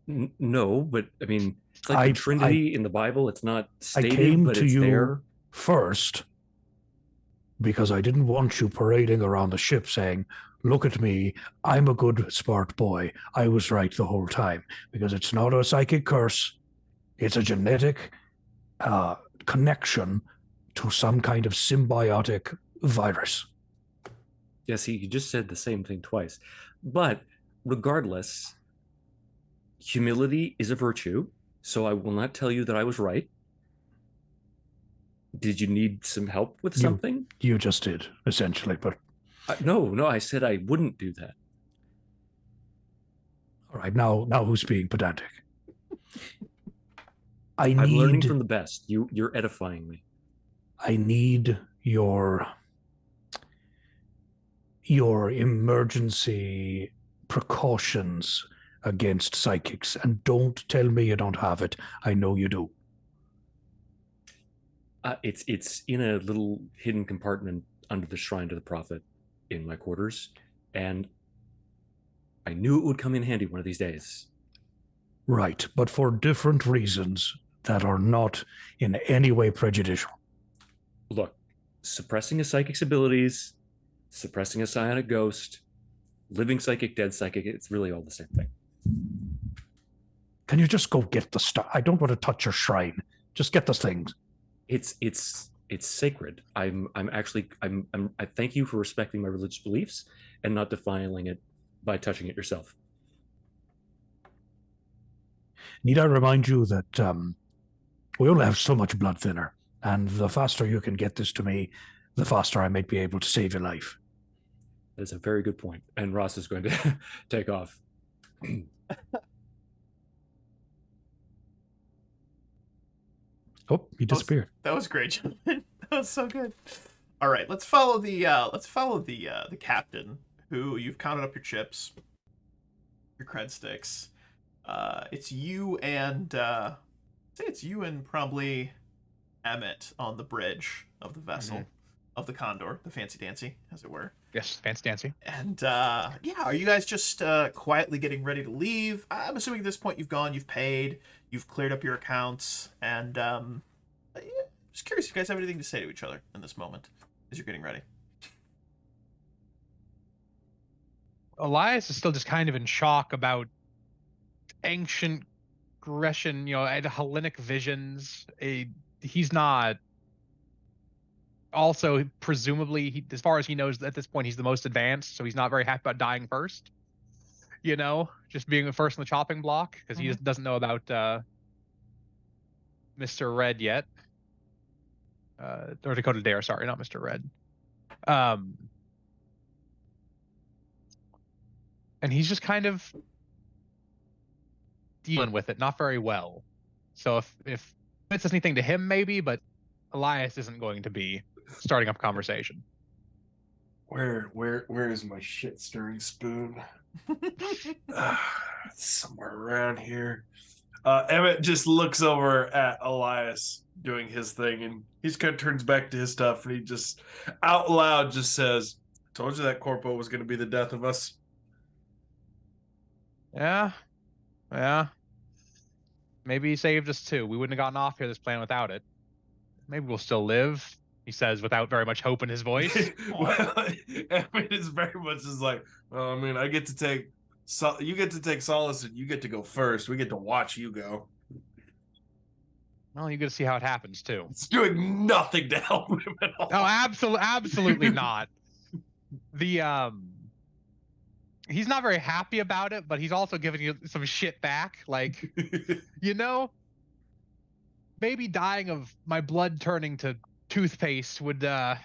Speaker 5: No, but I mean, it's like the Trinity in the Bible. It's not stated,
Speaker 7: I came
Speaker 5: but
Speaker 7: to
Speaker 5: it's
Speaker 7: you
Speaker 5: there.
Speaker 7: First because I didn't want you parading around the ship saying, look at me, I'm a good, smart boy. I was right the whole time. Because it's not a psychic curse. It's a genetic connection to some kind of symbiotic virus.
Speaker 5: Yes, he just said the same thing twice. But regardless, humility is a virtue. So I will not tell you that I was right. Did you need some help with something?
Speaker 7: You just did, essentially, but...
Speaker 5: No, I said I wouldn't do that.
Speaker 7: All right, now who's being pedantic?
Speaker 5: I'm learning from the best. You're edifying me.
Speaker 7: I need your emergency precautions against psychics, and don't tell me you don't have it. I know you do.
Speaker 5: It's in a little hidden compartment under the shrine to the prophet in my quarters, and I knew it would come in handy one of these days.
Speaker 7: Right, but for different reasons that are not in any way prejudicial.
Speaker 5: Look, suppressing a psychic's abilities, suppressing a psionic ghost, living psychic, dead psychic, it's really all the same thing.
Speaker 7: Can you just go get the stuff? I don't want to touch your shrine. Just get the things.
Speaker 5: It's sacred. I thank you for respecting my religious beliefs and not defiling it by touching it yourself.
Speaker 7: Need I remind you that we only have so much blood thinner, and the faster you can get this to me, the faster I might be able to save your life.
Speaker 5: That is a very good point. And Ross is going to take off.
Speaker 7: Oh, he disappeared.
Speaker 2: That was great, gentlemen. That was so good. All right, let's follow the captain, who you've counted up your chips, your cred sticks. It's you and say it's you and probably Emmett on the bridge of the vessel of the Condor, the fancy dancy, as it were.
Speaker 6: Yes, fancy dancy.
Speaker 2: And yeah, are you guys just quietly getting ready to leave? I'm assuming at this point you've gone, you've paid, you've cleared up your accounts, and yeah, just curious if you guys have anything to say to each other in this moment as you're getting ready.
Speaker 6: Elias is still just kind of in shock about ancient Grecian, Hellenic visions. He's not. Also, presumably, as far as he knows, at this point, he's the most advanced, so he's not very happy about dying first. Just being the first on the chopping block, because he doesn't know about Mr. Red yet. Or Dakota Dare, sorry, not Mr. Red. And he's just kind of dealing with it, not very well. So if it says anything to him, maybe, but Elias isn't going to be starting up conversation.
Speaker 4: Where is my shit stirring spoon? Somewhere around here. Emmett just looks over at Elias doing his thing, and he just kind of turns back to his stuff, and he just out loud just says, "Told you that corpo was going to be the death of us."
Speaker 6: Yeah. Yeah. Maybe he saved us too. We wouldn't have gotten off here this plan without it. Maybe we'll still live, he says without very much hope in his voice.
Speaker 4: Well, I mean, it's very much just like, well, I mean, I get to take, you get to take solace, and you get to go first. We get to watch you go.
Speaker 6: Well, you get to see how it happens too.
Speaker 4: It's doing nothing to help him at all.
Speaker 6: No, absolutely not. The he's not very happy about it, but he's also giving you some shit back. Like, maybe dying of my blood turning to toothpaste would not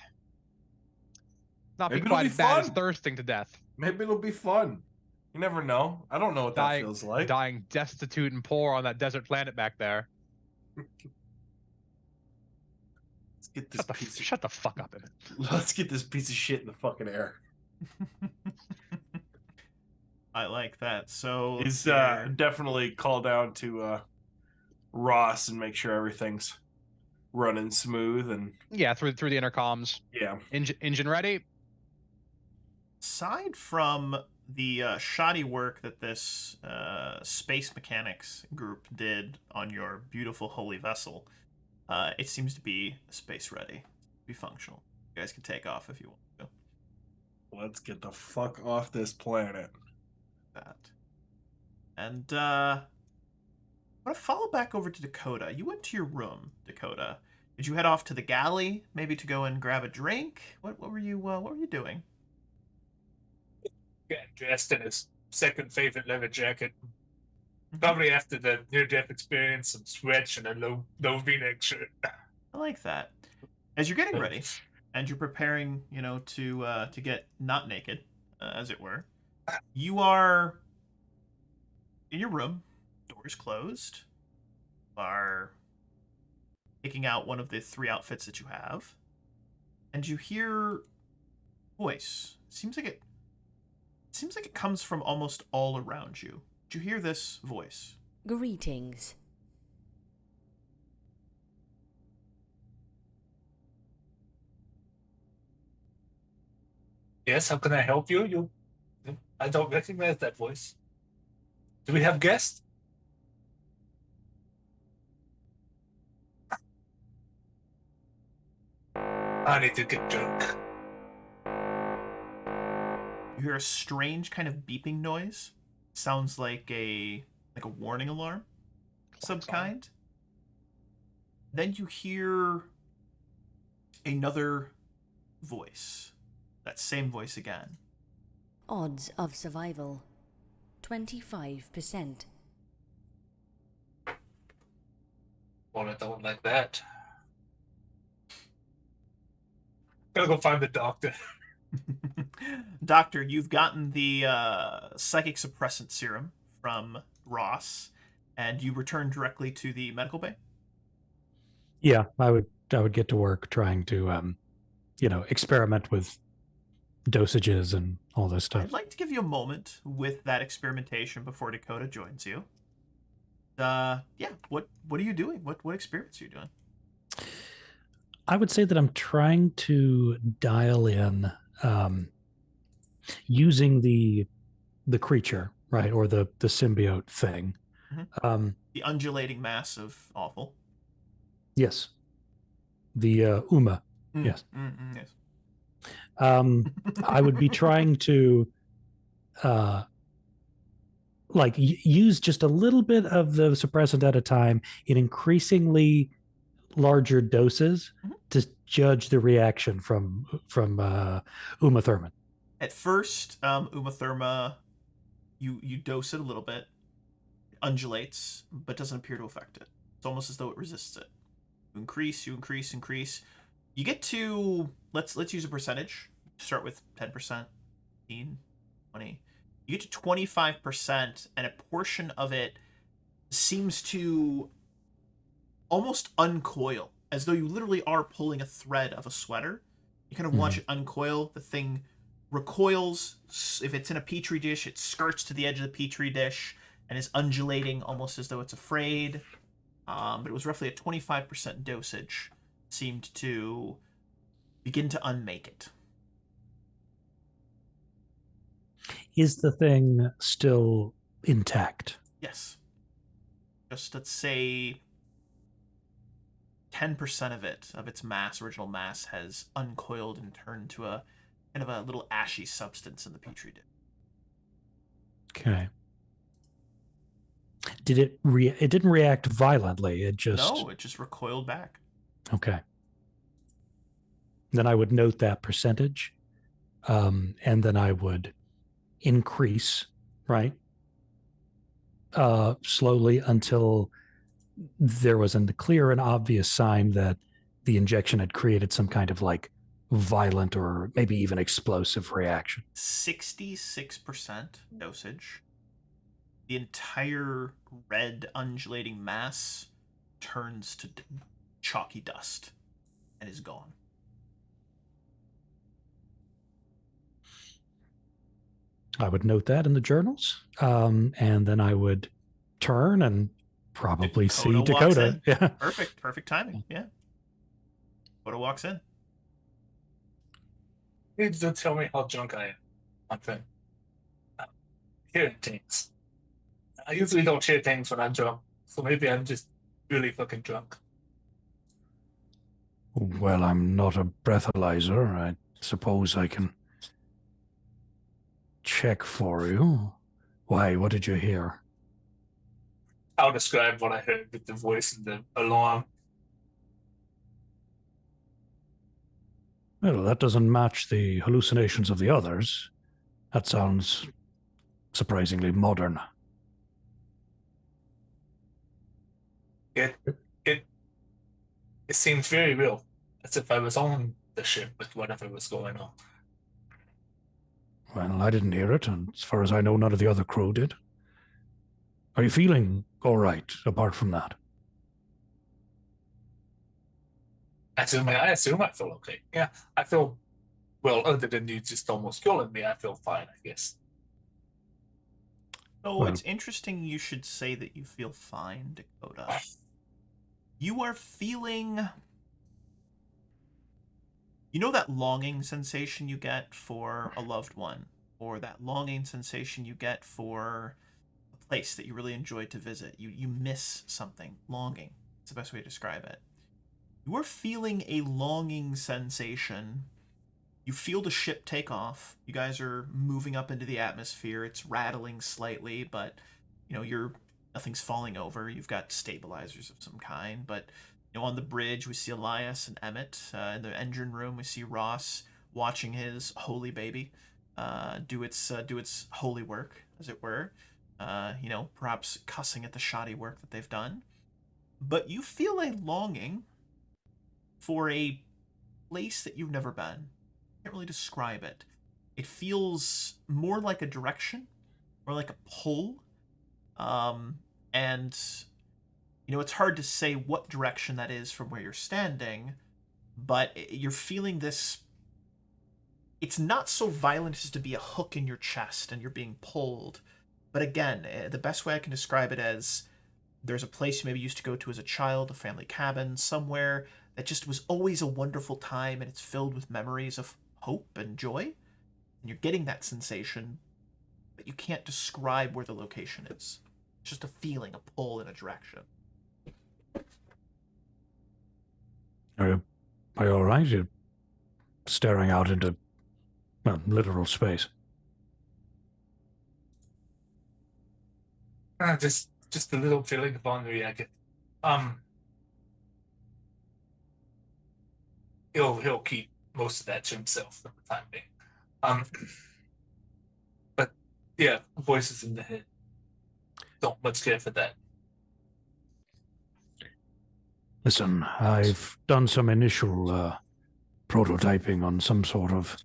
Speaker 4: Maybe
Speaker 6: be
Speaker 4: it'll
Speaker 6: quite
Speaker 4: be
Speaker 6: as bad as
Speaker 4: fun.
Speaker 6: thirsting to death.
Speaker 4: Maybe it'll be fun. You never know. I don't know what that feels like.
Speaker 6: Dying destitute and poor on that desert planet back there.
Speaker 4: Let's get this
Speaker 6: Shut the fuck up, Emmett.
Speaker 4: Let's get this piece of shit in the fucking air.
Speaker 2: I like that. So
Speaker 4: He's definitely call down to Ross and make sure everything's running smooth and
Speaker 6: through the intercoms.
Speaker 4: Yeah.
Speaker 6: Engine ready.
Speaker 2: Aside from the shoddy work that this space mechanics group did on your beautiful holy vessel, it seems to be space ready, be functional. You guys can take off if you want to.
Speaker 4: Let's get the fuck off this planet.
Speaker 2: That. And I want to follow back over to Dakota. You went to your room, Dakota. Did you head off to the galley, maybe to go and grab a drink? What were you doing?
Speaker 1: Getting dressed in his second favorite leather jacket. Probably after the near-death experience, some stretch and a low V-neck shirt.
Speaker 2: I like that. As you're getting ready, and you're preparing, to get not naked, as it were, you are in your room, doors closed, are picking out one of the 3 outfits that you have, and you hear voice. Seems like it comes from almost all around you. Did you hear this voice?
Speaker 8: Greetings.
Speaker 1: Yes, how can I help you? I don't recognize that voice. Do we have guests? I need to get drunk.
Speaker 2: You hear a strange kind of beeping noise. Sounds like a warning alarm, some kind. Then you hear another voice. That same voice again.
Speaker 8: Odds of survival 25%.
Speaker 1: Well, I don't like that. Gotta go find the doctor.
Speaker 2: Doctor, you've gotten the psychic suppressant serum from Ross, and you return directly to the medical bay?
Speaker 3: Yeah, I would get to work trying to experiment with dosages and all this stuff.
Speaker 2: I'd like to give you a moment with that experimentation before Dakota joins you. What are you doing? What experiments are you doing?
Speaker 3: I would say that I'm trying to dial in using the creature, right, or the symbiote thing.
Speaker 2: Mm-hmm. The undulating mass of awful.
Speaker 3: Yes. The Uma. Yes.
Speaker 2: Yes.
Speaker 3: I would be trying to use just a little bit of the suppressant at a time in increasingly larger doses to judge the reaction from Uma Thurman.
Speaker 2: At first, Uma Thurma, you dose it a little bit, it undulates, but doesn't appear to affect it. It's almost as though it resists it. You increase. You get to let's use a percentage. Start with 10%, 15, 20. You get to 25%, and a portion of it seems to almost uncoil, as though you literally are pulling a thread of a sweater. You kind of watch it uncoil. The thing recoils. If it's in a petri dish, it skirts to the edge of the petri dish and is undulating almost as though it's afraid. But it was roughly a 25% dosage. Seemed to begin to unmake it.
Speaker 3: Is the thing still
Speaker 7: intact.
Speaker 2: Yes. Just let's say 10% of it, of its original mass, has uncoiled and turned to a kind of a little ashy substance in the petri dish.
Speaker 7: Okay. Did it it didn't react violently, it just...
Speaker 2: No, it just recoiled back.
Speaker 7: Okay. Then I would note that percentage, and then I would increase, right? Slowly until there was a clear and obvious sign that the injection had created some kind of like violent or maybe even explosive reaction.
Speaker 2: 66% dosage. The entire red undulating mass turns to chalky dust and is gone.
Speaker 7: I would note that in the journals, and then I would turn and probably see Dakota.
Speaker 2: Yeah, perfect timing. Yeah, Dakota walks in.
Speaker 1: Please don't tell me how drunk I am. One thing. Hearing things. I usually don't hear things when I'm drunk, so maybe I'm just really fucking drunk.
Speaker 7: Well, I'm not a breathalyzer. I suppose I can check for you. Why? What did you hear?
Speaker 1: I'll describe what I heard with the voice and the alarm.
Speaker 7: Well, that doesn't match the hallucinations of the others. That sounds surprisingly modern.
Speaker 1: It seemed very real, as if I was on the ship with whatever was going on.
Speaker 7: Well, I didn't hear it, and as far as I know, none of the other crew did. Are you feeling all right, apart from that?
Speaker 1: I assume I feel okay. Yeah, I feel, well, other than you just almost killing me, I feel fine, I guess.
Speaker 2: Oh,
Speaker 7: Well,
Speaker 2: it's interesting you should say that you feel fine, Dakota. You are feeling... You know that longing sensation you get for a loved one? Or that longing sensation you get for a place that you really enjoyed to visit? You miss something. Longing. It's the best way to describe it. You are feeling a longing sensation. You feel the ship take off. You guys are moving up into the atmosphere. It's rattling slightly, but you know, nothing's falling over. You've got stabilizers of some kind, but you know, on the bridge we see Elias and Emmett. In the engine room we see Ross watching his holy baby do its holy work, as it were. You know, perhaps cussing at the shoddy work that they've done. But you feel a longing for a place that you've never been. Can't really describe it. It feels more like a direction, or like a pull. And you know, it's hard to say what direction that is from where you're standing, but you're feeling this. It's not so violent as to be a hook in your chest and you're being pulled. But again, the best way I can describe it as there's a place you maybe used to go to as a child, a family cabin, somewhere that just was always a wonderful time and it's filled with memories of hope and joy. And you're getting that sensation, but you can't describe where the location is. It's just a feeling, a pull in a direction.
Speaker 7: Are you all right? You're staring out into, well, literal space.
Speaker 1: Just a little feeling of ennui I get. He'll keep most of that to himself for the time being. But yeah, voices in the head. Don't much care for that.
Speaker 7: Listen, I've done some initial prototyping on some sort of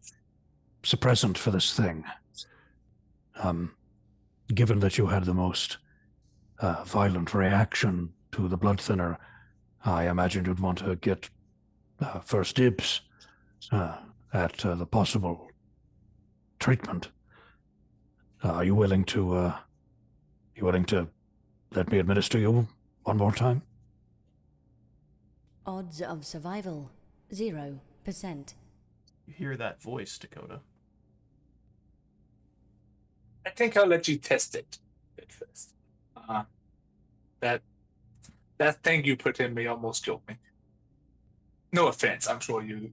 Speaker 7: suppressant for this thing. Given that you had the most violent reaction to the blood thinner, I imagined you'd want to get first dibs at the possible treatment. Are you willing to let me administer you one more time?
Speaker 8: Odds of survival 0%.
Speaker 2: You hear that voice, Dakota.
Speaker 1: I think I'll let you test it. bit first. That thing you put in me almost killed me. No offense, I'm sure you've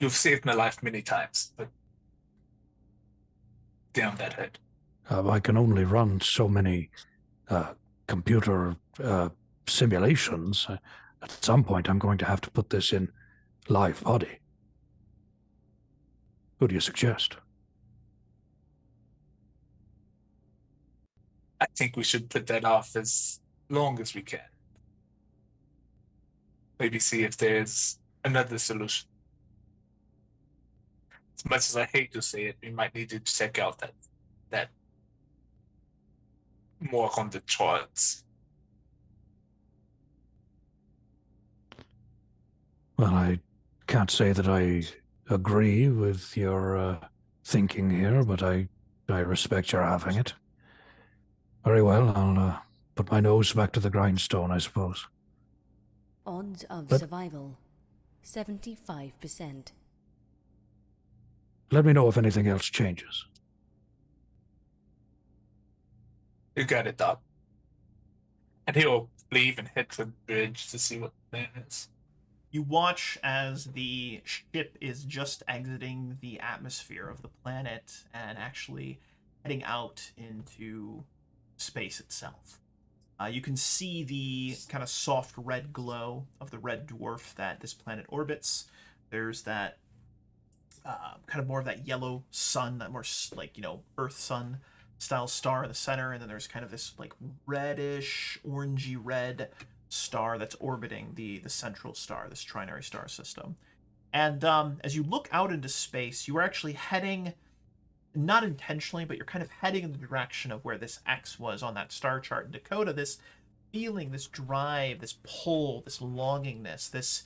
Speaker 1: saved my life many times, but damn, that hurt.
Speaker 7: I can only run so many computer simulations. At some point, I'm going to have to put this in live body. Who do you suggest?
Speaker 1: I think we should put that off as long as we can. Maybe see if there's another solution. As much as I hate to say it, we might need to check out that more on the charts.
Speaker 7: Well, I can't say that I agree with your thinking here, but I respect your having it. Very well, I'll put my nose back to the grindstone, I suppose.
Speaker 8: Odds of survival 75%.
Speaker 7: Let me know if anything else changes.
Speaker 1: You got it, Doc. And he'll leave and head for the bridge to see what the plan is.
Speaker 2: You watch as the ship is just exiting the atmosphere of the planet and actually heading out into space itself. You can see the kind of soft red glow of the red dwarf that this planet orbits. There's that kind of more of that yellow sun, that more like, Earth sun style star in the center, and then there's kind of this like reddish, orangey red star that's orbiting the central star, this trinary star system. And as you look out into space, you are actually heading, not intentionally, but you're kind of heading in the direction of where this X was on that star chart in Dakota. This feeling, this drive, this pull, this longingness, this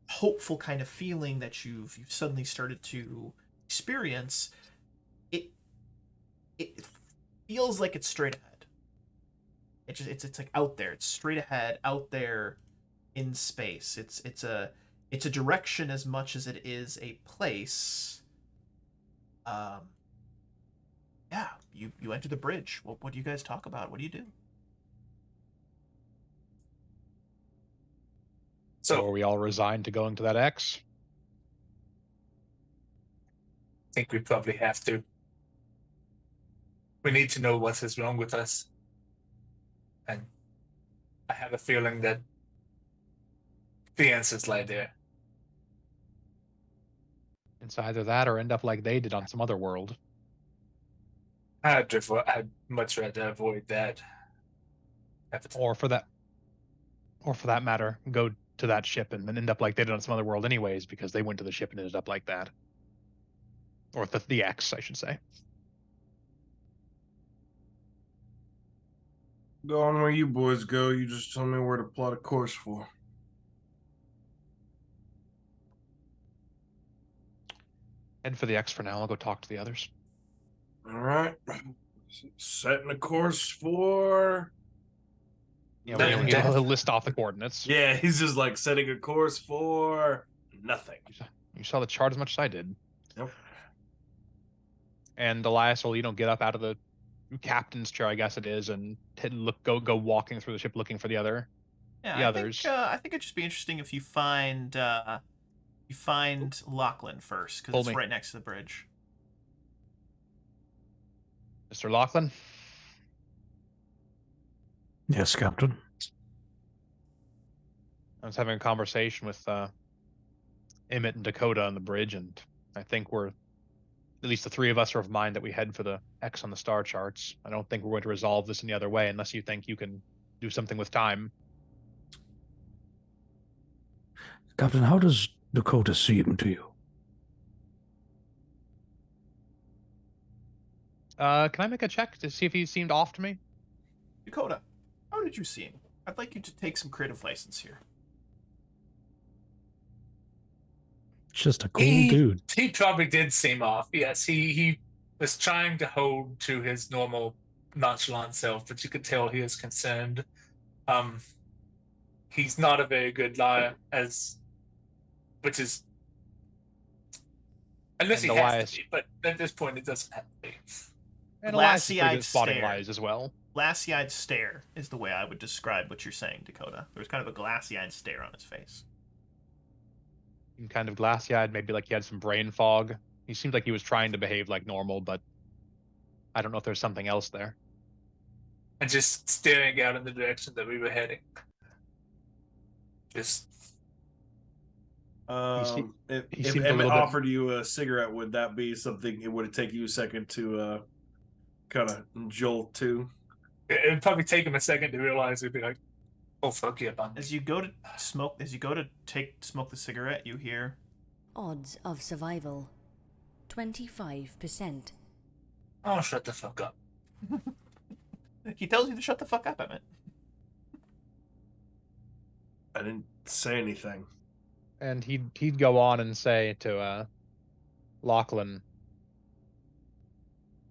Speaker 2: hopeful kind of feeling that you've suddenly started to experience. It feels like it's straight ahead. It's like out there. It's straight ahead, out there in space. It's a direction as much as it is a place. Yeah, you enter the bridge. What do you guys talk about? What do you do?
Speaker 6: So are we all resigned to going to that X?
Speaker 1: I think we probably have to. We need to know what is wrong with us. And I have a feeling that the answers lie there.
Speaker 6: It's either that or end up like they did on some other world.
Speaker 1: I'd much rather avoid that.
Speaker 6: Or for that matter, go to that ship and then end up like they did on some other world anyways, because they went to the ship and ended up like that. Or the X, I should say.
Speaker 4: Go on where you boys go. You just tell me where to plot a course for.
Speaker 6: Head for the X for now. I'll go talk to the others.
Speaker 4: All right. Setting a course for...
Speaker 6: Yeah, he'll list off the coordinates.
Speaker 4: Yeah, he's just like setting a course for nothing.
Speaker 6: You saw the chart as much as I did.
Speaker 4: Yep.
Speaker 6: And Elias will, get up out of the captain's chair, I guess it is, and go walking through the ship looking for the others.
Speaker 2: I think it'd just be interesting if you find Lachlan first, because it's right next to the bridge.
Speaker 6: Mr. Lachlan?
Speaker 7: Yes, Captain.
Speaker 6: I was having a conversation with Emmett and Dakota on the bridge, and I think we're, at least the three of us are of mind that we head for the X on the star charts. I don't think we're going to resolve this any other way unless you think you can do something with time.
Speaker 7: Captain, how does Dakota seem to you?
Speaker 6: Can I make a check to see if he seemed off to me?
Speaker 2: Dakota, how did you see him? I'd like you to take some creative license here.
Speaker 3: Just a cool dude.
Speaker 1: He probably did seem off. Yes, he was trying to hold to his normal nonchalant self, but you could tell he is concerned. He's not a very good liar, which is unless he has to be, but at this point it doesn't have to be.
Speaker 6: And Elias is pretty good
Speaker 2: glassy-eyed
Speaker 6: at spotting
Speaker 2: stare.
Speaker 6: lies as well.
Speaker 2: Glassy-eyed stare is the way I would describe what you're saying, Dakota. There's kind of a glassy-eyed stare on his face.
Speaker 6: And kind of glassy-eyed, maybe like he had some brain fog. He seemed like he was trying to behave like normal, but I don't know if there's something else there.
Speaker 1: And just staring out in the direction that we were heading. Just.
Speaker 4: If
Speaker 6: seemed a
Speaker 4: Emmett
Speaker 6: little bit-
Speaker 4: offered you a cigarette, would that be something? It would take you a second to kind of jolt to.
Speaker 1: It'd probably take him a second to realize it'd be like, oh fuck yeah, man.
Speaker 2: As you go to smoke the cigarette, you hear
Speaker 8: Odds of survival 25%.
Speaker 1: Oh, shut the fuck up.
Speaker 2: he tells you to shut the fuck up, Emmett.
Speaker 4: I didn't say anything.
Speaker 6: And he'd go on and say to Lachlan,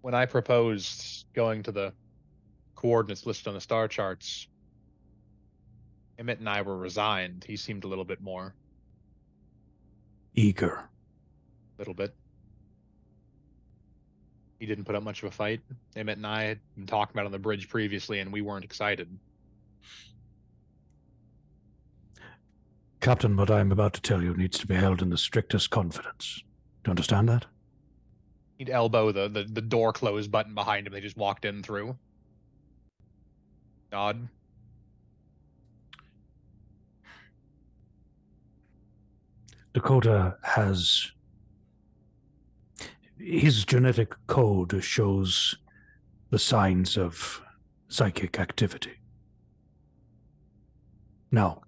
Speaker 6: when I proposed going to the coordinates listed on the star charts, Emmett and I were resigned. He seemed a little bit more.
Speaker 7: Eager.
Speaker 6: A little bit. He didn't put up much of a fight. Emmett and I had been talking about it on the bridge previously, and we weren't excited.
Speaker 7: Captain, what I am about to tell you needs to be held in the strictest confidence. Do you understand that?
Speaker 6: He'd elbow the door close button behind him they just walked in through. Nod.
Speaker 7: Dakota has... His genetic code shows the signs of psychic activity. Now,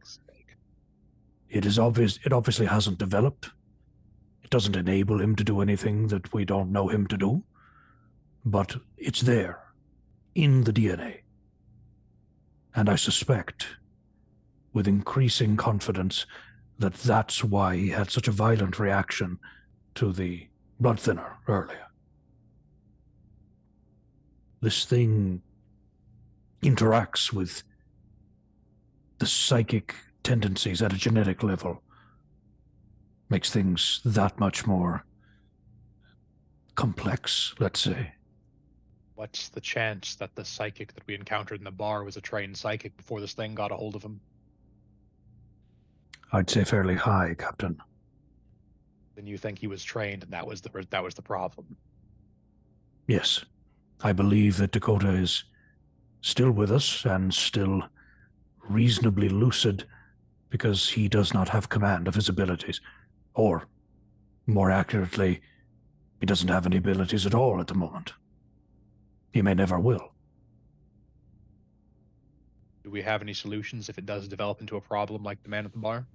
Speaker 7: it is obvious. It obviously hasn't developed. It doesn't enable him to do anything that we don't know him to do. But it's there, in the DNA. And I suspect, with increasing confidence, that that's why he had such a violent reaction to the blood thinner earlier. This thing interacts with the psychic tendencies at a genetic level, makes things that much more complex, let's say.
Speaker 6: What's the chance that the psychic that we encountered in the bar was a trained psychic before this thing got a hold of him?
Speaker 7: I'd say fairly high, Captain.
Speaker 6: Then you think he was trained, and that was the problem.
Speaker 7: Yes. I believe that Dakota is still with us and still reasonably lucid because he does not have command of his abilities. Or, more accurately, he doesn't have any abilities at all at the moment. He may never will.
Speaker 6: Do we have any solutions if it does develop into a problem like the man at the bar?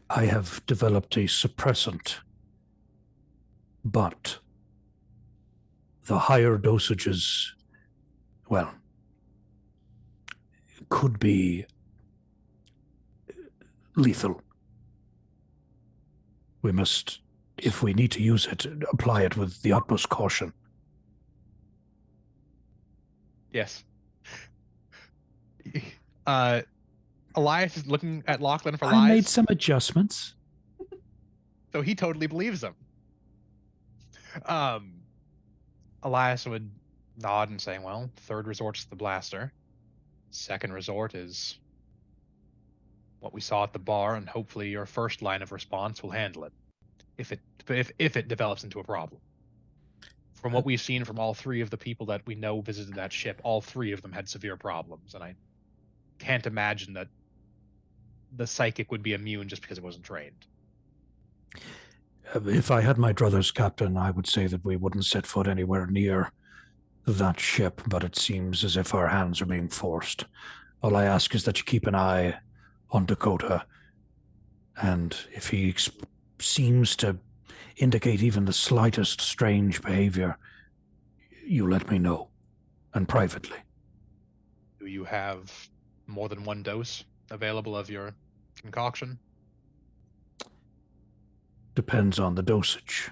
Speaker 7: I have developed a suppressant, but the higher dosages, well, could be lethal. We must, if we need to use it, apply it with the utmost caution.
Speaker 6: Yes. Elias is looking at Lachlan for lies.
Speaker 3: I made some adjustments.
Speaker 6: So he totally believes them. Elias would nod and say, well, third resort's the blaster. Second resort is what we saw at the bar, and hopefully your first line of response will handle it. If it develops into a problem. From what we've seen from all three of the people that we know visited that ship, all three of them had severe problems, and I can't imagine that the psychic would be immune just because it wasn't trained.
Speaker 7: If I had my druthers, Captain, I would say that we wouldn't set foot anywhere near that ship, but it seems as if our hands are being forced. All I ask is that you keep an eye on Dakota, and if he seems to indicate even the slightest strange behavior, you let me know, and privately.
Speaker 6: Do you have more than one dose available of your concoction?
Speaker 7: Depends on the dosage.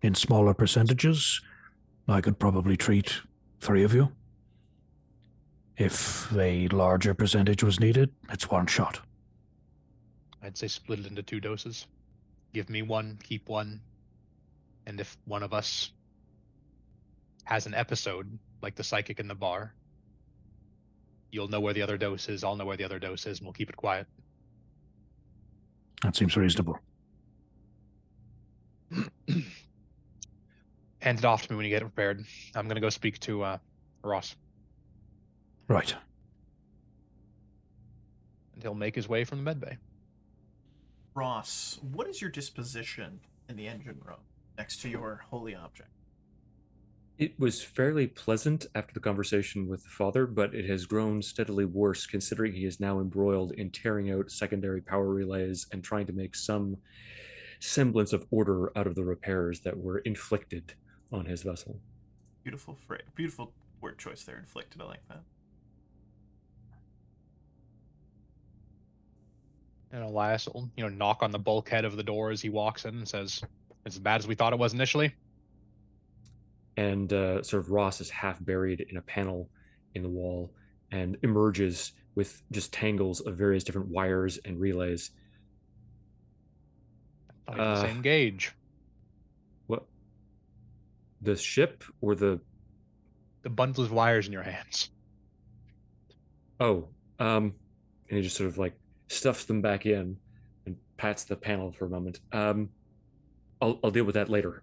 Speaker 7: In smaller percentages, I could probably treat 3 of you. If a larger percentage was needed, it's one shot.
Speaker 6: I'd say split it into 2 doses. Give me one, keep one. And if one of us has an episode, like the psychic in the bar, you'll know where the other dose is, I'll know where the other dose is, and we'll keep it quiet.
Speaker 7: That seems reasonable.
Speaker 6: Hand it off to me when you get it prepared. I'm going to go speak to Ross.
Speaker 7: Right.
Speaker 6: And he'll make his way from the med bay.
Speaker 2: Ross, what is your disposition in the engine room next to your holy object?
Speaker 5: It was fairly pleasant after the conversation with the father, but it has grown steadily worse considering he is now embroiled in tearing out secondary power relays and trying to make some semblance of order out of the repairs that were inflicted on his vessel.
Speaker 2: Beautiful beautiful word choice there, inflicted. I like that.
Speaker 6: And Elias will, knock on the bulkhead of the door as he walks in and says, "It's as bad as we thought it was initially."
Speaker 5: And sort of Ross is half buried in a panel in the wall and emerges with just tangles of various different wires and relays.
Speaker 6: Not even the same gauge.
Speaker 5: What? The ship or the
Speaker 6: bundle of wires in your hands?
Speaker 5: Oh, and he just sort of like stuffs them back in and pats the panel for a moment. I'll deal with that later.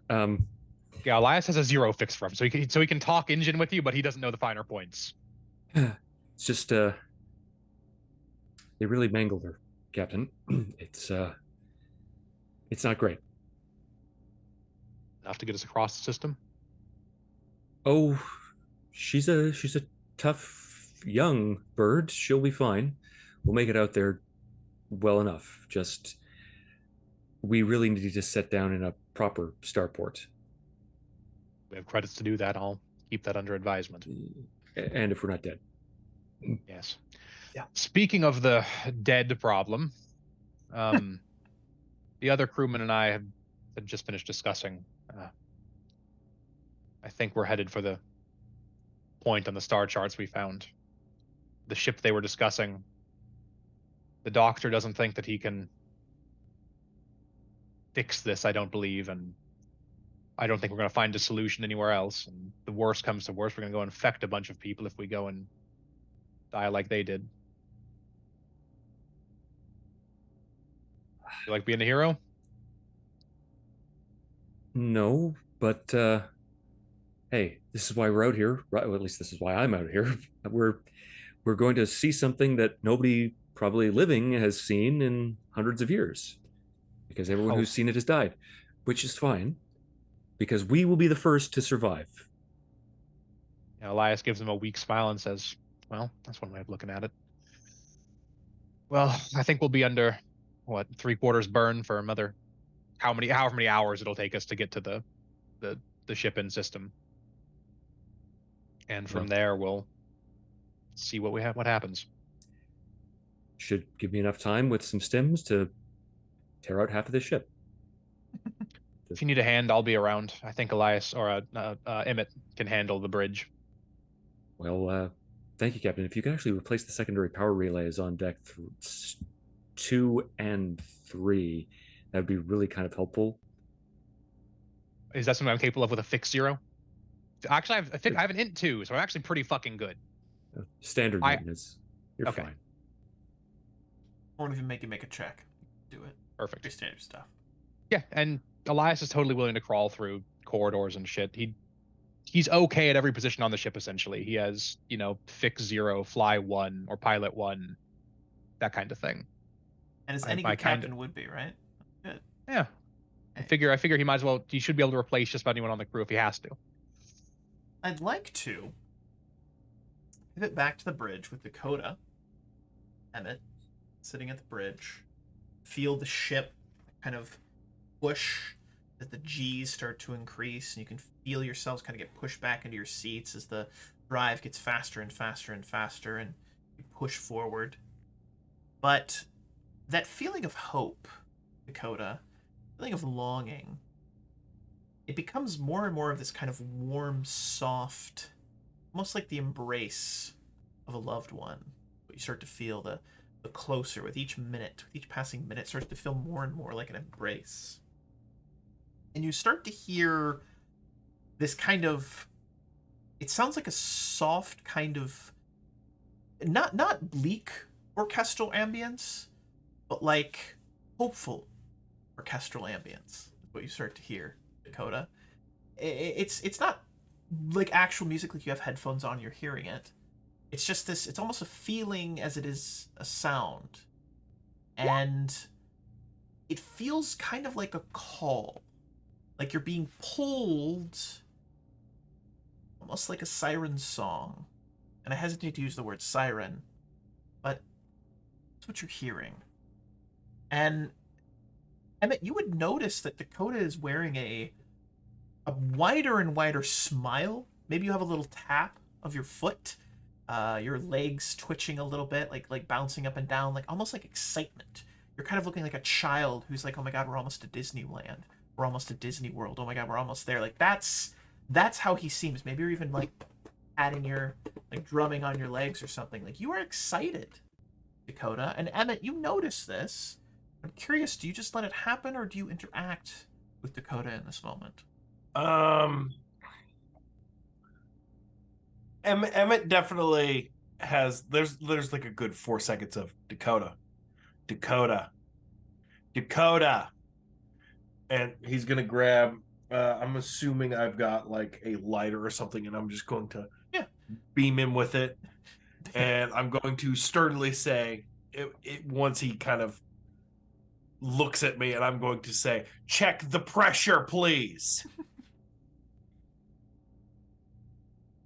Speaker 6: Yeah, Elias has a 0 fix for him, so he can talk engine with you, but he doesn't know the finer points.
Speaker 5: It's just they really mangled her, Captain. It's not great.
Speaker 6: Enough to get us across the system?
Speaker 5: Oh, she's a tough young bird. She'll be fine. We'll make it out there well enough. Just we really need to set down in a proper starport.
Speaker 6: We have credits to do that. I'll keep that under advisement.
Speaker 5: And if we're not dead.
Speaker 6: Yes.
Speaker 4: Yeah.
Speaker 6: Speaking of the dead problem, the other crewman and I had just finished discussing. I think we're headed for the point on the star charts we found. The ship they were discussing. The doctor doesn't think that he can fix this, I don't believe, and I don't think we're going to find a solution anywhere else. And the worst comes to worst, we're going to go infect a bunch of people if we go and die like they did. You like being a hero?
Speaker 5: No, but hey, this is why we're out here. Right? Well, at least this is why I'm out here. We're going to see something that nobody probably living has seen in hundreds of years, because everyone who's seen it has died, which is fine, because we will be the first to survive.
Speaker 6: Yeah, Elias gives him a weak smile and says, "Well, that's one way of looking at it. Well, I think we'll be under 3/4 burn for another however many hours it'll take us to get to the ship-in system, and from there we'll see what happens.
Speaker 5: Should give me enough time with some stims to tear out half of the ship.
Speaker 6: If you need a hand, I'll be around. I think Elias or Emmett can handle the bridge."
Speaker 5: Well, thank you, Captain. If you could actually replace the secondary power relays on deck 2 and 3, that would be really kind of helpful.
Speaker 6: Is that something I'm capable of with a fixed 0? Actually, I have an int 2, so I'm actually pretty fucking good.
Speaker 5: Standard maintenance. You're
Speaker 6: okay.
Speaker 5: fine.
Speaker 2: Won't even make you make a check. Do it.
Speaker 6: Perfect.
Speaker 2: Pretty standard stuff.
Speaker 6: Yeah, and Elias is totally willing to crawl through corridors and shit. He's okay at every position on the ship, essentially. He has, fix 0, fly 1, or pilot 1, that kind of thing.
Speaker 2: And as any good captain would be, right? Good.
Speaker 6: Yeah. I figure he should be able to replace just about anyone on the crew if he has to.
Speaker 2: I'd like to pivot back to the bridge with Dakota, Emmett, sitting at the bridge, feel the ship kind of push as the G's start to increase, and you can feel yourselves kind of get pushed back into your seats as the drive gets faster and faster and faster, and you push forward. But that feeling of hope, Dakota, feeling of longing, it becomes more and more of this kind of warm, soft, almost like the embrace of a loved one. You start to feel the but closer with each minute. With each passing minute, starts to feel more and more like an embrace. And you start to hear this kind of, it sounds like a soft kind of, not bleak orchestral ambience, but like hopeful orchestral ambience is what you start to hear, Dakota. It's not like actual music like you have headphones on, you're hearing it. It's just this, it's almost a feeling as it is a sound. And it feels kind of like a call. Like you're being pulled, almost like a siren song. And I hesitate to use the word siren, but that's what you're hearing. And Emmett, you would notice that Dakota is wearing a wider and wider smile. Maybe you have a little tap of your foot, your legs twitching a little bit, like bouncing up and down, like almost like excitement. You're kind of looking like a child who's like, oh my god, we're almost to Disneyland. We're almost to Disney World. Oh my god, we're almost there. Like that's how he seems. Maybe you're even like adding your, like drumming on your legs or something. Like you are excited, Dakota. And Emmett, you notice this. I'm curious, do you just let it happen or do you interact with Dakota in this moment?
Speaker 4: Emmett definitely has, there's like a good 4 seconds of Dakota. And he's gonna grab, I'm assuming I've got like a lighter or something, and I'm just going to beam him with it. And I'm going to sternly say, once he kind of looks at me, and I'm going to say, check the pressure, please.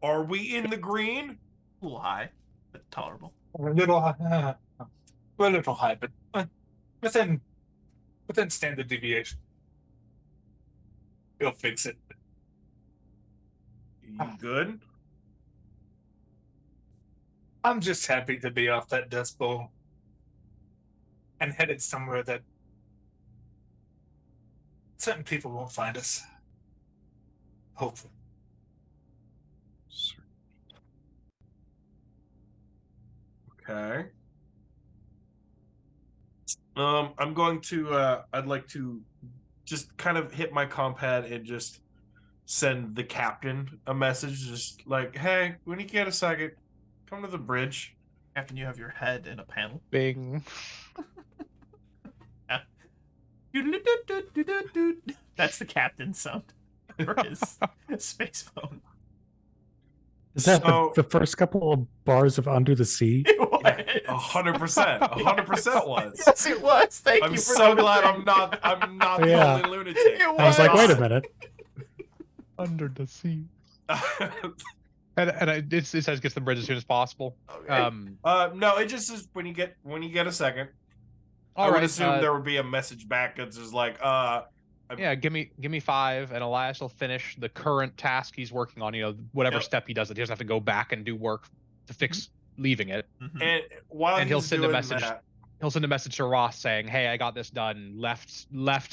Speaker 4: Are we in the green?
Speaker 2: A little high, but tolerable.
Speaker 1: A little high, but within standard deviation. He'll fix it.
Speaker 4: You good?
Speaker 1: I'm just happy to be off that dust bowl and headed somewhere that certain people won't find us. Hopefully.
Speaker 4: Okay. I'm going to, I'd like to just kind of hit my compad and just send the captain a message, just like, hey, when you get a second, come to the bridge.
Speaker 2: Captain, you have your head in a panel.
Speaker 6: Bing.
Speaker 2: That's the captain's sound for his space phone.
Speaker 3: Is that
Speaker 4: So-
Speaker 3: the first couple of bars of Under the Sea?
Speaker 2: It was.
Speaker 4: 100%. 100% was.
Speaker 2: Yes, it was. Thank
Speaker 4: I'm
Speaker 2: you for
Speaker 4: so glad
Speaker 2: noticing.
Speaker 4: I'm not
Speaker 3: Yeah.
Speaker 4: the only lunatic.
Speaker 2: It
Speaker 3: I was like,
Speaker 2: was.
Speaker 3: wait a minute.
Speaker 6: Under the sea. And it says gets the bridge as soon as possible.
Speaker 2: Okay.
Speaker 4: No, it just says when you get a second. I
Speaker 6: All
Speaker 4: would
Speaker 6: right,
Speaker 4: assume there would be a message back that's just like,
Speaker 6: yeah, give me 5, and Elias will finish the current task he's working on. You know, whatever
Speaker 4: Yep.
Speaker 6: step he does, he doesn't have to go back and do work to fix leaving it.
Speaker 2: Mhm.
Speaker 4: and while
Speaker 6: And he'll
Speaker 4: he's
Speaker 6: send a
Speaker 4: doing
Speaker 6: message.
Speaker 4: that,
Speaker 6: He'll send a message to Ross saying, "Hey, I got this done. Left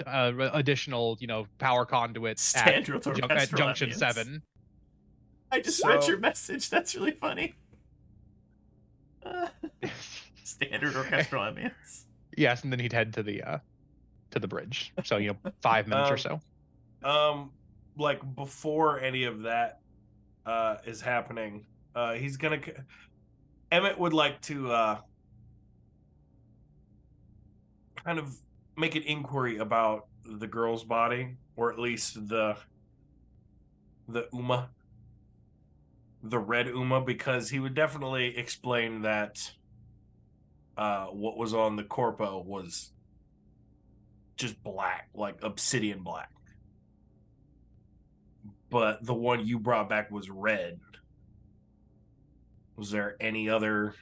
Speaker 6: additional, power conduits
Speaker 2: Standard
Speaker 6: at
Speaker 2: orchestral
Speaker 6: Junction
Speaker 2: ambience.
Speaker 6: 7."
Speaker 2: I just read
Speaker 4: So-
Speaker 2: your message. That's really funny. Standard orchestral ambience.
Speaker 6: Yes, and then he'd head to the bridge. So 5 minutes or so.
Speaker 4: like before any of that is happening, he's gonna. Emmett would like to kind of make an inquiry about the girl's body, or at least the Uma, the red Uma, because he would definitely explain that what was on the corpo was just black, like obsidian black. But the one you brought back was red. Was there any other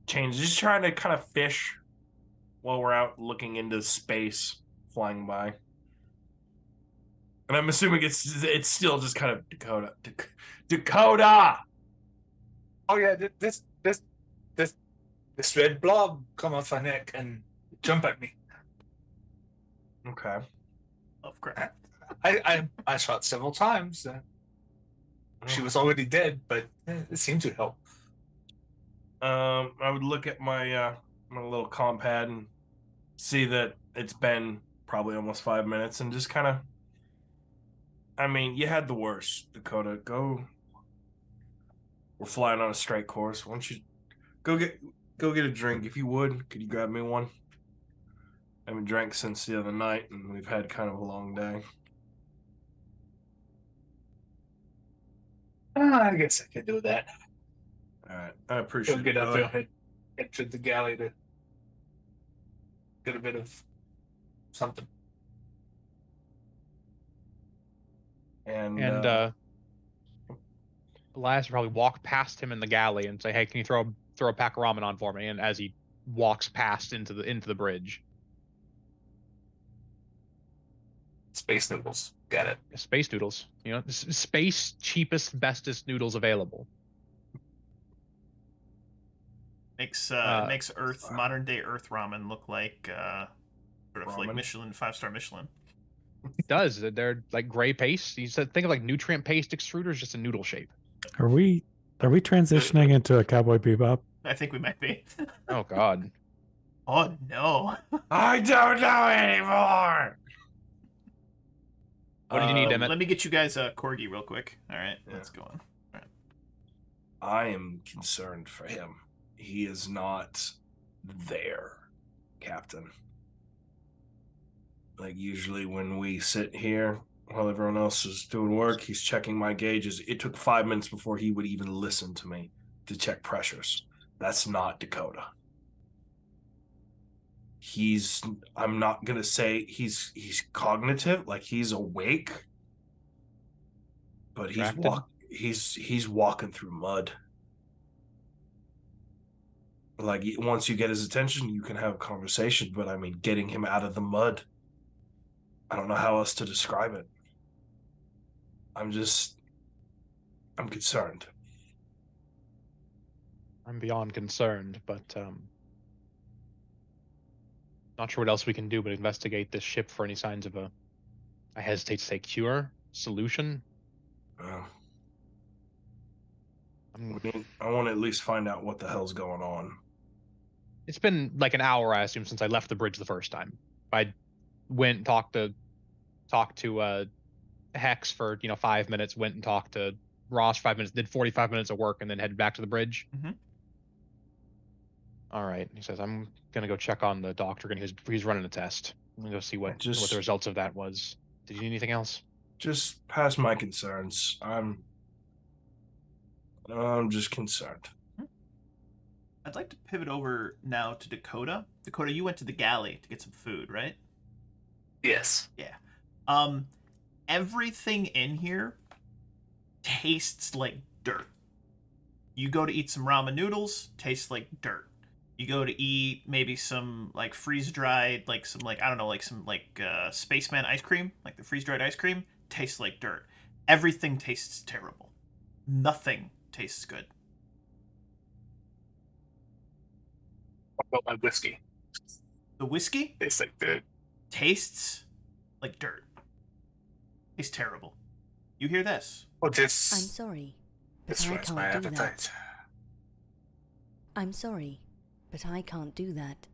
Speaker 4: change? Just trying to kind of fish while we're out looking into space, flying by. And I'm assuming it's still just kind of Dakota. Dakota!
Speaker 1: Oh yeah, this red blob come off my neck and jump at me.
Speaker 4: Okay.
Speaker 2: Lovecraft.
Speaker 1: I shot several times. She was already dead, but it seemed to help.
Speaker 4: I would look at my my little comm pad and see that it's been probably almost 5 minutes, and just kind of. I mean, you had the worst, Dakota. Go. We're flying on a straight course. Why don't you go get a drink if you would? Could you grab me one? I haven't drank since the other night, and we've had kind of a long day.
Speaker 1: I guess I can do that.
Speaker 4: All right, I appreciate
Speaker 1: Get
Speaker 4: it.
Speaker 1: up there, head to the galley to get a bit of something.
Speaker 4: And
Speaker 6: Elias would probably walk past him in the galley and say, "Hey, can you throw a pack of ramen on for me?" And as he walks past into the bridge,
Speaker 1: Space noodles. Got it.
Speaker 6: space noodles. You know, space cheapest, bestest noodles available.
Speaker 2: Makes Earth modern day Earth ramen look like sort of
Speaker 4: Ramen?
Speaker 2: like Michelin 5-star Michelin.
Speaker 6: It does. They're like gray paste. You said think of like nutrient paste extruders, just a noodle shape.
Speaker 3: Are we transitioning into a Cowboy Bebop?
Speaker 2: I think we might be.
Speaker 6: Oh God.
Speaker 2: Oh no.
Speaker 4: I don't know anymore.
Speaker 6: What did you need, Emmett?
Speaker 2: Let me get you guys a corgi real quick. All right,
Speaker 4: Yeah.
Speaker 2: let's go on. All right.
Speaker 4: I am concerned for him. He is not there, Captain. Like, usually when we sit here while everyone else is doing work, he's checking my gauges. It took 5 minutes before he would even listen to me to check pressures. That's not Dakota. I'm not gonna say he's cognitive, like he's awake, but he's walking through mud. Like, once you get his attention, you can have a conversation, but I mean, getting him out of the mud, I don't know how else to describe it. I'm concerned.
Speaker 6: I'm beyond concerned, but not sure what else we can do but investigate this ship for any signs of I hesitate to say cure, solution.
Speaker 4: I want to at least find out what the hell's going on.
Speaker 6: It's been like an hour, I assume, since I left the bridge the first time. I went and talked to Hex for 5 minutes, went and talked to Ross for 5 minutes, did 45 minutes of work, and then headed back to the bridge.
Speaker 2: Mm-hmm.
Speaker 6: All right. He says, I'm gonna go check on the doctor, and he's running a test. I'm gonna go see what the results of that was. Did you need anything else?
Speaker 4: Just past my concerns. I'm just concerned.
Speaker 2: I'd like to pivot over now to Dakota. Dakota, you went to the galley to get some food, right?
Speaker 1: Yes.
Speaker 2: Yeah. Everything in here tastes like dirt. You go to eat some ramen noodles, tastes like dirt. You go to eat maybe some like freeze-dried, like some like I don't know, like some like spaceman ice cream, like the freeze-dried ice cream, tastes like dirt. Everything tastes terrible. Nothing tastes good.
Speaker 1: What about my whiskey?
Speaker 2: The whiskey
Speaker 1: Tastes like dirt.
Speaker 2: tastes like dirt. Tastes terrible. You hear this?
Speaker 1: Well, this
Speaker 8: I'm sorry, but
Speaker 1: this
Speaker 8: I
Speaker 1: ruins my
Speaker 8: can't do
Speaker 1: appetite.
Speaker 8: that. I'm sorry, but I can't do that.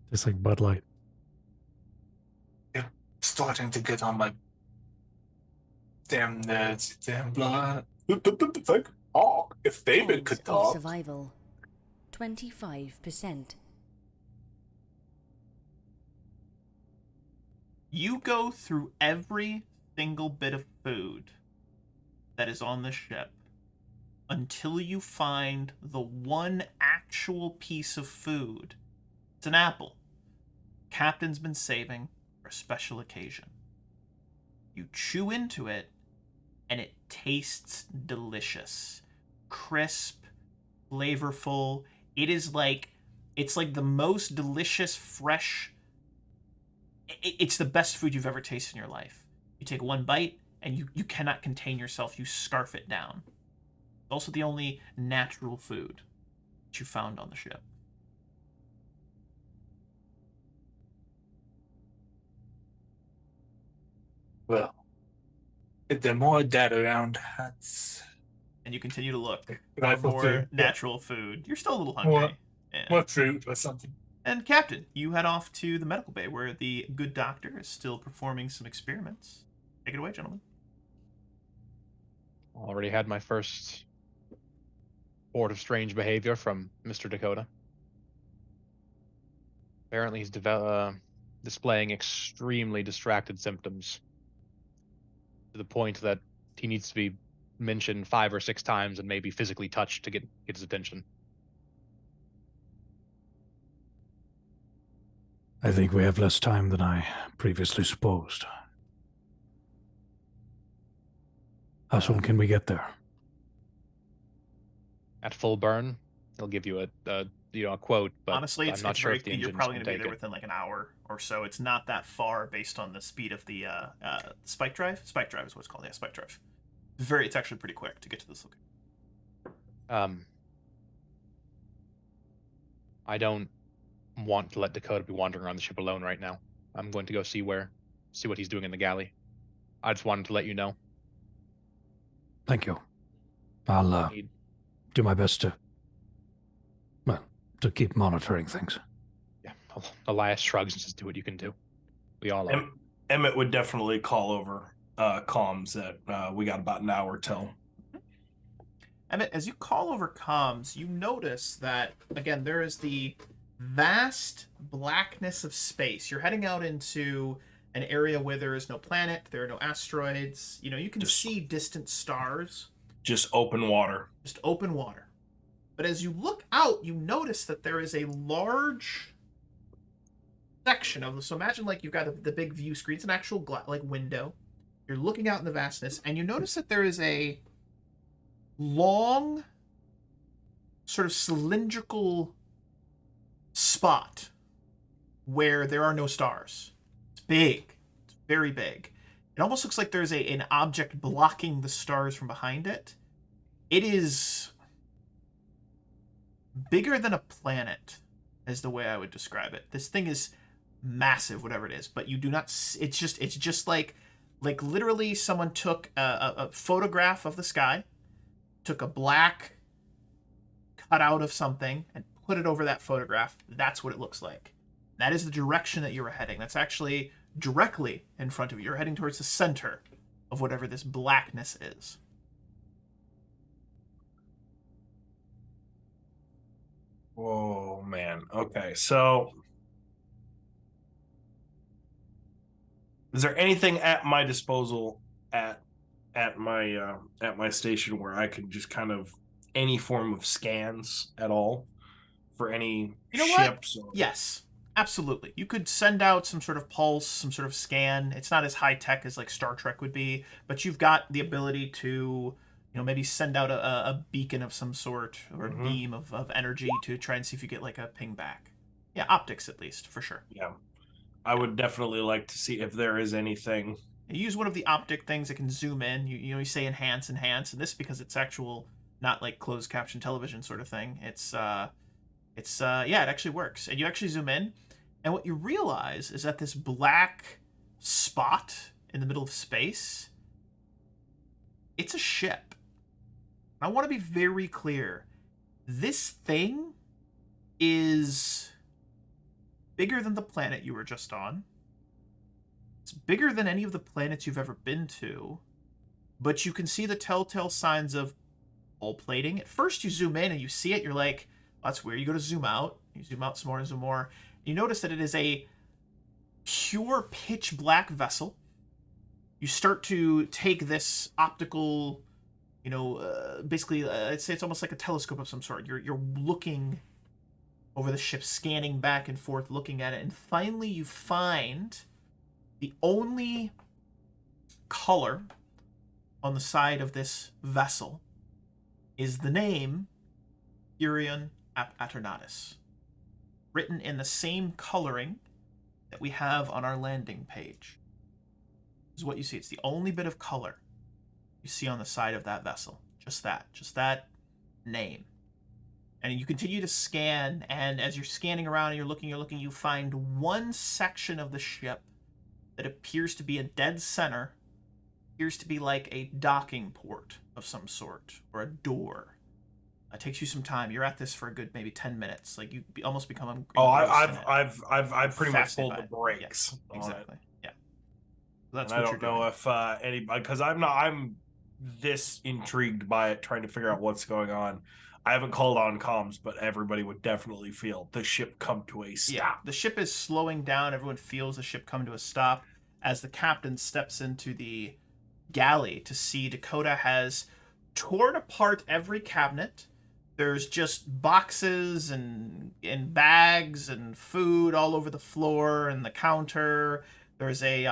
Speaker 3: Just like Bud Light.
Speaker 1: You're starting to get on my damn nerds, damn blood. It's like, oh, if David
Speaker 8: Odds
Speaker 1: could
Speaker 8: of
Speaker 1: talk.
Speaker 8: survival, 25%.
Speaker 2: You go through every single bit of food that is on the ship until you find the one actual piece of food. It's an apple. Captain's been saving for a special occasion. You chew into it, and it tastes delicious. Crisp, flavorful. It's like the most delicious, fresh. It's the best food you've ever tasted in your life. You take one bite, and you cannot contain yourself. You scarf it down. It's also the only natural food that you found on the ship.
Speaker 1: Well, if there's more of that around, that's
Speaker 2: and you continue to look
Speaker 1: Right,
Speaker 2: for more
Speaker 1: food, yeah.
Speaker 2: natural food. You're still a little hungry. Yeah.
Speaker 1: More fruit or something.
Speaker 2: And Captain, you head off to the medical bay where the good doctor is still performing some experiments. Take it away, gentlemen.
Speaker 6: Already had my first report of strange behavior from Mr. Dakota. Apparently, he's displaying extremely distracted symptoms to the point that he needs to be mentioned 5 or 6 times and maybe physically touched to get his attention.
Speaker 7: I think we have less time than I previously supposed. How soon can we get there?
Speaker 6: At full burn, he'll give you a quote, but
Speaker 2: honestly,
Speaker 6: I'm not sure if the
Speaker 2: you're
Speaker 6: engines
Speaker 2: probably
Speaker 6: can
Speaker 2: going to be
Speaker 6: take
Speaker 2: there
Speaker 6: it.
Speaker 2: within like an hour or so. It's not that far based on the speed of the spike drive. Spike drive is what it's called. Yeah, spike drive. It's actually pretty quick to get to this location.
Speaker 6: I don't want to let Dakota be wandering around the ship alone right now. I'm going to go see what he's doing in the galley. I just wanted to let you know.
Speaker 7: Thank you. I'll do my best to keep monitoring things.
Speaker 6: Yeah, Elias shrugs and says, "Do what you can do." We all are.
Speaker 4: Emmett would definitely call over comms that we got about an hour till.
Speaker 2: Emmett, as you call over comms, you notice that, again, there is the vast blackness of space. You're heading out into an area where there is no planet, there are no asteroids. You can see distant stars.
Speaker 4: Just open water.
Speaker 2: Just open water. But as you look out, you notice that there is a large section of so imagine like you've got the big view screen. It's an actual window. You're looking out in the vastness, and you notice that there is a long, sort of cylindrical spot where there are no stars. It's big. It's very big. It almost looks like there's an object blocking the stars from behind it. It is bigger than a planet, is the way I would describe it. This thing is massive, whatever it is, but you do not. It's just like literally someone took a photograph of the sky, took a black cutout of something, and put it over that photograph. That's what it looks like. That is the direction that you were heading. That's actually directly in front of you. You're heading towards the center of whatever this blackness is.
Speaker 4: Whoa, man. Okay, so is there anything at my disposal at my station where I could just kind of any form of scans at all for any ships?
Speaker 2: What? Yes, absolutely. You could send out some sort of pulse, some sort of scan. It's not as high tech as like Star Trek would be, but you've got the ability to maybe send out a beacon of some sort or a beam of energy to try and see if you get like a ping back. Yeah, optics at least, for sure.
Speaker 4: Yeah. I would definitely like to see if there is anything.
Speaker 2: You use one of the optic things that can zoom in. You say enhance, and this because it's actual, not like closed caption television sort of thing. It actually works. And you actually zoom in, and what you realize is that this black spot in the middle of space, it's a ship. I want to be very clear. This thing is bigger than the planet you were just on. It's bigger than any of the planets you've ever been to. But you can see the telltale signs of hull plating. At first you zoom in and you see it, you're like, oh, that's weird. You go to zoom out. You zoom out some more and some more. You notice that it is a pure pitch black vessel. You start to take this optical, basically, I'd say it's almost like a telescope of some sort. You're looking over the ship, scanning back and forth, looking at it, and finally you find the only color on the side of this vessel is the name Apeiron Aeternitas, written in the same coloring that we have on our landing page. This is what you see. It's the only bit of color you see on the side of that vessel. Just that name. And you continue to scan, and as you're scanning around and you're looking, you find one section of the ship that appears to be a dead center, appears to be like a docking port of some sort, or a door. It takes you some time. You're at this for a good maybe 10 minutes. Like you almost become.
Speaker 4: I've pretty much pulled the brakes.
Speaker 2: Yeah, exactly. Yeah. So that's
Speaker 4: and
Speaker 2: what
Speaker 4: I don't know if anybody, because I'm this intrigued by it, trying to figure out what's going on. I haven't called on comms, but everybody would definitely feel the ship come to a stop.
Speaker 2: Yeah, the ship is slowing down. Everyone feels the ship come to a stop as the captain steps into the galley to see Dakota has torn apart every cabinet. There's just boxes and bags and food all over the floor and the counter. There's a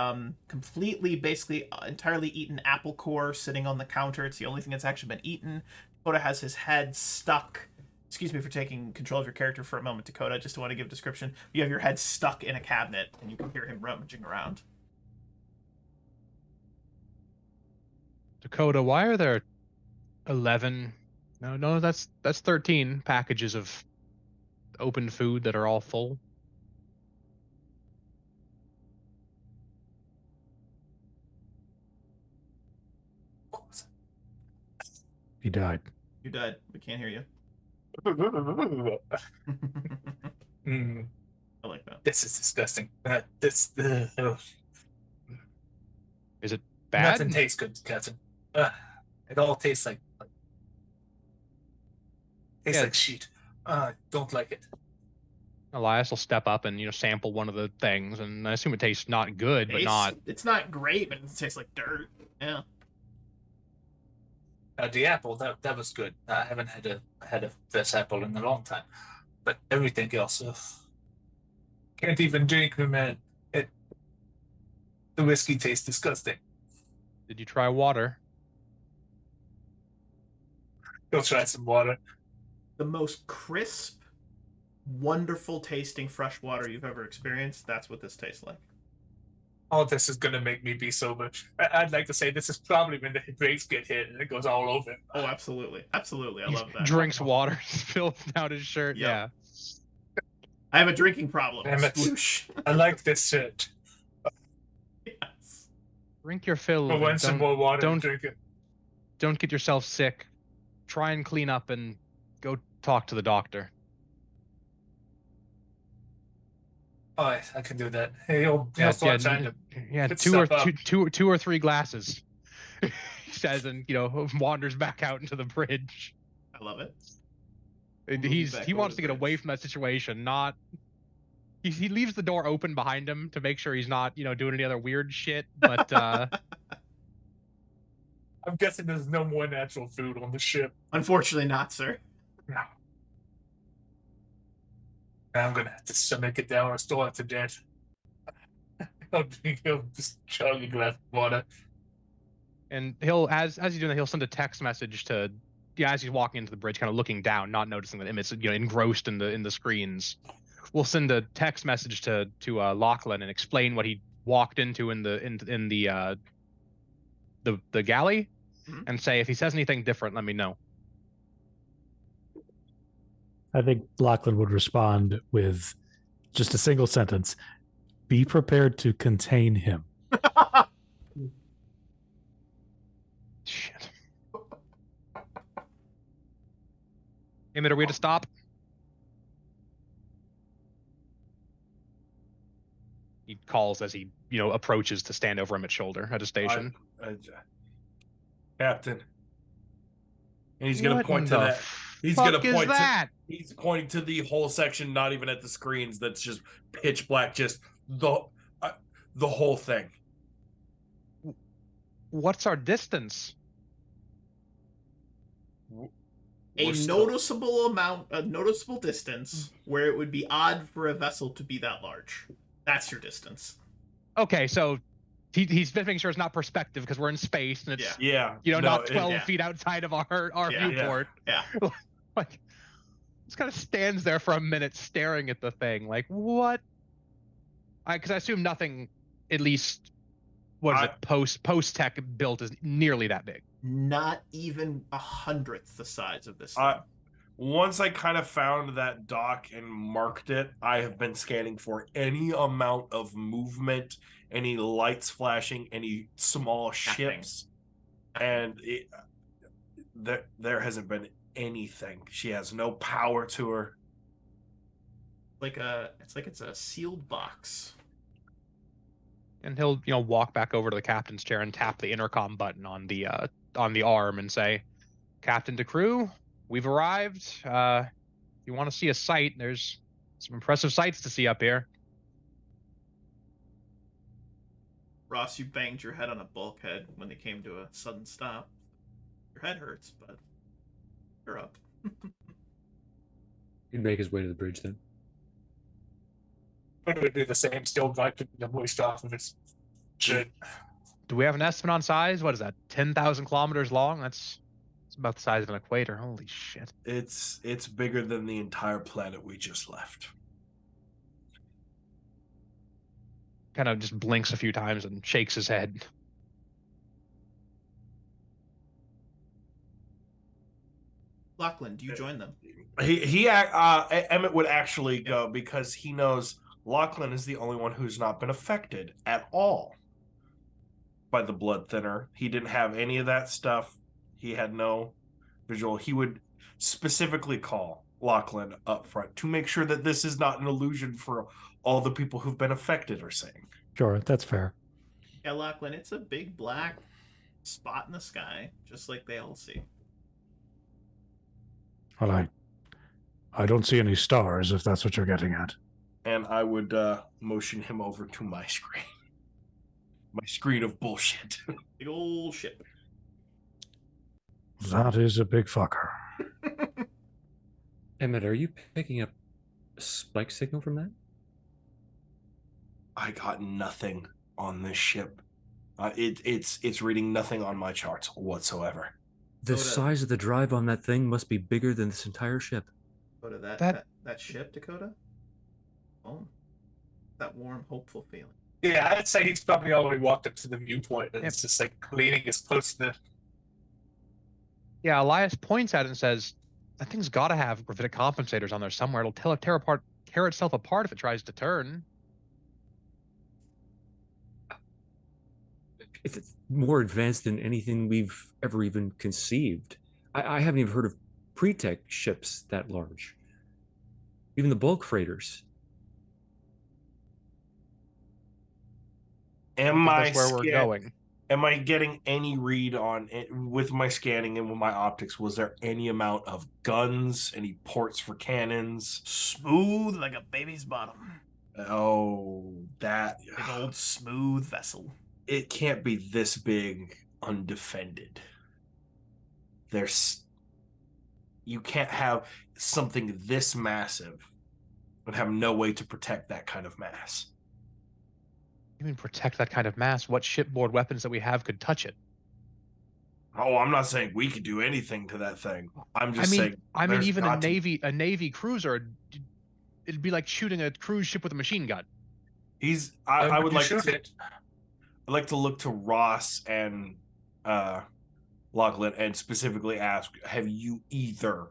Speaker 2: completely, basically entirely eaten apple core sitting on the counter. It's the only thing that's actually been eaten. Dakota has his head stuck. Excuse me for taking control of your character for a moment, Dakota. Just want to give a description. You have your head stuck in a cabinet, and you can hear him rummaging around.
Speaker 6: Dakota, why are there 11? No, that's 13 packages of open food that are all full.
Speaker 3: He died.
Speaker 2: You died. We can't hear you. I like that.
Speaker 1: This is disgusting.
Speaker 6: Is it bad?
Speaker 1: Nothing tastes good, Captain. It all tastes like shit. Don't like it.
Speaker 6: Elias will step up and sample one of the things, and I assume it tastes not good, but not.
Speaker 2: It's not great, but it tastes like dirt. Yeah.
Speaker 1: The apple that was good. I haven't had a fresh apple in a long time, but everything else, can't even drink them, man. The whiskey tastes disgusting.
Speaker 6: Did you try water?
Speaker 1: Go try some water.
Speaker 2: The most crisp, wonderful tasting fresh water you've ever experienced. That's what this tastes like.
Speaker 1: Oh, this is gonna make me be sober. I'd like to say this is probably when the brakes get hit and it goes all over.
Speaker 2: Oh, absolutely, absolutely. I love that.
Speaker 6: Drinks water, spills down his shirt.
Speaker 2: Yep.
Speaker 6: Yeah.
Speaker 2: I have a drinking problem.
Speaker 1: Damn it.
Speaker 2: Sploosh.
Speaker 1: I like this shirt.
Speaker 2: Yes.
Speaker 6: Drink your fill.
Speaker 1: But when some more water, drink it.
Speaker 6: Don't get yourself sick. Try and clean up and go talk to the doctor.
Speaker 1: Oh, I can do that. Hey, start trying to put stuff up.
Speaker 6: two or three glasses. He says, and wanders back out into the bridge.
Speaker 2: I love it.
Speaker 6: He wants to get away from that situation. Not. He leaves the door open behind him to make sure he's not doing any other weird shit. But
Speaker 1: I'm guessing there's no more natural food on the ship.
Speaker 2: Unfortunately, not, sir.
Speaker 1: No. I'm gonna have to stomach it down or store it to death. I'll just chug a glass of water.
Speaker 6: And he'll, as he's doing that, he'll send a text message to, as he's walking into the bridge, kind of looking down, not noticing that Emmett's engrossed in the screens. We'll send a text message to Lachlan and explain what he walked into in the galley, and say if he says anything different, let me know.
Speaker 3: I think Lachlan would respond with just a single sentence: "Be prepared to contain him."
Speaker 6: Shit. Emmett, are we to stop? He calls as he, approaches to stand over Emmett's shoulder at a station.
Speaker 4: Captain. And he's going to point to that. He's
Speaker 6: going to point to
Speaker 4: He's pointing to the whole section, not even at the screens. That's just pitch black. Just the whole thing.
Speaker 6: What's our distance?
Speaker 2: A noticeable distance where it would be odd for a vessel to be that large. That's your distance.
Speaker 6: Okay, so he's making sure it's not perspective because we're in space and it's not 12 feet outside of our viewport.
Speaker 2: Yeah.
Speaker 6: Like, just kind of stands there for a minute staring at the thing. Like, what? Because I assume nothing, at least, post tech built is nearly that big.
Speaker 2: Not even 100th the size of this thing.
Speaker 4: once I kind of found that dock and marked it, I have been scanning for any amount of movement, any lights flashing, any small ships, and there hasn't been anything. She has no power to her.
Speaker 2: It's a sealed box.
Speaker 6: And he'll, walk back over to the captain's chair and tap the intercom button on the arm and say, "Captain to crew, we've arrived. If you want to see a sight, there's some impressive sights to see up here."
Speaker 2: Ross, you banged your head on a bulkhead when they came to a sudden stop. Your head hurts, but you're up.
Speaker 5: He'd make his way to the bridge then.
Speaker 1: But it would do the same, still wiping the moist off of his chin.
Speaker 6: Do we have an estimate on size? What is that? 10,000 kilometers long? It's about the size of an equator. Holy shit!
Speaker 4: It's bigger than the entire planet we just left.
Speaker 6: Kind of just blinks a few times and shakes his head.
Speaker 2: Lachlan, do you join them?
Speaker 4: Emmett would actually go because he knows Lachlan is the only one who's not been affected at all by the blood thinner. He didn't have any of that stuff. He had no visual. He would specifically call Lachlan up front to make sure that this is not an illusion for all the people who've been affected are saying.
Speaker 3: Sure, that's fair.
Speaker 2: Yeah, Lachlan, it's a big black spot in the sky, just like they all see.
Speaker 7: Well, I don't see any stars, if that's what you're getting at.
Speaker 4: And I would motion him over to my screen. My screen of bullshit.
Speaker 2: Big old ship.
Speaker 7: That is a big fucker.
Speaker 5: Emmett, are you picking up a spike signal from that?
Speaker 4: I got nothing on this ship. It's reading nothing on my charts whatsoever.
Speaker 5: The size of the drive on that thing must be bigger than this entire ship.
Speaker 2: Dakota, that ship, Dakota? Oh, that warm, hopeful feeling.
Speaker 1: Yeah, I'd say he's probably already walked up to the viewpoint and it's just like leaning as close to.
Speaker 6: Yeah, Elias points at it and says, "That thing's got to have gravitic compensators on there somewhere. It'll tear itself apart if it tries to turn."
Speaker 5: It's more advanced than anything we've ever even conceived. I haven't even heard of pre-tech ships that large. Even the bulk freighters.
Speaker 6: That's where we're going.
Speaker 4: Am I getting any read on it with my scanning and with my optics? Was there any amount of guns, any ports for cannons?
Speaker 2: Smooth like a baby's bottom.
Speaker 4: Oh, that
Speaker 2: big old smooth vessel.
Speaker 4: It can't be this big undefended. You can't have something this massive and have no way to protect that kind of mass.
Speaker 6: You mean protect that kind of mass? What shipboard weapons that we have could touch it?
Speaker 4: Oh, I'm not saying we could do anything to that thing. I'm just saying.
Speaker 6: I mean, even a navy cruiser, it'd be like shooting a cruise ship with a machine gun.
Speaker 4: I would like to. I'd like to look to Ross and Lachlan and specifically ask, have you either,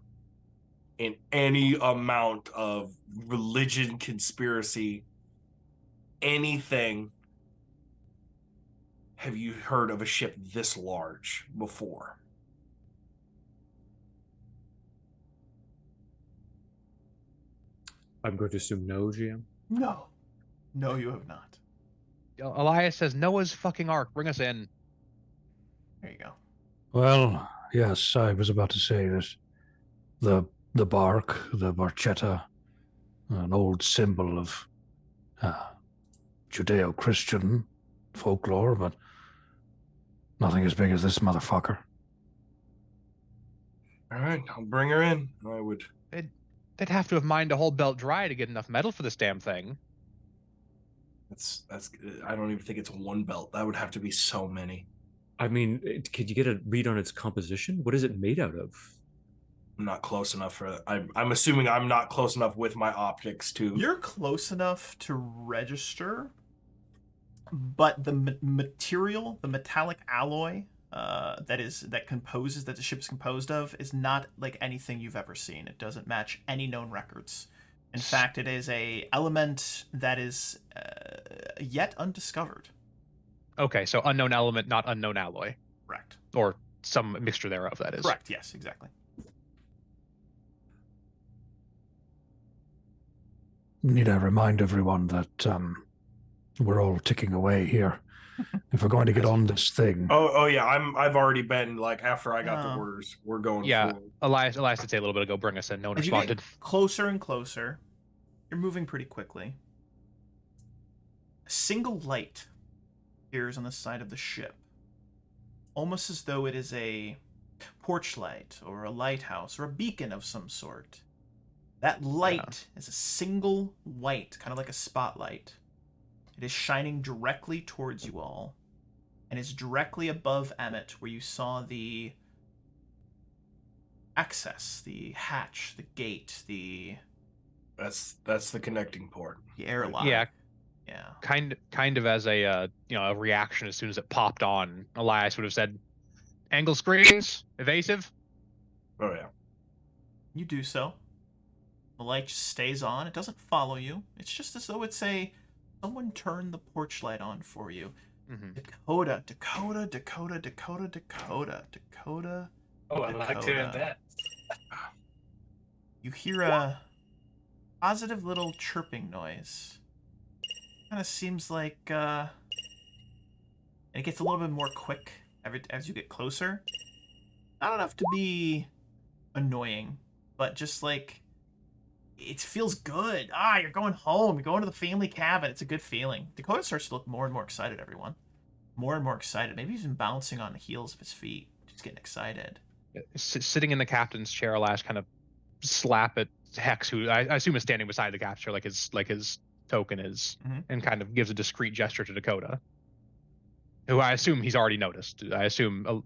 Speaker 4: in any amount of religion, conspiracy, anything, have you heard of a ship this large before?
Speaker 5: I'm going to assume no, GM.
Speaker 2: No, you have not.
Speaker 6: Elias says, "Noah's fucking Ark. Bring us in."
Speaker 2: There you go.
Speaker 7: Well, yes, I was about to say that the bark, the barchetta, an old symbol of Judeo-Christian folklore, but nothing as big as this motherfucker.
Speaker 4: All right, I'll bring her in. I would.
Speaker 6: They'd have to have mined a whole belt dry to get enough metal for this damn thing.
Speaker 4: That's. I don't even think it's one belt. That would have to be so many.
Speaker 5: I mean, could you get a read on its composition? What is it made out of?
Speaker 4: I'm not close enough for. I'm assuming I'm not close enough with my optics to.
Speaker 2: You're close enough to register, but the material, the metallic alloy that the ship is composed of is not like anything you've ever seen. It doesn't match any known records. In fact, it is a element that is yet undiscovered.
Speaker 6: Okay, so unknown element, not unknown alloy.
Speaker 2: Correct.
Speaker 6: Or some mixture thereof, that is.
Speaker 2: Correct, yes, exactly.
Speaker 7: Need I remind everyone that we're all ticking away here. If we're going to get on this thing.
Speaker 4: Oh yeah, I've already been like after I got the
Speaker 2: Oh.
Speaker 4: orders, we're going.
Speaker 6: Yeah,
Speaker 4: forward.
Speaker 6: Elias did say a little bit ago, bring us in. No one
Speaker 2: As you get
Speaker 6: responded.
Speaker 2: closer and closer, you're moving pretty quickly. A single light appears on the side of the ship, almost as though it is a porch light or a lighthouse or a beacon of some sort. That light is a single white, kind of like a spotlight. It is shining directly towards you all, and is directly above Emmett, where you saw the access, the hatch, the gate,
Speaker 4: That's the connecting port.
Speaker 2: the airlock.
Speaker 6: Yeah,
Speaker 2: Yeah.
Speaker 6: kind of as a a reaction as soon as it popped on. Elias would have said, "Angle screens, evasive."
Speaker 4: Oh yeah.
Speaker 2: You do so. The light just stays on. It doesn't follow you. It's just as though it's someone turned the porch light on for you.
Speaker 6: Mm-hmm.
Speaker 2: Dakota, Dakota, Dakota, Dakota, Dakota, Dakota.
Speaker 1: Oh, I like hearing that.
Speaker 2: You hear a positive little chirping noise. Kind of seems like, and it gets a little bit more quick as you get closer. Not enough to be annoying, but just like, it feels good. You're going home. You're going to the family cabin. It's a good feeling. Dakota starts to look more and more excited, everyone. More and more excited. Maybe even bouncing on the heels of his feet. Just getting excited.
Speaker 6: Sitting in the captain's chair, Elias kind of slap at Hex, who I assume is standing beside the captain's chair, like his token is, and kind of gives a discreet gesture to Dakota, who I assume he's already noticed. I assume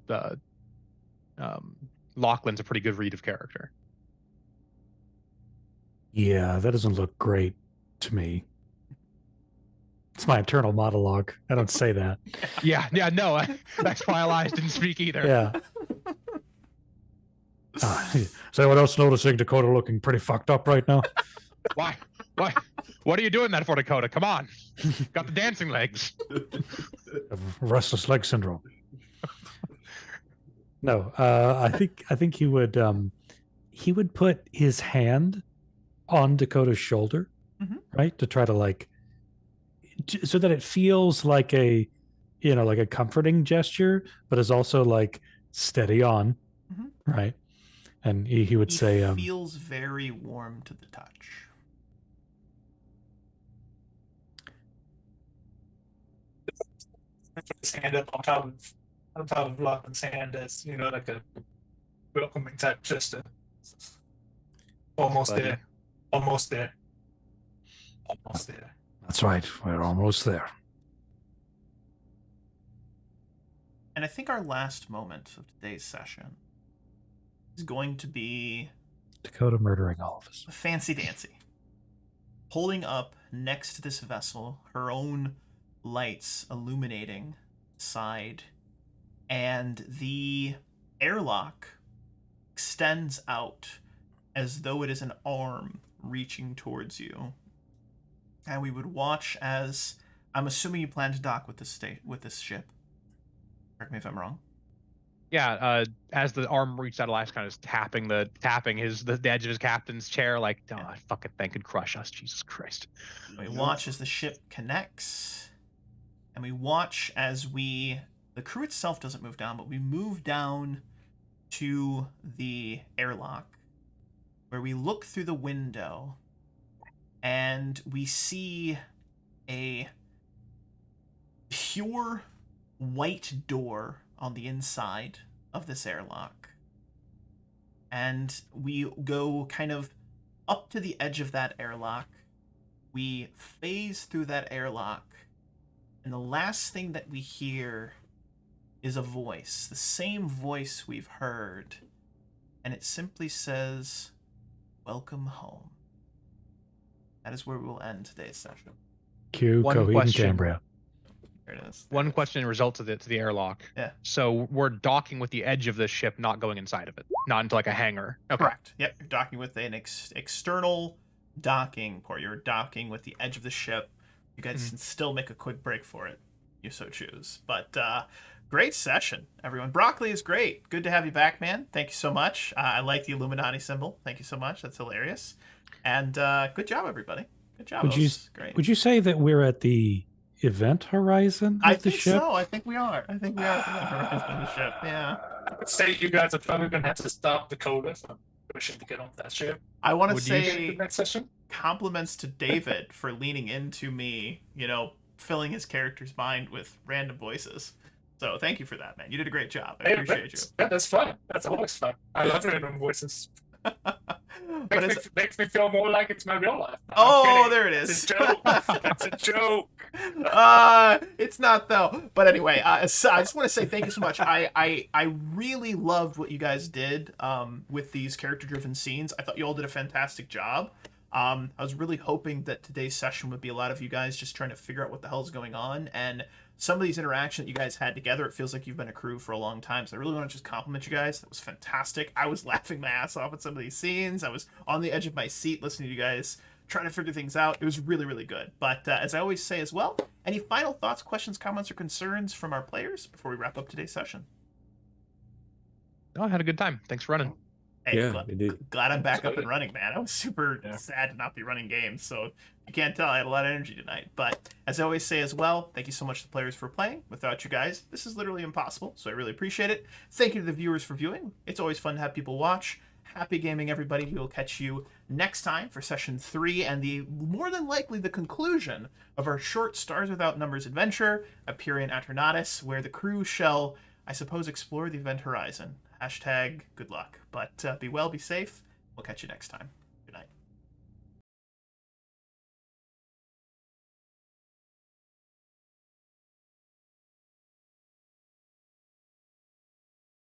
Speaker 6: Lachlan's a pretty good read of character.
Speaker 3: Yeah, that doesn't look great to me. It's my internal monologue. I don't say that.
Speaker 6: Yeah, no, that's why Elias didn't speak either.
Speaker 3: Yeah. Is anyone else noticing Dakota looking pretty fucked up right now?
Speaker 6: Why? What are you doing that for, Dakota? Come on. Got the dancing legs.
Speaker 3: Restless leg syndrome. No, I think he would put his hand on Dakota's shoulder, right, to try to so that it feels like a comforting gesture, but is also like steady on, right? And he would say,
Speaker 2: feels very warm to the touch.
Speaker 1: His hand up on top of Lachlan's hand as like a welcoming type gesture. Almost there. Almost there. Almost there.
Speaker 7: That's right. We're almost there.
Speaker 2: And I think our last moment of today's session is going to be
Speaker 3: Dakota murdering all of us.
Speaker 2: Fancy Dancy. Holding up next to this vessel, her own lights illuminating the side, and the airlock extends out as though it is an arm reaching towards you. And we would watch as, I'm assuming you plan to dock with this ship. Correct me if I'm wrong.
Speaker 6: Yeah, as the arm reached out, Elias kind of tapping the edge of his captain's chair, like, oh, I fucking think could crush us, Jesus Christ.
Speaker 2: We watch as the ship connects, and we watch as the crew itself doesn't move down, but we move down to the airlock, where we look through the window, and we see a pure white door on the inside of this airlock. And we go kind of up to the edge of that airlock. We phase through that airlock. And the last thing that we hear is a voice, the same voice we've heard. And it simply says, "Welcome home." That is where we will end today's session.
Speaker 3: Cue
Speaker 6: One
Speaker 3: Coheed and
Speaker 6: question.
Speaker 3: Cambria.
Speaker 2: There it is.
Speaker 6: One question in result to the airlock.
Speaker 2: Yeah.
Speaker 6: So we're docking with the edge of the ship, not going inside of it, not into like a hangar. Okay.
Speaker 2: Correct. Yep. You're docking with an external docking port. You're docking with the edge of the ship. You guys can still make a quick break for it, you so choose. But great session, everyone. Broccoli is great. Good to have you back, man. Thank you so much. I like the Illuminati symbol. Thank you so much. That's hilarious. And good job, everybody. Good job. Great.
Speaker 3: Would you say that we're at the event horizon of the ship?
Speaker 2: So. I think we are. I think we are at the event horizon of the ship. Yeah.
Speaker 1: I would say you guys are probably going to have to stop Dakota from pushing to get on that ship.
Speaker 2: I want to
Speaker 1: The
Speaker 2: say
Speaker 1: next session.
Speaker 2: compliments to David for leaning into me, filling his character's mind with random voices. So thank you for that, man. You did a great job. I appreciate you.
Speaker 1: Yeah, that's fun. That's always fun. I love random voices. Makes me feel more like it's my real life.
Speaker 2: Oh, there it is.
Speaker 1: It's a joke. It's a joke.
Speaker 2: It's not though. But anyway, so I just want to say thank you so much. I really loved what you guys did with these character-driven scenes. I thought you all did a fantastic job. I was really hoping that today's session would be a lot of you guys just trying to figure out what the hell is going on, and some of these interactions that you guys had together, it feels like you've been a crew for a long time. So I really want to just compliment you guys. That was fantastic. I was laughing my ass off at some of these scenes. I was on the edge of my seat listening to you guys trying to figure things out. It was really, really good. But as I always say as well, any final thoughts, questions, comments, or concerns from our players before we wrap up today's session?
Speaker 6: Oh, I had a good time. Thanks for running.
Speaker 2: Hey,
Speaker 5: Yeah, indeed.
Speaker 2: glad I'm back up and running, man. I was super sad to not be running games, so you can't tell I had a lot of energy tonight. But as I always say as well, thank you so much to the players for playing. Without you guys, this is literally impossible, so I really appreciate it. Thank you to the viewers for viewing. It's always fun to have people watch. Happy gaming, everybody. We will catch you next time for session 3 and the more than likely the conclusion of our short Stars Without Numbers adventure, Apeiron Aeternitas, where the crew shall, I suppose, explore the event horizon. # good luck. But be well, be safe. We'll catch you next time.